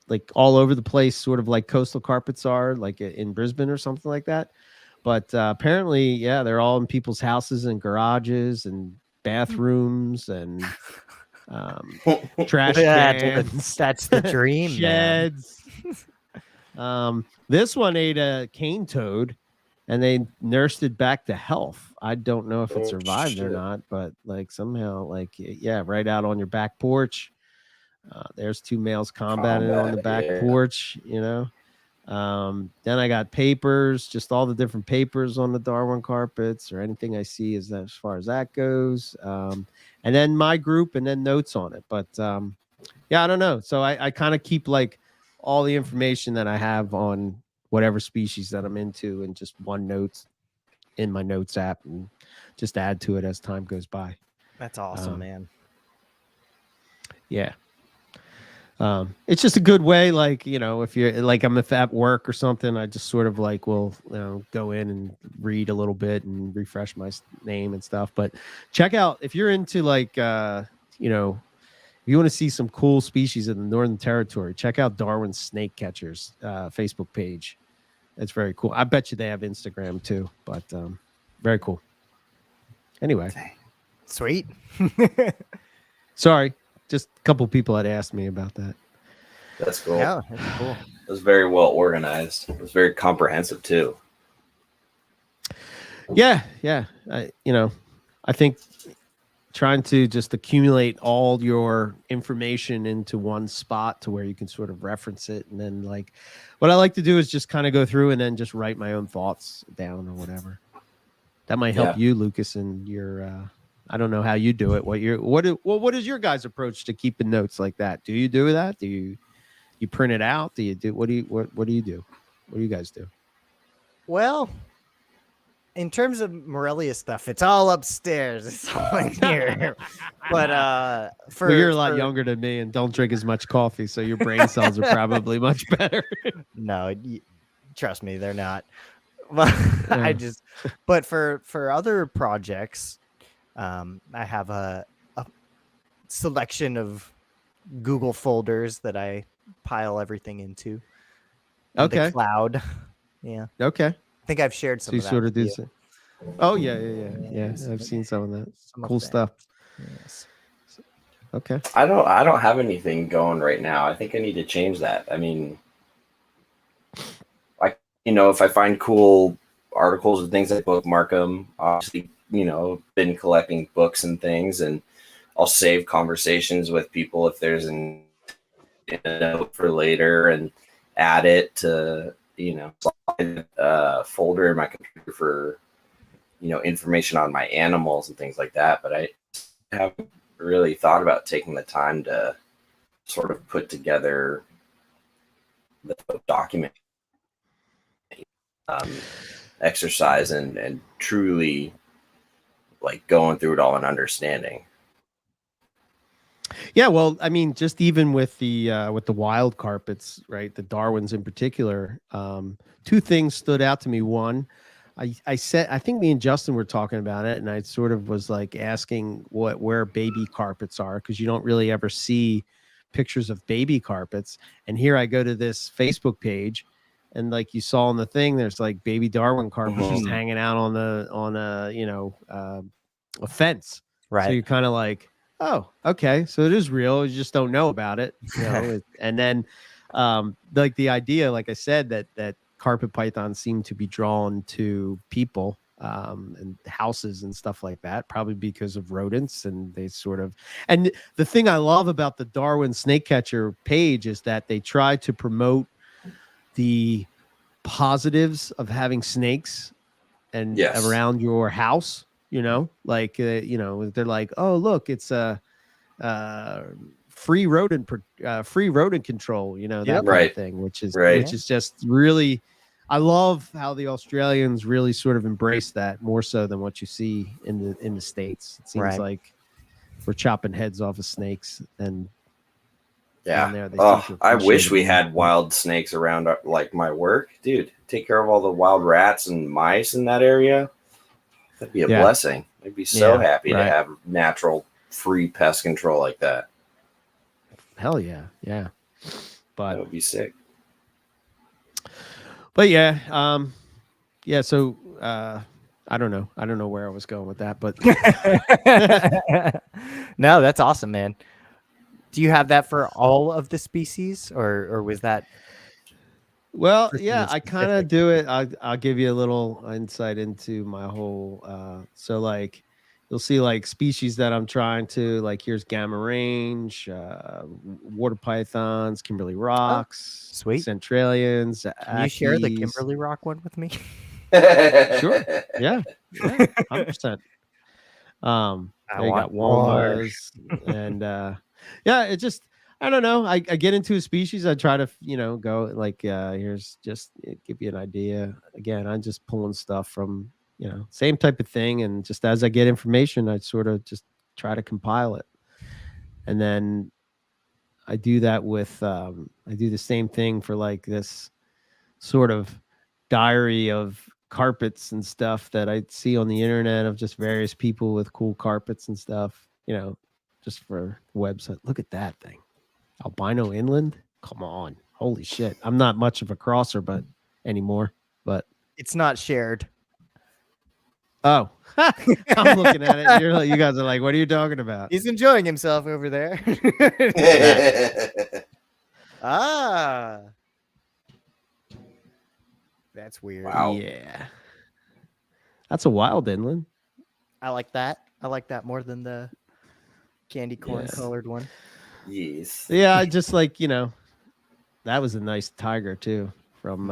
S1: Like all over the place, sort of like coastal carpets are, like in Brisbane or something like that. But apparently, yeah, they're all in people's houses and garages and bathrooms and trash cans.
S2: That's the dream,
S1: sheds. This one ate a cane toad, and they nursed it back to health. I don't know if it survived or not, but like somehow, like yeah, right out on your back porch. There's two males combating on the back porch, you know. Then I got papers, just all the different papers on the Darwin carpets, or anything I see as far as that goes. And then my group, and then notes on it. But yeah, I don't know. So I kind of keep like all the information that I have on whatever species that I'm into, and just one notes in my notes app, and just add to it as time goes by.
S2: That's awesome, man.
S1: Yeah. It's just a good way, like, you know, if you're like, I'm at work or something, I just sort of like will, you know, go in and read a little bit and refresh my name and stuff. But check out, if you're into like you know, if you want to see some cool species in the Northern Territory, check out Darwin's Snake Catchers Facebook page. It's very cool. I bet you they have Instagram too, but very cool. Anyway,
S2: sweet.
S1: Sorry. Just a couple people had asked me about that.
S3: That's cool.
S2: Yeah, that's cool.
S3: It was very well organized. It was very comprehensive too.
S1: Yeah. You know, I think trying to just accumulate all your information into one spot to where you can sort of reference it, and then like, what I like to do is just kind of go through and then just write my own thoughts down or whatever. That might help you, Lucas, and your. I don't know how you do it. What is your guys' approach to keeping notes like that? Do you do that? Do you print it out? What do you do? What do you guys do?
S2: Well, in terms of Morelia stuff, it's all upstairs. It's all in here. But
S1: you're a lot younger than me and don't drink as much coffee, so your brain cells are probably much better.
S2: No, trust me, they're not. But but for other projects. I have a selection of Google folders that I pile everything into.
S1: Okay.
S2: The cloud. Yeah.
S1: Okay.
S2: I think I've shared some
S1: so you
S2: of that.
S1: Sort of do so. Oh yeah. I've seen some of that. Cool stuff.
S2: Yes.
S1: Okay.
S3: I don't have anything going right now. I think I need to change that. I mean, like, you know, if I find cool articles and things, I bookmark them. Obviously, you know, been collecting books and things, and I'll save conversations with people if there's a note for later, and add it to, you know, folder in my computer for, you know, information on my animals and things like that. But I haven't really thought about taking the time to sort of put together the document exercise and truly like going through it all and understanding.
S1: Yeah, well, I mean, just even with the wild carpets, right? The Darwins in particular, two things stood out to me. One, I said, I think me and Justin were talking about it, and I sort of was like asking where baby carpets are, because you don't really ever see pictures of baby carpets. And here I go to this Facebook page, and like you saw in the thing, there's like baby Darwin carpets just hanging out on a you know, a fence.
S2: Right.
S1: So you're kind of like, oh, okay, so it is real. You just don't know about it, you know. And then, like the idea, like I said, that carpet pythons seem to be drawn to people and houses and stuff like that, probably because of rodents, and they sort of. And the thing I love about the Darwin snake catcher page is that they try to promote the positives of having snakes and around your house, you know, like, you know, they're like, oh, look, it's a free rodent control, you know, that kind
S3: Right.
S1: of thing, which is
S3: Right.
S1: just really, I love how the Australians really sort of embrace that more so than what you see in the States. It seems
S2: Right.
S1: like we're chopping heads off of snakes, and
S3: Yeah.
S1: down there they seem
S3: Oh,
S1: to
S3: I
S1: appreciate
S3: wish
S1: it
S3: we
S1: more.
S3: had wild snakes around like my work, dude. Take care of all the wild rats and mice in that area. That'd be a
S1: Yeah.
S3: blessing. I'd be so
S1: Yeah,
S3: happy to
S1: right.
S3: have natural, free pest control like that.
S1: Hell yeah, yeah.
S3: That
S1: But
S3: would be sick.
S1: yeah, yeah. So I don't know where I was going with that, but
S2: No, that's awesome, man. Do you have that for all of the species, or was that?
S1: well,
S2: For
S1: yeah,
S2: something
S1: I kind of
S2: specific?
S1: do it. I'll give you a little insight into my whole. So like, you'll see like species that I'm trying to like. Here's gamma range, water pythons, Kimberly rocks,
S2: Sweet.
S1: centralians,
S2: Can you share the
S1: ackies.
S2: Kimberly Rock one with me?
S1: Sure. Yeah. 100%. There you got walmas and yeah, it just, I don't know. I get into a species. I try to, go like here's just give you an idea. Again, I'm just pulling stuff from, same type of thing. And just as I get information, I sort of just try to compile it. And then I do that with I do the same thing for like this sort of diary of carpets and stuff that I see on the internet of just various people with cool carpets and stuff, just for the website. Look at that thing. Albino inland? Come on. Holy shit. I'm not much of a crosser but anymore, but
S2: It's not shared.
S1: oh, I'm looking at it. You guys are like, what are you talking about?
S2: He's enjoying himself over there. Ah, that's weird.
S3: Wow.
S1: Yeah. That's a wild inland.
S2: I like that. I like that more than the candy corn
S1: Yes.
S2: colored one.
S3: Yes.
S1: Yeah, I just like, that was a nice tiger too from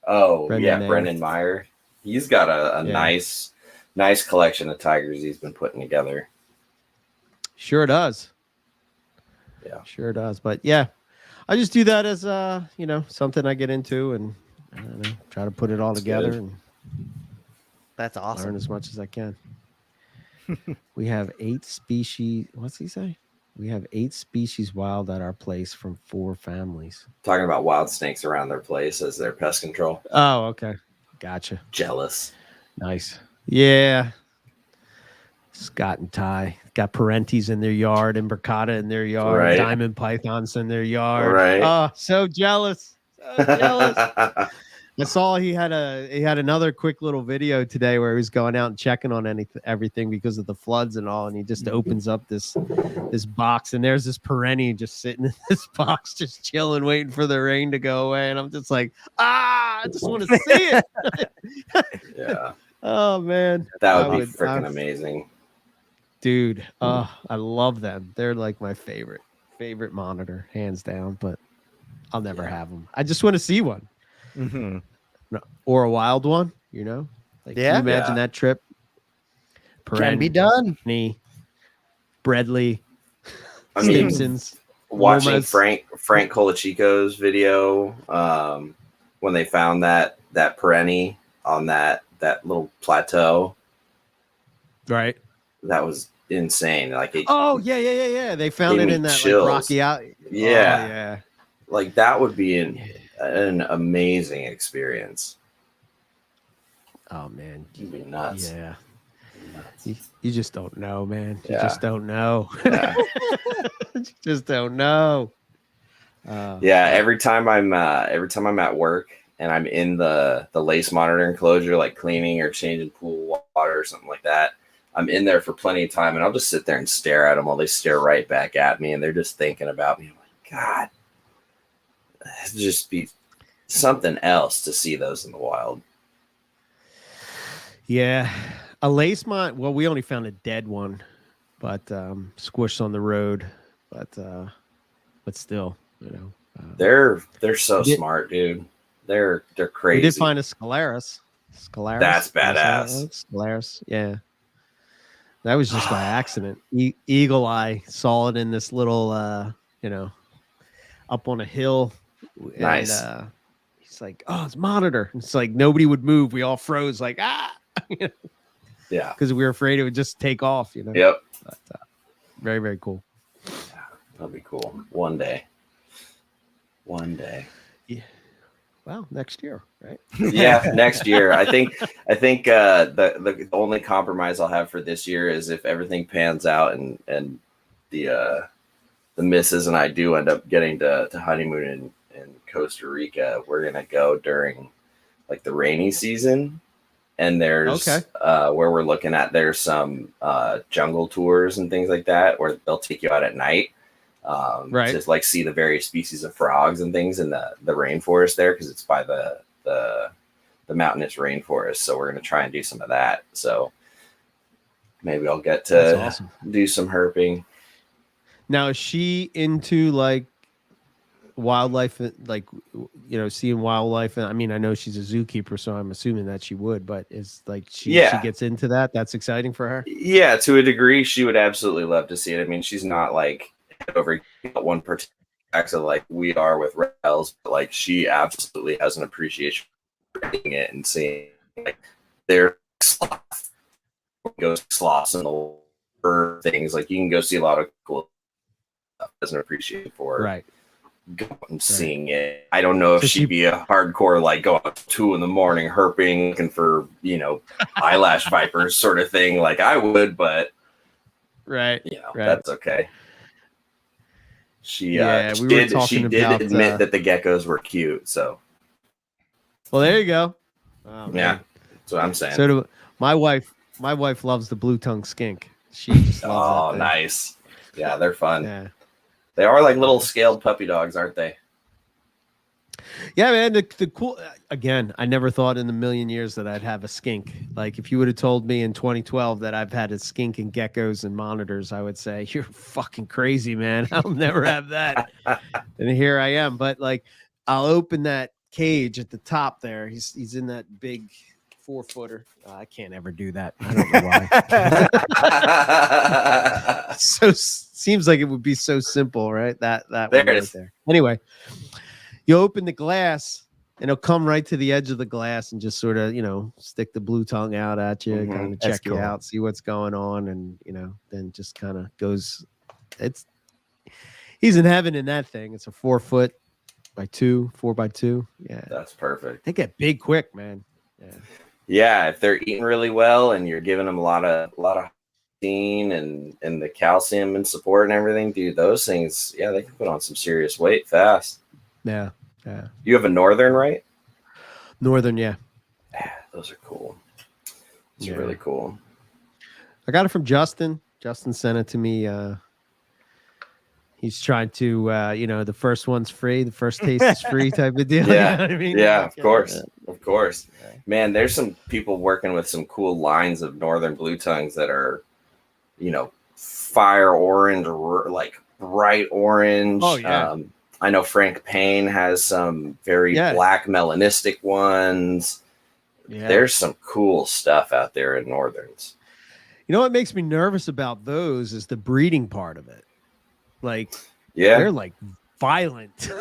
S3: Oh,
S1: Brendan
S3: yeah,
S1: Mayer.
S3: Brendan Meyer. He's got a
S1: Yeah.
S3: nice collection of tigers he's been putting together.
S1: Sure does.
S3: Yeah.
S1: Sure does. But yeah, I just do that as something I get into, and I don't know, try to put it all
S3: That's
S1: together
S3: good.
S1: and
S2: That's
S1: learn
S2: awesome.
S1: as much as I can. We have 8 species. What's he say? We have 8 species wild at our place from 4 families.
S3: Talking about wild snakes around their place as their pest control.
S1: Oh, okay. Gotcha.
S3: Jealous.
S1: Nice. Yeah. Scott and Ty got parentes in their yard, imbricata in their yard,
S3: Right.
S1: diamond pythons in their yard.
S3: Right.
S1: Oh, so jealous. So jealous. I saw he had another quick little video today where he was going out and checking on everything because of the floods and all, and he just opens up this box, and there's this perennie just sitting in this box, just chilling, waiting for the rain to go away, and I'm just like, I just want to see it.
S3: Yeah.
S1: Oh man,
S3: That would be freaking amazing.
S1: dude. I love them. They're like my favorite monitor, hands down. But I'll never have them. I just want to see one.
S2: Mm-hmm.
S1: No, or a wild one, like, can you imagine that trip?
S2: Can be done.
S1: Bradley,
S3: I mean,
S1: Simpsons,
S3: watching
S1: Lomas.
S3: Frank Colachico's video when they found that perennie on that little plateau,
S1: right?
S3: that was insane. Like
S1: Oh yeah. They found
S3: Gave
S1: it
S3: me
S1: in that
S3: chills.
S1: like rocky out.
S3: Yeah.
S1: Oh, yeah.
S3: like that would be an amazing experience.
S1: Oh man.
S3: It'd be nuts.
S1: Yeah.
S3: Nuts.
S1: You just don't know, man. You
S3: Yeah.
S1: just don't know.
S3: Yeah.
S1: You just don't know.
S3: Yeah, every time I'm at work and I'm in the lace monitor enclosure, like cleaning or changing pool water or something like that, I'm in there for plenty of time, and I'll just sit there and stare at them while they stare right back at me, and they're just thinking about me. I'm like, God, it'd just be something else to see those in the wild.
S1: Yeah, a lace mont. Well, we only found a dead one, but squished on the road. But still,
S3: They're so smart, dude. They're crazy.
S1: we did find a Scalaris.
S3: That's badass.
S1: Scalaris, yeah. That was just by accident. Eagle eye saw it in this little, up on a hill. And,
S3: Nice.
S1: he's like, "Oh, it's monitor." It's like nobody would move. We all froze, like
S3: Yeah.
S1: because we were afraid it would just take off.
S3: Yep.
S1: But, very, very cool.
S3: That'll be cool. One day.
S1: Yeah. Well, next year, right?
S3: Yeah, next year. I think the only compromise I'll have for this year is if everything pans out and the missus and I do end up getting to honeymoon in Costa Rica, we're gonna go during like the rainy season. And there's where we're looking at, there's some jungle tours and things like that where they'll take you out at night.
S1: Right.
S3: To like see the various species of frogs and things in the rainforest there, because it's by the mountainous rainforest. So we're going to try and do some of that. So maybe I'll get to do some herping.
S1: Now, is she into like wildlife, like, seeing wildlife? I mean, I know she's a zookeeper, so I'm assuming that she would, but is like she gets into that? That's exciting for her.
S3: Yeah, to a degree, she would absolutely love to see it. I mean, she's not like over one particular accent like we are with reptiles, but like she absolutely has an appreciation for reading it and seeing like their sloth, sloths and the bird things. Like you can go see a lot of cool stuff. Doesn't appreciate for
S1: right.
S3: Going and seeing it. I don't know if she'd be a hardcore like going up 2 a.m. herping looking for eyelash vipers sort of thing like I would, but
S1: right,
S3: that's okay. She
S1: we were talking about,
S3: admit that the geckos were cute. So,
S1: well, there you go. Oh,
S3: yeah, that's what I'm saying.
S1: So do my wife. My wife loves the blue tongue skink. She just loves that thing.
S3: Nice. Yeah, they're fun.
S1: Yeah,
S3: they are like little scaled puppy dogs, aren't they?
S1: Yeah, man. The cool. Again, I never thought in a million years that I'd have a skink. Like, if you would have told me in 2012 that I've had a skink and geckos and monitors, I would say you're fucking crazy, man. I'll never have that. And here I am. But like, I'll open that cage at the top there. He's in that big 4-footer. I can't ever do that. I don't know why. So seems like it would be so simple, right? That
S3: there
S1: one
S3: it
S1: right
S3: is.
S1: there. Anyway, you open the glass and it'll come right to the edge of the glass and just sort of, stick the blue tongue out at you, kind of check you out, see what's going on, and then just kind of goes. He's in heaven in that thing. It's a 4-foot by 4x2. Yeah,
S3: that's perfect.
S1: They get big quick, man.
S3: Yeah, if they're eating really well and you're giving them a lot of protein and the calcium and support and everything, dude, those things, they can put on some serious weight fast.
S1: Yeah.
S3: You have a northern, right?
S1: Northern, yeah.
S3: Those are cool. Those are really cool.
S1: I got it from Justin. Justin sent it to me. He's trying to, the first one's free, the first taste is free type of deal.
S3: Yeah,
S1: you know what I mean?
S3: Yeah, of course. Man, there's some people working with some cool lines of northern blue tongues that are, fire orange or like bright orange.
S1: Oh yeah.
S3: I know Frank Payne has some very black melanistic ones. Yeah. There's some cool stuff out there in northerns.
S1: You know what makes me nervous about those is the breeding part of it. Like, they're like violent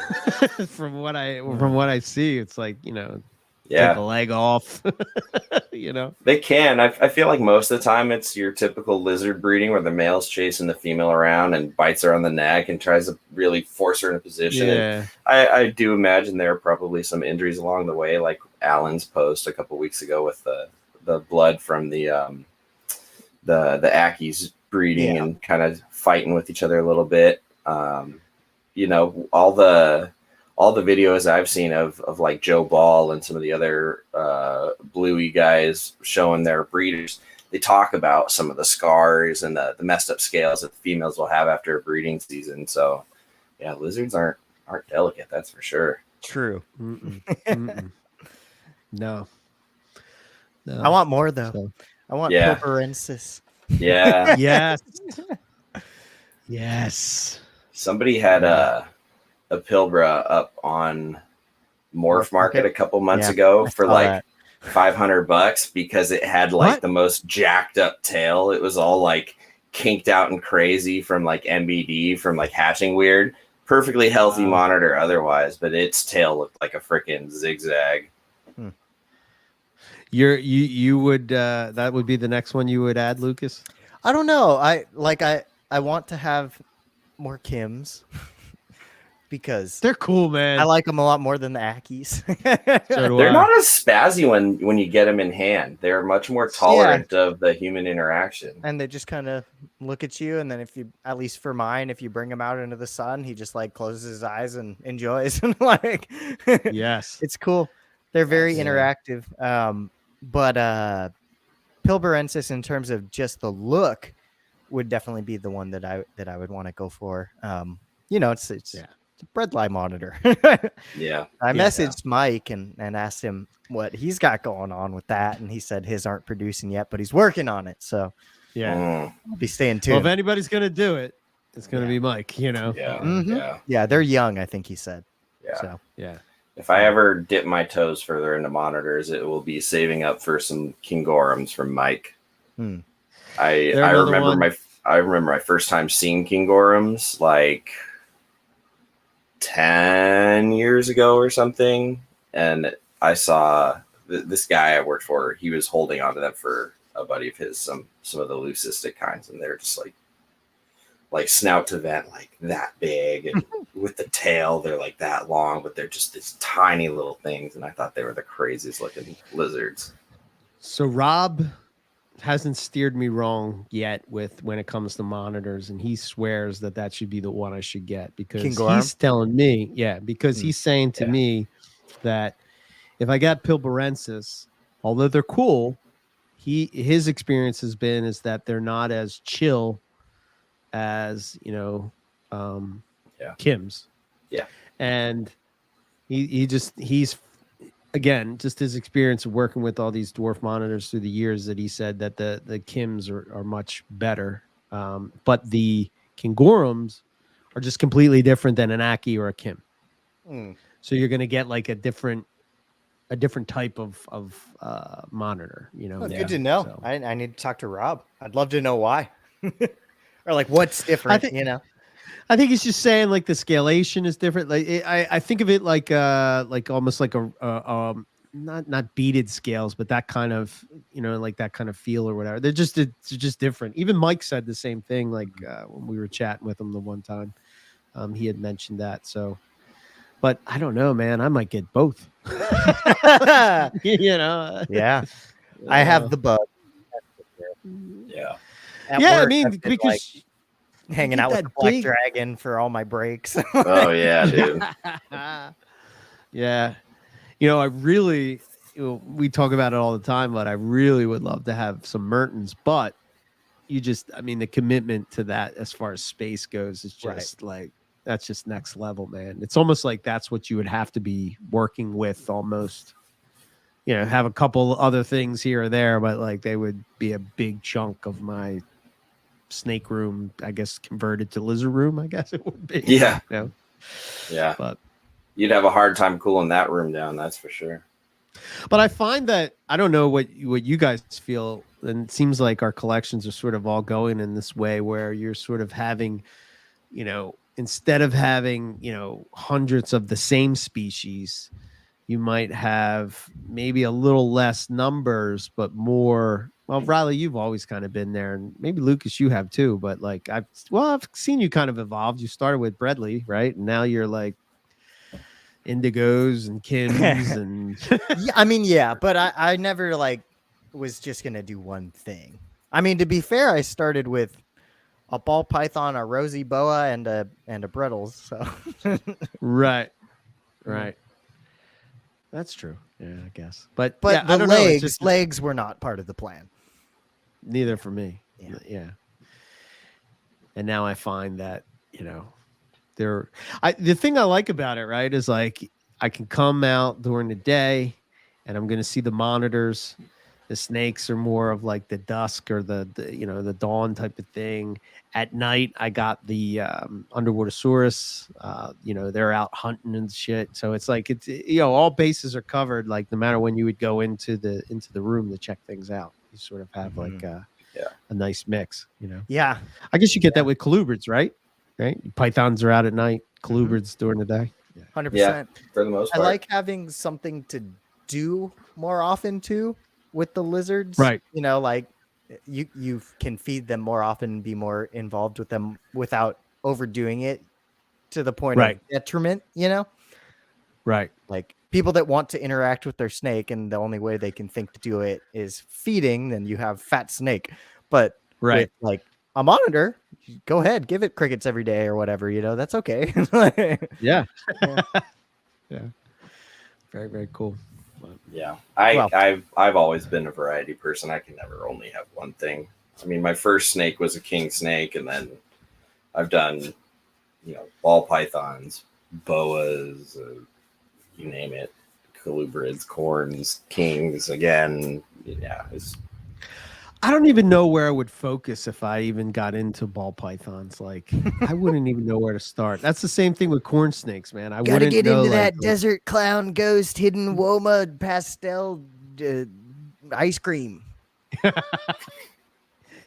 S1: from what I see. It's like, take a leg off.
S3: They can. I feel like most of the time it's your typical lizard breeding where the male's chasing the female around and bites her on the neck and tries to really force her in a position. Yeah. I do imagine there are probably some injuries along the way, like Alan's post a couple weeks ago with the blood from the Ackies breeding and kind of fighting with each other a little bit. All the videos I've seen of like Joe Ball and some of the other bluey guys showing their breeders, they talk about some of the scars and the messed up scales that the females will have after a breeding season. So yeah, lizards aren't delicate, that's for sure.
S2: True.
S1: No.
S2: I want more though.
S1: So,
S2: I want Pilparensis.
S3: Yeah.
S1: Yes.
S3: Somebody had a Pilbara up on Morph Market a couple months ago for like $500 because it had like
S1: What?
S3: the most jacked up tail. It was all like kinked out and crazy from like MBD from like hatching weird. Perfectly healthy
S1: Wow.
S3: monitor otherwise, but its tail looked like a freaking zigzag.
S1: You would that would be the next one you would add, Lucas?
S2: I don't know. I want to have more Kims because
S1: They're cool, man.
S2: I like them a lot more than the Ackies.
S1: So do
S3: They're
S1: I.
S3: not as spazzy when you get them in hand. They're much more tolerant of the human interaction.
S2: And they just kind of look at you, and then if you, at least for mine, if you bring him out into the sun, he just like closes his eyes and enjoys. And like,
S1: Yes.
S2: it's cool. They're very
S1: Yeah.
S2: interactive. But Pilbarensis, in terms of just the look, would definitely be the one that I would want to go for. It's a breadline monitor.
S3: Yeah.
S2: I messaged Mike and asked him what he's got going on with that, and he said his aren't producing yet, but he's working on it. So
S1: Yeah.
S2: I'll be staying
S1: Well,
S2: tuned.
S1: if anybody's gonna do it, it's gonna be Mike. You know.
S3: Yeah.
S2: Mhm. Yeah, they're young, I think he said.
S3: Yeah.
S2: So
S1: Yeah.
S3: If I ever dip my toes further into monitors, it will be saving up for some Kingorums from Mike.
S2: Hmm.
S3: I
S1: They're another
S3: remember
S1: one.
S3: I remember my first time seeing Kingorums like 10 years ago or something, and I saw this guy I worked for. He was holding onto them for a buddy of his, some of the leucistic kinds, and they're just like snout to vent, like that big, and with the tail, they're like that long, but they're just these tiny little things. And I thought they were the craziest looking lizards.
S1: So Rob hasn't steered me wrong yet with when it comes to monitors, and he swears that should be the one I should get because
S2: Kingorum?
S1: he's telling me, because he's saying to
S3: Yeah.
S1: me that if I got Pilbarensis, although they're cool, his experience has been is that they're not as chill as Kim's.
S3: Yeah.
S1: And he's again, just his experience of working with all these dwarf monitors through the years, that he said that the Kims are much better. But the Kingorums are just completely different than an Aki or a Kim. So you're going to get like a different type of monitor,
S2: Good to know.
S1: So.
S2: I need to talk to Rob. I'd love to know why. Or like what's different,
S1: I think he's just saying like the scalation is different. Like I think of it like almost like a not beaded scales, but that kind of like that kind of feel or whatever. They're just different. Even Mike said the same thing. Like when we were chatting with him the one time, he had mentioned that. So, but I don't know, man. I might get both.
S2: Yeah. I have the bug.
S3: Yeah.
S2: At
S1: I
S2: work,
S1: mean,
S2: I've been,
S1: because
S2: like, hanging
S1: get
S2: out with
S1: that
S2: the Black
S1: big-
S2: Dragon for all my breaks.
S3: Oh yeah, dude.
S1: Yeah. I really, we talk about it all the time, but I really would love to have some Mertens, but the commitment to that as far as space goes is just like, that's just next level, man. It's almost like that's what you would have to be working with almost, have a couple other things here or there, but like they would be a big chunk of my snake room, I guess, converted to lizard room, I guess it would be.
S3: Yeah.
S1: Yeah. But
S3: you'd have a hard time cooling that room down, that's for sure.
S1: But I find that, I don't know what you guys feel, and it seems like our collections are sort of all going in this way where you're sort of having, instead of having, hundreds of the same species, you might have maybe a little less numbers, but more. Well, Riley, you've always kind of been there, and maybe Lucas, you have too. But like I've seen you kind of evolved. You started with Bredley, right? And now you're like Indigos and Kims and
S2: but I never like was just gonna do one thing. I mean, to be fair, I started with a ball python, a rosy boa, and a Brettles. So
S1: right. That's true. Yeah, I guess. But
S2: the
S1: I don't know,
S2: legs
S1: it's just,
S2: legs were not part of the plan.
S1: neither for me.
S2: Yeah.
S1: And now I find that, the thing I like about it, right, is like I can come out during the day and I'm going to see the monitors. The snakes are more of like the dusk or the the dawn type of thing. At night, I got the Underwatersaurus. They're out hunting and shit. So it's like all bases are covered. Like no matter when you would go into the room to check things out, you sort of have like a nice mix.
S2: Yeah.
S1: I guess you get that with colubrids, right? Right. Pythons are out at night. Colubrids during the day.
S2: 100%.
S3: Yeah, for the most
S2: I
S3: part.
S2: like having something to do more often too with the lizards.
S1: Right.
S2: Like you can feed them more often and be more involved with them without overdoing it to the point
S1: Right.
S2: of detriment,
S1: Right.
S2: Like people that want to interact with their snake and the only way they can think to do it is feeding, then you have fat snake. But
S1: Right.
S2: with like a monitor, go ahead, give it crickets every day or whatever, that's okay.
S1: Yeah. Yeah. Very, very cool.
S3: Yeah, I've always been a variety person. I can never only have one thing. I mean, my first snake was a king snake, and then I've done, ball pythons, boas, you name it, colubrids, corns, kings. Again, yeah.
S1: I don't even know where I would focus if I even got into ball pythons. Like, I wouldn't even know where to start. That's the same thing with corn snakes, man. I
S2: gotta
S1: wouldn't
S2: get
S1: know,
S2: into
S1: like,
S2: that desert clown ghost hidden woma pastel ice cream.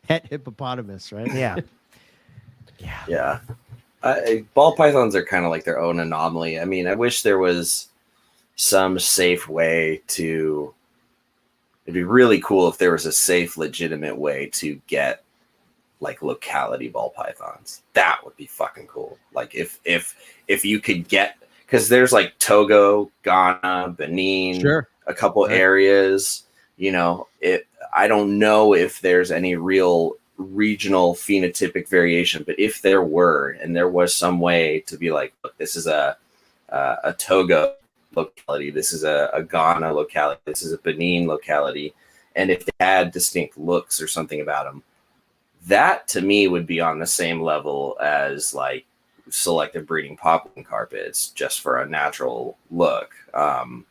S1: Het hippopotamus, right?
S2: Yeah.
S3: Yeah. Ball pythons are kind of like their own anomaly. I mean, I wish there was some safe way to. It'd be really cool if there was a safe, legitimate way to get like locality ball pythons. That would be fucking cool. Like if you could get, because there's like Togo, Ghana, Benin,
S1: Sure.
S3: a couple areas. I don't know if there's any real regional phenotypic variation, but if there were, and there was some way to be like, look, this is a Togo locality, this is a Ghana locality, this is a Benin locality, and if they had distinct looks or something about them, that to me would be on the same level as like selective breeding poplin carpets, just for a natural look.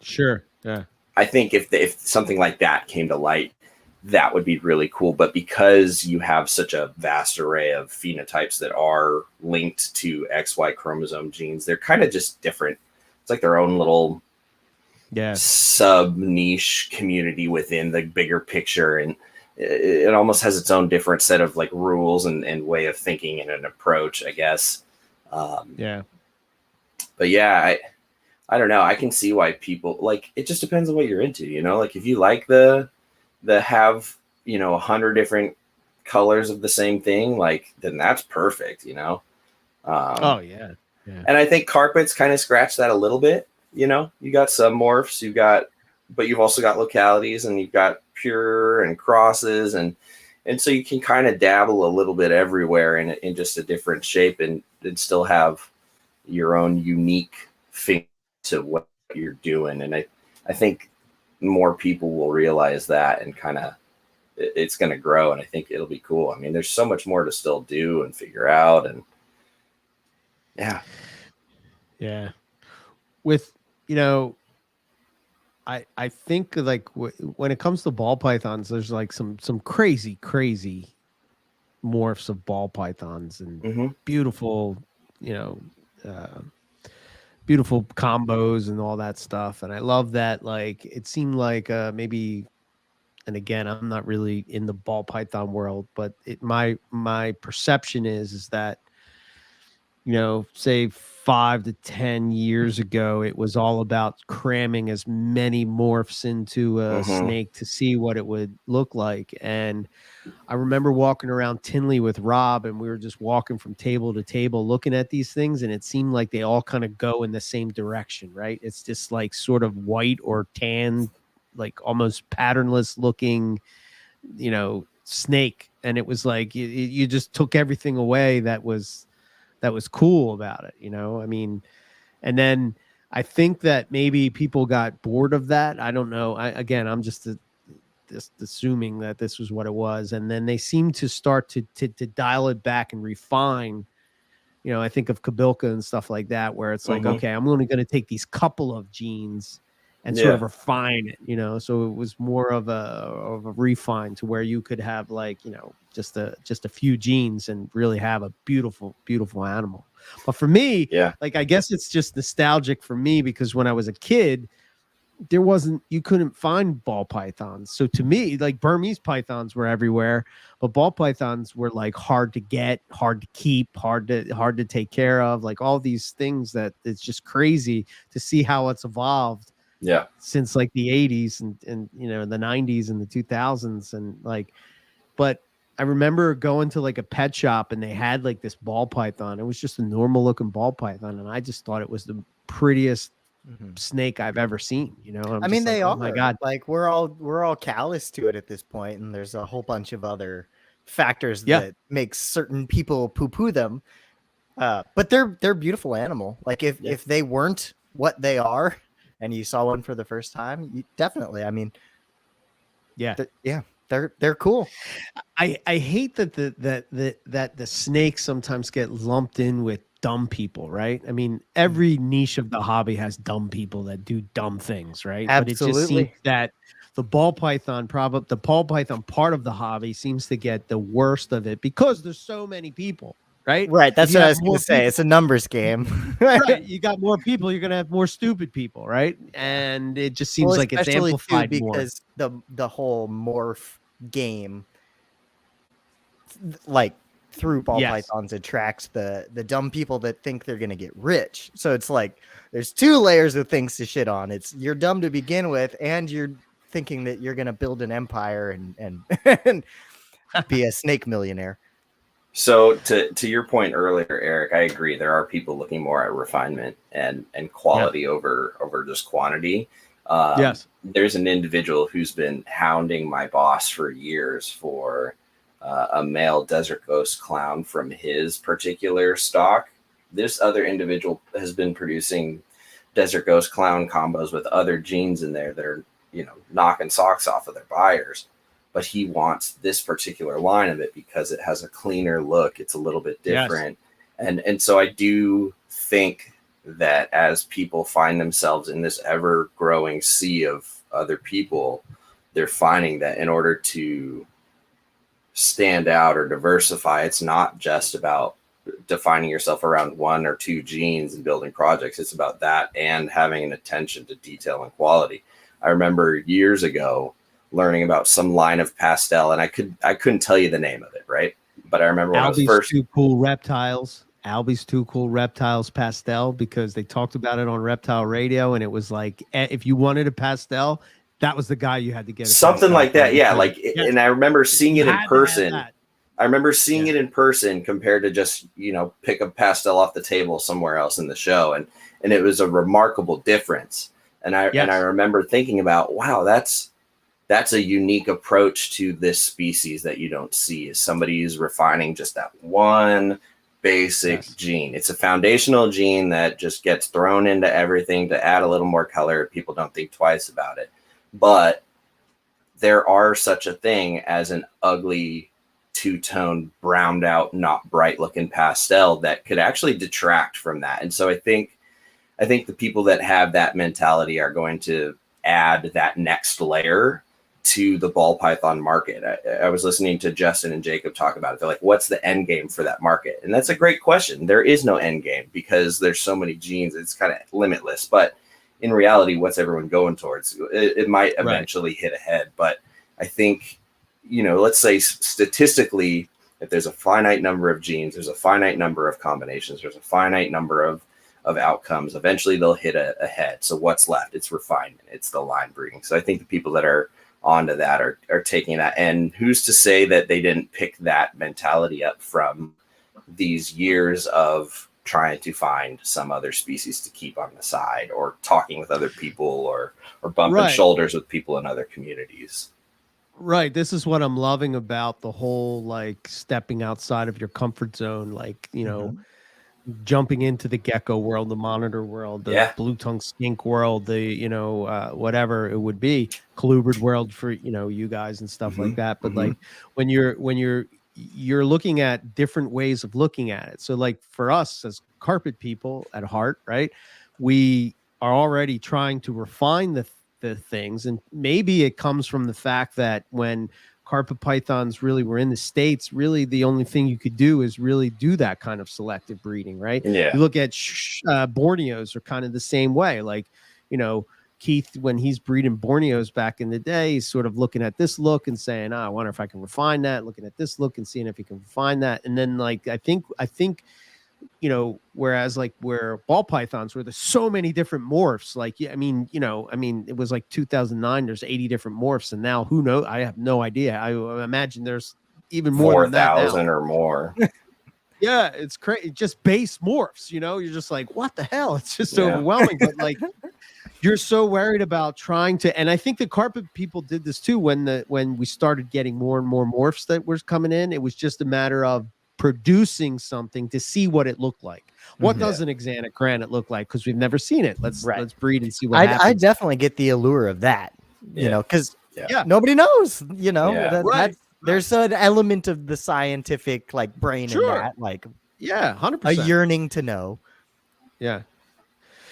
S1: Sure. Yeah.
S3: I think if something like that came to light, that would be really cool. But because you have such a vast array of phenotypes that are linked to XY chromosome genes, they're kind of just different. It's like their own little sub niche community within the bigger picture, and it almost has its own different set of like rules and way of thinking and an approach, I guess. But yeah, I don't know. I can see why people like it. Just depends on what you're into, like if you like the have 100 different colors of the same thing, like then that's perfect,
S1: Oh yeah.
S3: And I think carpets kind of scratch that a little bit. You got some morphs, but you've also got localities, and you've got pure and crosses, and so you can kind of dabble a little bit everywhere in just a different shape, and still have your own unique thing to what you're doing. And I think more people will realize that, and kind of it's going to grow, and I think it'll be cool. I mean, there's so much more to still do and figure out, and
S1: yeah. With I think like when it comes to ball pythons, there's like some crazy morphs of ball pythons, and beautiful beautiful combos and all that stuff. And I love that. Like it seemed like maybe, and again, I'm not really in the ball python world, but my perception is that say 5 to 10 years ago, it was all about cramming as many morphs into a snake to see what it would look like. And I remember walking around Tinley with Rob, and we were just walking from table to table looking at these things, and it seemed like they all kind of go in the same direction, right? It's just like sort of white or tan, like almost patternless looking, snake. And it was like you just took everything away that was cool about it, I mean, and then I think that maybe people got bored of that. I don't know. I'm just assuming that this was what it was. And then they seem to start to dial it back and refine, I think of Kabilka and stuff like that, where it's like, okay, I'm only going to take these couple of genes and sort of refine it, you know. So it was more of a refine to where you could have like, you know, just a few genes and really have a beautiful animal. But for me, like, I guess it's just nostalgic for me because when I was a kid, you couldn't find ball pythons. So to me, like, Burmese pythons were everywhere, but ball pythons were like hard to get, hard to keep, hard to take care of, like all these things that it's just crazy to see how it's evolved since like the 80s and you know, the 90s and the 2000s. And like, but I remember going to like a pet shop and they had like this ball python. It was just a normal looking ball python, and I just thought it was the prettiest snake I've ever seen, you know.
S2: I mean, they
S1: like,
S2: are.
S1: oh my God.
S2: Like, we're all callous to it at this point, and there's a whole bunch of other factors that make certain people poo-poo them. But they're beautiful animal. Like, if they weren't what they are, and you saw one for the first time, you definitely. I mean, they're cool.
S1: I hate that the snakes sometimes get lumped in with dumb people, right? I mean, every niche of the hobby has dumb people that do dumb things, right?
S2: Absolutely.
S1: But it just seems that the ball python part of the hobby seems to get the worst of it because there's so many people, right?
S2: Right. That's what I was going to say. It's a numbers game.
S1: Right. You got more people, you're going to have more stupid people, right? And it just seems like it's amplified
S2: because the whole morph game, like, through ball pythons, attracts the dumb people that think they're going to get rich. So it's like there's two layers of things to shit on. It's you're dumb to begin with, and you're thinking that you're going to build an empire and be a snake millionaire.
S3: So to your point earlier, Eric, I agree. There are people looking more at refinement and quality over just quantity. There's an individual who's been hounding my boss for years for a male desert ghost clown from his particular stock. This other individual has been producing desert ghost clown combos with other genes in there that are, you know, knocking socks off of their buyers. But he wants this particular line of it because it has a cleaner look. It's a little bit different. And so I do think that as people find themselves in this ever growing sea of other people, they're finding that in order to stand out or diversify, it's not just about defining yourself around one or two genes and building projects. It's about that and having an attention to detail and quality. I remember years ago learning about some line of pastel, and I couldn't tell you the name of it, right? But I remember when I was first
S1: Albie's Too Cool Reptiles pastel, because they talked about it on Reptile Radio, and it was like, if you wanted a pastel, that was the guy you had to get.
S3: Something like that, yeah. Like, and I remember seeing it in person. I remember seeing it in person compared to just, you know, pick a pastel off the table somewhere else in the show, and it was a remarkable difference. And I remember thinking about, wow, that's a unique approach to this species that you don't see. Is somebody who's refining just that one basic gene. It's a foundational gene that just gets thrown into everything to add a little more color. People don't think twice about it. But there are such a thing as an ugly two-tone, browned out, not bright looking pastel that could actually detract from that. And so I think the people that have that mentality are going to add that next layer to the ball python market. I was listening to Justin and Jacob talk about it. They're like, what's the end game for that market? And that's a great question. There is no end game because there's so many genes. It's kind of limitless. But in reality, what's everyone going towards? It might eventually hit a head. But I think, you know, let's say statistically, if there's a finite number of genes, there's a finite number of combinations, there's a finite number of outcomes. Eventually, they'll hit a head. So what's left? It's refinement. It's the line breeding. So I think the people that are onto that are taking that. And who's to say that they didn't pick that mentality up from these years of trying to find some other species to keep on the side, or talking with other people, or bumping shoulders with people in other communities.
S1: Right. This is what I'm loving about the whole, like, stepping outside of your comfort zone, like, you know, jumping into the gecko world, the monitor world, the blue tongue skink world, the, you know, whatever it would be, colubrid world for, you know, you guys and stuff like that. But like when you're looking at different ways of looking at it. So like for us as carpet people at heart, right, we are already trying to refine the things, and maybe it comes from the fact that when carpet pythons really were in the States, really the only thing you could do is really do that kind of selective breeding, right?
S3: Yeah.
S1: You look at Borneos are kind of the same way. Like, Keith, when he's breeding Borneos back in the day, he's sort of looking at this look and saying, I wonder if I can refine that, looking at this look and seeing if he can refine that. And then like, I think, whereas like where ball pythons where there's so many different morphs, like, I mean, it was like 2009, there's 80 different morphs. And now who knows? I have no idea. I imagine there's even more than that
S3: 4,000 or more.
S1: Yeah, it's crazy. Just base morphs, you're just like, what the hell? It's just overwhelming. But like, you're so worried about trying to, and I think the carpet people did this too when we started getting more and more morphs that were coming in. It was just a matter of producing something to see what it looked like. What does an axanthic granite look like? Because we've never seen it. Let's breed and see what happens.
S2: I definitely get the allure of that, because nobody knows, there's an element of the scientific like brain in that, like
S1: 100%,
S2: a yearning to know.
S1: Yeah.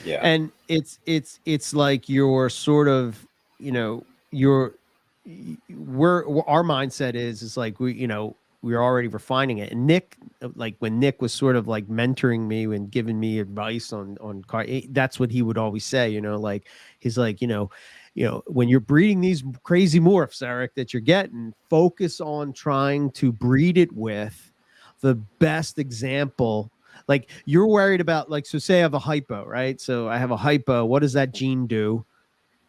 S1: And it's like you're sort of, our mindset is like we're already refining it. And Nick, like when Nick was sort of like mentoring me and giving me advice on that's what he would always say, like he's like, when you're breeding these crazy morphs, Eric, that you're getting, focus on trying to breed it with the best example. Like you're worried about, like, so say I have a hypo, right? So I have a hypo. What does that gene do?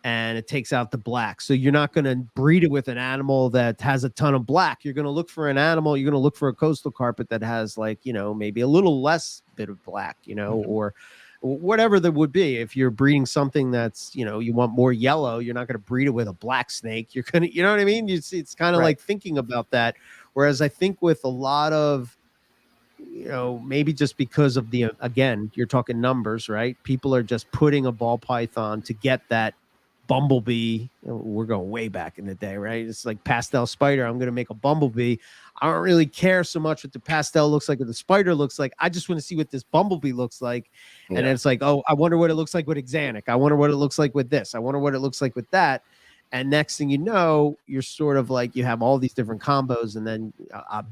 S1: And it takes out the black. So you're not going to breed it with an animal that has a ton of black. You're going to look for an animal. You're going to look for a coastal carpet that has like, maybe a little less bit of black, or whatever that would be. If you're breeding something that's, you want more yellow, you're not going to breed it with a black snake. You're going to, you know what I mean? It's kind of like thinking about that. Whereas I think with a lot of, maybe just because of again, you're talking numbers, right? People are just putting a ball python to get that bumblebee. We're going way back in the day, right? It's like pastel spider. I'm going to make a bumblebee. I don't really care so much what the pastel looks like or the spider looks like. I just want to see what this bumblebee looks like. And then it's like, oh, I wonder what it looks like with axanthic. I wonder what it looks like with this. I wonder what it looks like with that. And next thing you know, you're sort of like, you have all these different combos, and then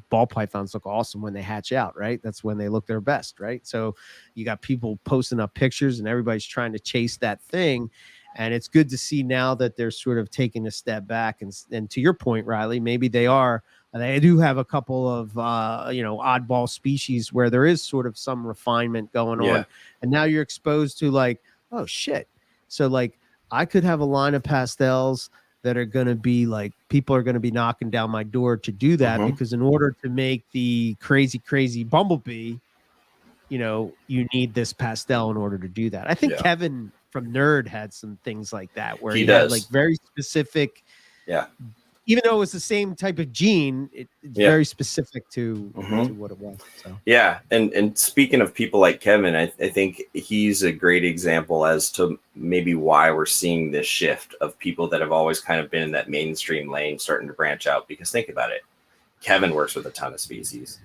S1: ball pythons look awesome when they hatch out, right? That's when they look their best, right? So you got people posting up pictures and everybody's trying to chase that thing. And it's good to see now that they're sort of taking a step back. And to your point, Riley, maybe they do have a couple of, oddball species where there is sort of some refinement going on. And now you're exposed to like, oh shit. So like, I could have a line of pastels that are going to be like, people are going to be knocking down my door to do that, because in order to make the crazy bumblebee, you need this pastel in order to do that. I think Kevin from Nerd had some things like that where he had like very specific, even though it was the same type of gene, it's very specific to what it was. So.
S3: Yeah. And speaking of people like Kevin, I think he's a great example as to maybe why we're seeing this shift of people that have always kind of been in that mainstream lane starting to branch out. Because think about it. Kevin works with a ton of species.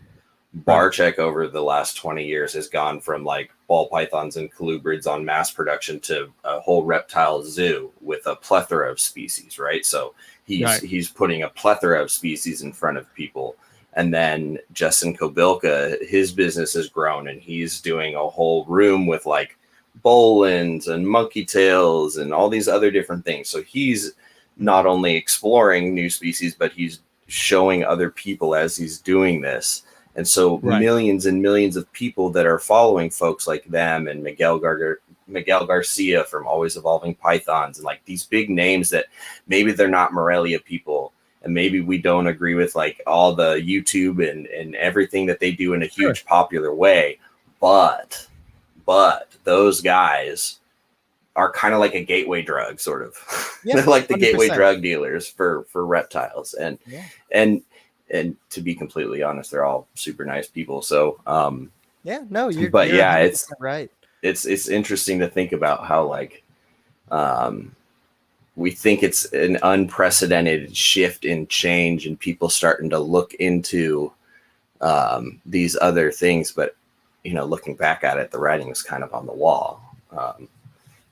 S3: Barcheck over the last 20 years has gone from like ball pythons and colubrids on mass production to a whole reptile zoo with a plethora of species, right? So he's putting a plethora of species in front of people. And then Justin Kobilka, his business has grown, and he's doing a whole room with like bolins and monkey tails and all these other different things. So he's not only exploring new species, but he's showing other people as he's doing this. And so millions and millions of people that are following folks like them and Miguel Garcia from Always Evolving Pythons, and like these big names that maybe they're not Morelia people, and maybe we don't agree with like all the YouTube and everything that they do in a huge popular way. But those guys are kind of like a gateway drug, sort of. They're like the 100%. Gateway drug dealers for reptiles. And to be completely honest, they're all super nice people. So,
S2: you're
S3: it's
S2: right.
S3: It's interesting to think about how like, we think it's an unprecedented shift in change and people starting to look into, these other things. But, looking back at it, the writing was kind of on the wall.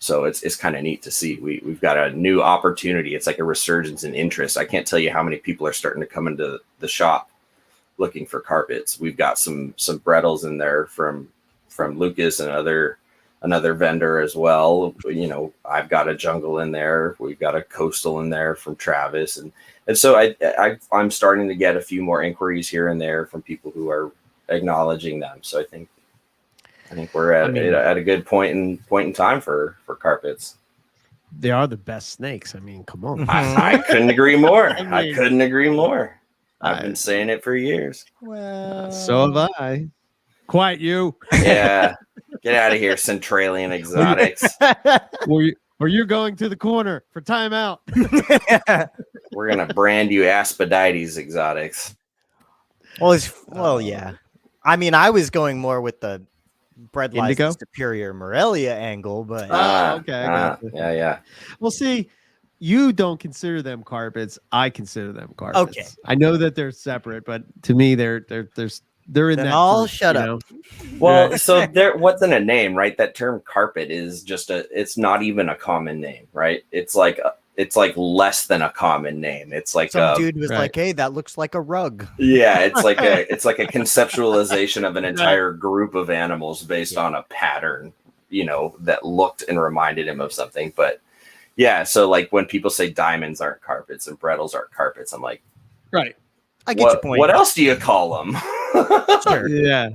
S3: So it's kind of neat to see. We've got a new opportunity. It's like a resurgence in interest. I can't tell you how many people are starting to come into the shop looking for carpets. We've got some Brettles in there from Lucas and another vendor as well. You know, I've got a jungle in there. We've got a coastal in there from Travis, and so I'm starting to get a few more inquiries here and there from people who are acknowledging them. So I think we're at a good point in time for carpets.
S1: They are the best snakes. I mean, come on.
S3: I couldn't agree more.
S1: I mean,
S3: I couldn't agree more. I've been saying it for years.
S2: Well,
S1: So have I. Quiet you.
S3: Yeah. Get out of here, Centralian exotics.
S1: Or you're going to the corner for timeout.
S3: We're going to brand you Aspodites exotics.
S2: Well, yeah. I mean, I was going more with the bred
S1: Indigo?
S2: license superior Morelia angle, but
S1: Okay. I got you.
S3: Yeah.
S1: Well, see, you don't consider them carpets. I consider them carpets.
S2: Okay.
S1: I know that they're separate, but to me, they're in
S2: then
S1: that.
S2: I'll
S1: group,
S2: shut
S1: you
S2: up.
S1: know?
S3: Well, so there, what's in a name, right? That term carpet is it's not even a common name, right? It's like less than a common name. It's like
S2: Some dude was
S1: right.
S2: like, "Hey, that looks like a rug."
S3: Yeah, it's like a conceptualization of an entire group of animals based on a pattern, you know, that looked and reminded him of something. But yeah, so like when people say diamonds aren't carpets and Brettles aren't carpets, I'm like,
S1: Right.
S2: I get your point.
S3: What else do you call them?
S2: Sure.
S1: Yeah.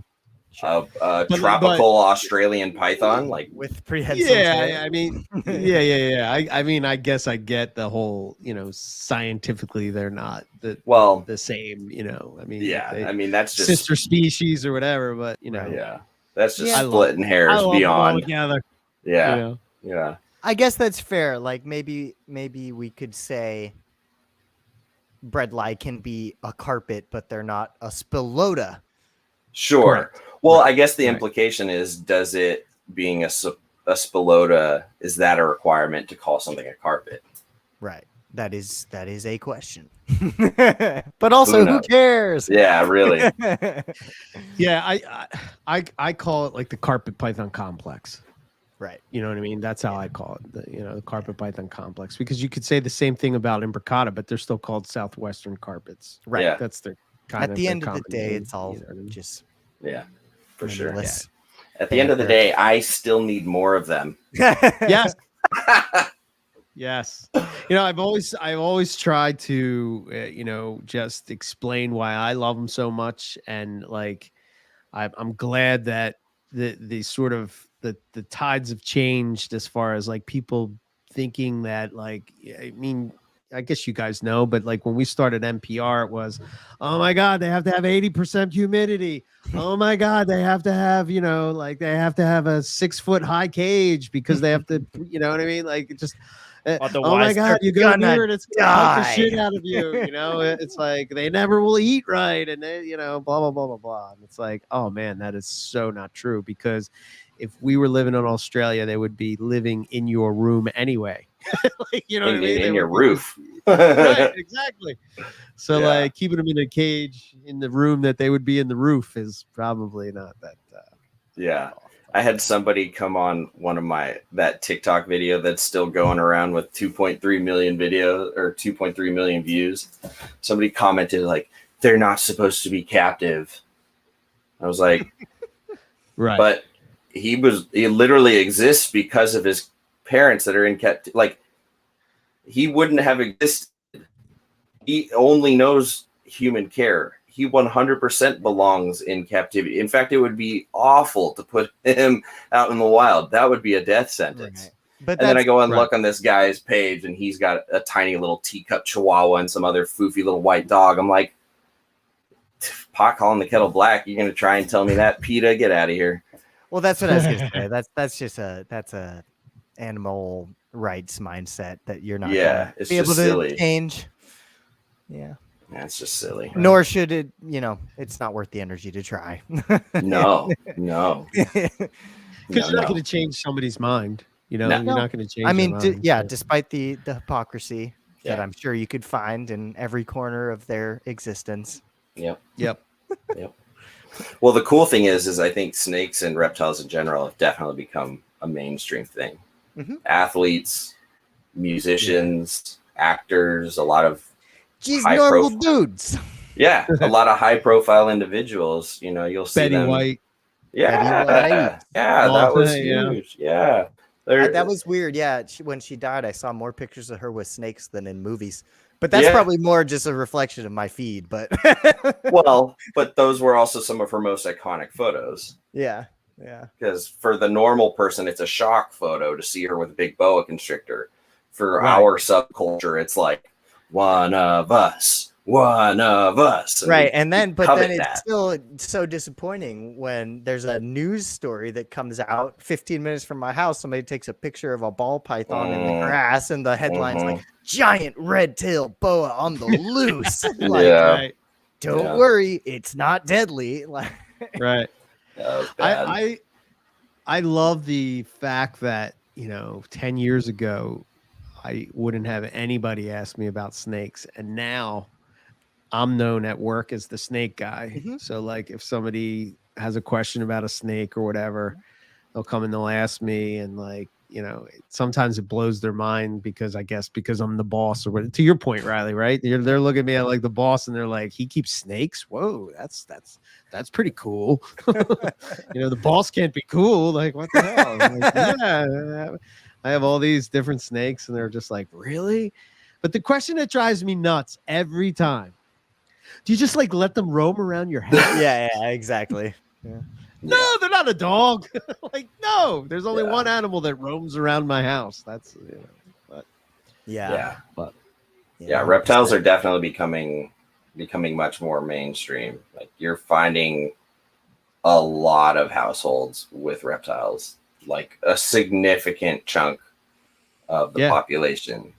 S3: Tropical Australian python, like
S2: With prehensile
S1: Yeah.
S2: tail.
S1: I mean, yeah. I mean, I guess I get the whole, you know, scientifically they're not the same, you know. I mean,
S3: yeah,
S1: they,
S3: I mean that's just
S1: sister species or whatever, but you know,
S3: yeah, that's just
S2: Yeah.
S3: splitting hairs
S1: I love them all
S3: beyond.
S1: together.
S3: Yeah,
S1: You know?
S3: yeah.
S2: I guess that's fair. Like maybe we could say Bredli can be a carpet, but they're not a spilota.
S3: Sure.
S1: Correct.
S3: Well, I guess the
S1: Right.
S3: implication is, does it being a spilota, is that a requirement to call something a carpet?
S2: Right. That is a question. But also,
S3: Who
S2: who
S3: knows?
S2: cares?
S3: Yeah, really.
S1: Yeah, I call it like the carpet python complex.
S2: Right.
S1: You know what I mean? That's how I call it. The carpet python complex, because you could say the same thing about imbricata, but they're still called southwestern carpets.
S2: Right.
S3: Yeah.
S1: That's their kind
S2: At the
S1: their
S2: end of the
S1: common
S2: day,
S1: name,
S2: it's all
S1: you know what I mean?
S2: just
S3: Yeah, for sure.
S2: meaningless.
S3: At the end of the day, I still need more of them.
S1: Yes. Yes. You know, I've always tried to, just explain why I love them so much. And like, I'm glad that the sort of the tides have changed as far as like people thinking that, like, I mean, I guess you guys know, but like when we started NPR, it was, oh my God, they have to have 80% humidity. Oh my God, they have to have, they have to have a 6-foot high cage because they have to, you know what I mean? Like, just, oh my
S2: Otherwise,
S1: God,
S2: they're
S1: you go
S2: gonna
S1: near it, it's gonna bite the
S2: die.
S1: shit out of you. It's like they never will eat right, and they, blah blah blah blah blah. And it's like, oh man, that is so not true, because if we were living in Australia, they would be living in your room anyway. Like, you know what I mean?
S3: In
S1: They
S3: your
S1: would be-
S3: roof.
S1: right, exactly. So
S3: Yeah.
S1: like keeping them in a cage in the room that they would be in the roof is probably not that.
S3: Yeah. I had somebody come on one of that TikTok video that's still going around with 2.3 million videos or 2.3 million views. Somebody commented like, they're not supposed to be captive. I was like,
S1: Right.
S3: but he literally exists because of his parents that are in captivity. Like, he wouldn't have existed. He only knows human care. He 100% belongs in captivity. In fact, it would be awful to put him out in the wild. That would be a death sentence.
S2: Right. But
S3: And then I go and
S1: right.
S3: look on this guy's page, and he's got a tiny little teacup chihuahua and some other foofy little white dog. I'm like, pot calling the kettle black. You're going to try and tell me that? PETA, get out of here.
S2: Well, that's what I was gonna say. That's just a animal rights mindset that you're not
S3: Yeah,
S2: gonna
S3: it's
S2: be able
S3: just
S2: to
S3: silly.
S2: change. Yeah.
S3: That's just silly.
S2: Nor should it. It's not worth the energy to try.
S3: No.
S1: Because you're not
S3: No.
S1: going to change somebody's mind.
S3: No.
S1: You're not going to change.
S2: I mean,
S1: their mind, so.
S2: despite the hypocrisy that
S3: Yeah.
S2: I'm sure you could find in every corner of their existence.
S3: Yep.
S1: Yep.
S3: Well, the cool thing is I think snakes and reptiles in general have definitely become a mainstream thing. athletes, musicians, actors, a lot of
S2: Geez,
S3: high
S2: normal
S3: profile.
S2: dudes.
S3: Yeah, a lot of high profile individuals. You know, you'll see
S1: Betty
S3: them.
S1: White.
S3: Yeah,
S2: Betty White.
S3: yeah,
S1: Well,
S3: that was
S1: yeah.
S3: huge. Yeah,
S2: That was weird. Yeah, when she died, I saw more pictures of her with snakes than in movies. But that's probably more just a reflection of my feed. But
S3: well, but those were also some of her most iconic photos.
S2: yeah.
S3: Because for the normal person, it's a shock photo to see her with a big boa constrictor. For
S1: Right.
S3: our subculture, it's like one of us.
S2: Right. And then, but then it's
S3: that.
S2: still so disappointing when there's a news story that comes out 15 minutes from my house. Somebody takes a picture of a ball python in the grass, and the headline's like, giant red-tailed boa on the loose. Like,
S1: Right.
S2: Don't worry, it's not deadly. Like,
S1: right.
S3: That was bad.
S1: I love the fact that, 10 years ago, I wouldn't have anybody ask me about snakes. And now I'm known at work as the snake guy. So like if somebody has a question about a snake or whatever, they'll come and they'll ask me, and like, sometimes it blows their mind because I'm the boss or what. To your point, Riley, right? They're looking at me like the boss, and they're like, he keeps snakes. Whoa, that's pretty cool. The boss can't be cool. Like, what the hell? I'm like, yeah, I have all these different snakes, and they're just like, really? But the question that drives me nuts every time: do you just like let them roam around your house?
S2: yeah, exactly. Yeah.
S1: No, they're not a dog. Like, no, there's only one animal that roams around my house. That's, but
S3: reptiles are definitely becoming much more mainstream. Like, you're finding a lot of households with reptiles, like a significant chunk of the population.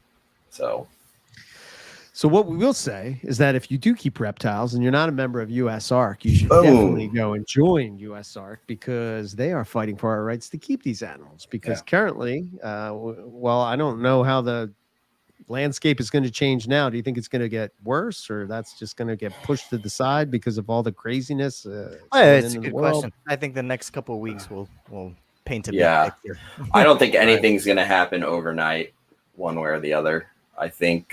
S1: So what we will say is that if you do keep reptiles and you're not a member of USARK, you should definitely go and join USARK, because they are fighting for our rights to keep these animals. Because currently, well, I don't know how the landscape is going to change now. Do you think it's going to get worse, or that's just going to get pushed to the side because of all the craziness?
S2: It's a good question. I think the next couple of weeks will paint a big picture.
S3: I don't think anything's going to happen overnight, one way or the other. I think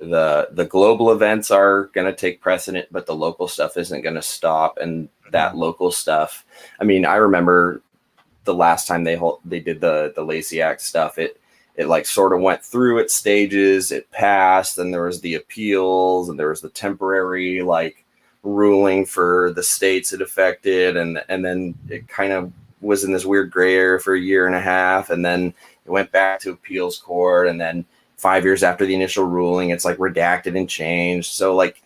S3: the global events are going to take precedent, but the local stuff isn't going to stop. And that local stuff, I mean, I remember the last time they did the Lacey Act stuff, it like sort of went through its stages. It passed, and there was the appeals, and there was the temporary like ruling for the states it affected, and then it kind of was in this weird gray area for a year and a half, and then it went back to appeals court, and then 5 years after the initial ruling, it's like redacted and changed. So like,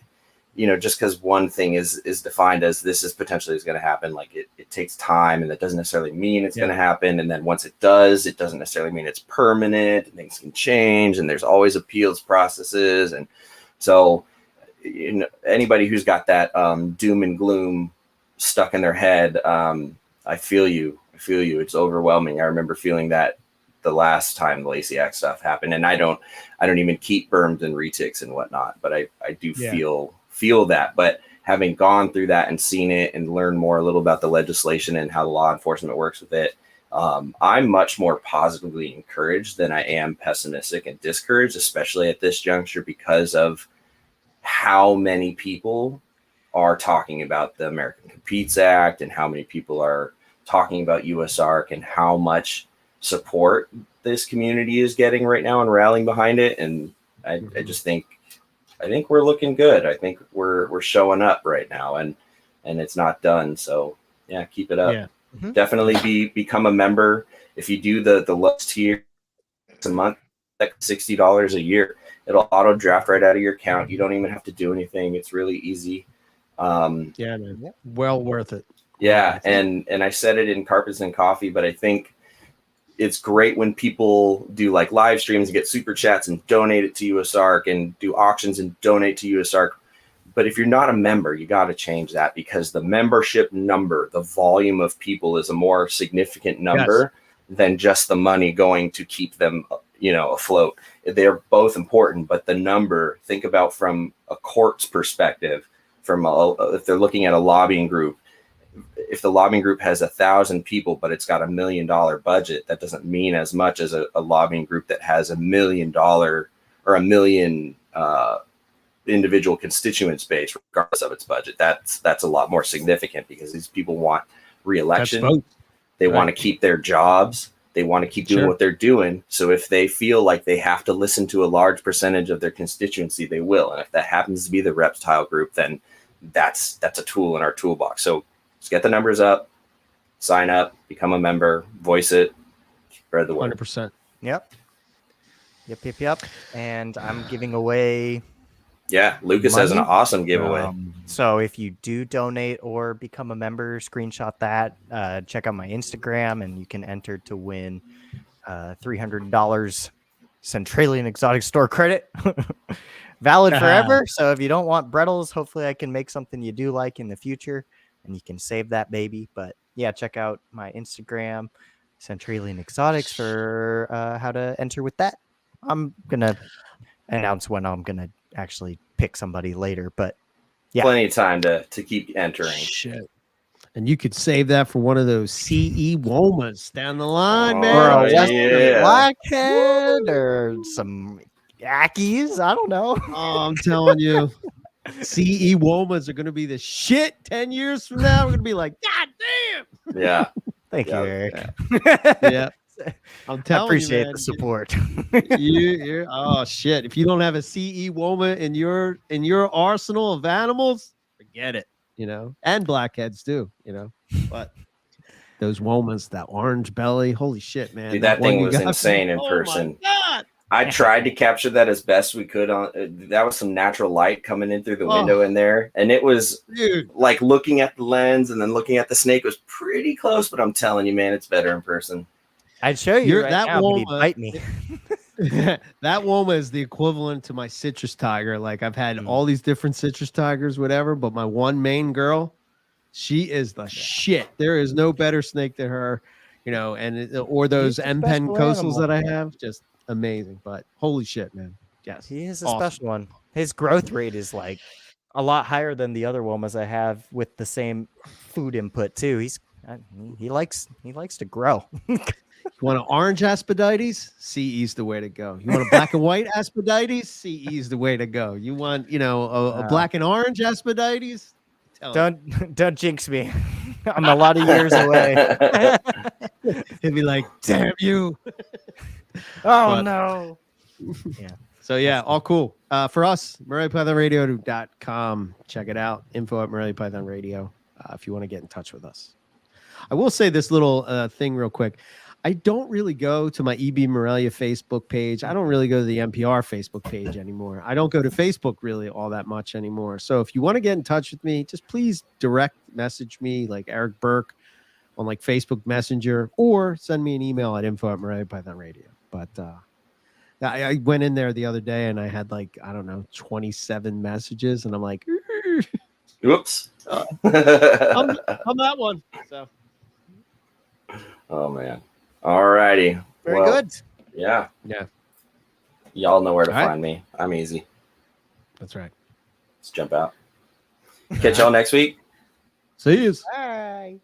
S3: just because one thing is defined as this is potentially is going to happen, like it takes time, and that doesn't necessarily mean it's going to happen. And then once it does, it doesn't necessarily mean it's permanent, and things can change, and there's always appeals processes. And so, anybody who's got that doom and gloom stuck in their head, I feel you. It's overwhelming. I remember feeling that the last time the Lacey Act stuff happened, and I don't even keep berms and retics and whatnot, but I do feel that. But having gone through that and seen it and learned more a little about the legislation and how the law enforcement works with it, I'm much more positively encouraged than I am pessimistic and discouraged, especially at this juncture, because of how many people are talking about the American Competes Act, and how many people are talking about USARK, and how much support this community is getting right now and rallying behind it. And I just think we're looking good. I think we're showing up right now, and it's not done. So yeah, keep it up. Definitely become a member. If you do the lowest tier, it's a month, like $60 a year. It'll auto draft right out of your account. You don't even have to do anything. It's really easy.
S1: Man. Well worth it.
S3: Yeah, and I said it in Carpets and Coffee, but I think it's great when people do like live streams and get super chats and donate it to USARK, and do auctions and donate to USARK. But if you're not a member, you got to change that, because the membership number, the volume of people, is a more significant number than just the money going to keep them, afloat. They're both important, but the number, think about from a court's perspective, if they're looking at a lobbying group, if the lobbying group has 1,000 people, but it's got $1 million budget, that doesn't mean as much as a lobbying group that has $1 million or 1 million individual constituents base, regardless of its budget. That's a lot more significant because these people want re-election. They want to keep their jobs. They want to keep doing what they're doing. So if they feel like they have to listen to a large percentage of their constituency, they will. And if that happens to be the Reptile group, then that's a tool in our toolbox. So just get the numbers up, sign up, become a member, voice it, spread the word.
S1: 100%.
S2: Yep. And I'm giving away.
S3: Yeah, Lucas has an awesome giveaway.
S2: So if you do donate or become a member, screenshot that. Check out my Instagram, and you can enter to win $300 Centralian Exotic Store credit. Valid forever. So if you don't want Brettles, hopefully I can make something you do like in the future, and you can save that baby. But yeah, check out my Instagram, Centralian Exotics, for how to enter with that. I'm going to announce when I'm going to actually pick somebody later, but yeah,
S3: plenty of time to keep entering.
S1: Shit. And you could save that for one of those CE Womas down the line, man.
S2: Or a Western Blackhead or some Yakkies. I don't know.
S1: Oh, I'm telling you, CE Womas are going to be the shit 10 years from now. We're going to be like, God damn.
S3: Yeah.
S2: Thank you, Eric.
S1: Yeah. I'm telling
S2: I appreciate
S1: you, man,
S2: the support.
S1: you're oh shit. If you don't have a CE Woma in your arsenal of animals, forget it, and blackheads too, but those Womas, that orange belly, holy shit, man.
S3: Dude, that thing was insane in person.
S1: My God.
S3: I tried to capture that as best we could on that was some natural light coming in through the window in there, and it was like looking at the lens and then looking at the snake was pretty close, but I'm telling you, man, it's better in person.
S2: I'd show you
S1: that
S2: now,
S1: Woma,
S2: but he'd bite me.
S1: That Woma is the equivalent to my citrus tiger. Like I've had all these different citrus tigers, whatever, but my one main girl, she is the shit. There is no better snake than her, or those M-Pen coastals that I have, just amazing. But holy shit, man. Yes.
S2: He is a special one. His growth rate is like a lot higher than the other Womas I have with the same food input too. He likes to grow.
S1: You want an orange Aspadites? CE's the way to go. You want a black and white Aspadites? CE's the way to go. You want, a black and orange Aspadites?
S2: Don't jinx me. I'm a lot of years away.
S1: He'll be like, damn you.
S2: No. Yeah.
S1: So yeah, all cool. For us, MoreliaPythonRadio.com. Check it out. Info at Morelia Python Radio. If you want to get in touch with us. I will say this little thing real quick. I don't really go to my EB Morelia Facebook page. I don't really go to the NPR Facebook page anymore. I don't go to Facebook really all that much anymore. So if you want to get in touch with me, just please direct message me like Eric Burke on like Facebook Messenger, or send me an email at info@MoreliaPythonRadio. But I went in there the other day and I had 27 messages, and I'm like,
S3: whoops.
S1: I'm that one. So.
S3: Oh man. All righty.
S2: Very good.
S3: Yeah.
S1: Yeah.
S3: Y'all know where to find me. I'm easy.
S1: That's right.
S3: Let's jump out. Catch y'all next week.
S1: See you.
S2: Bye.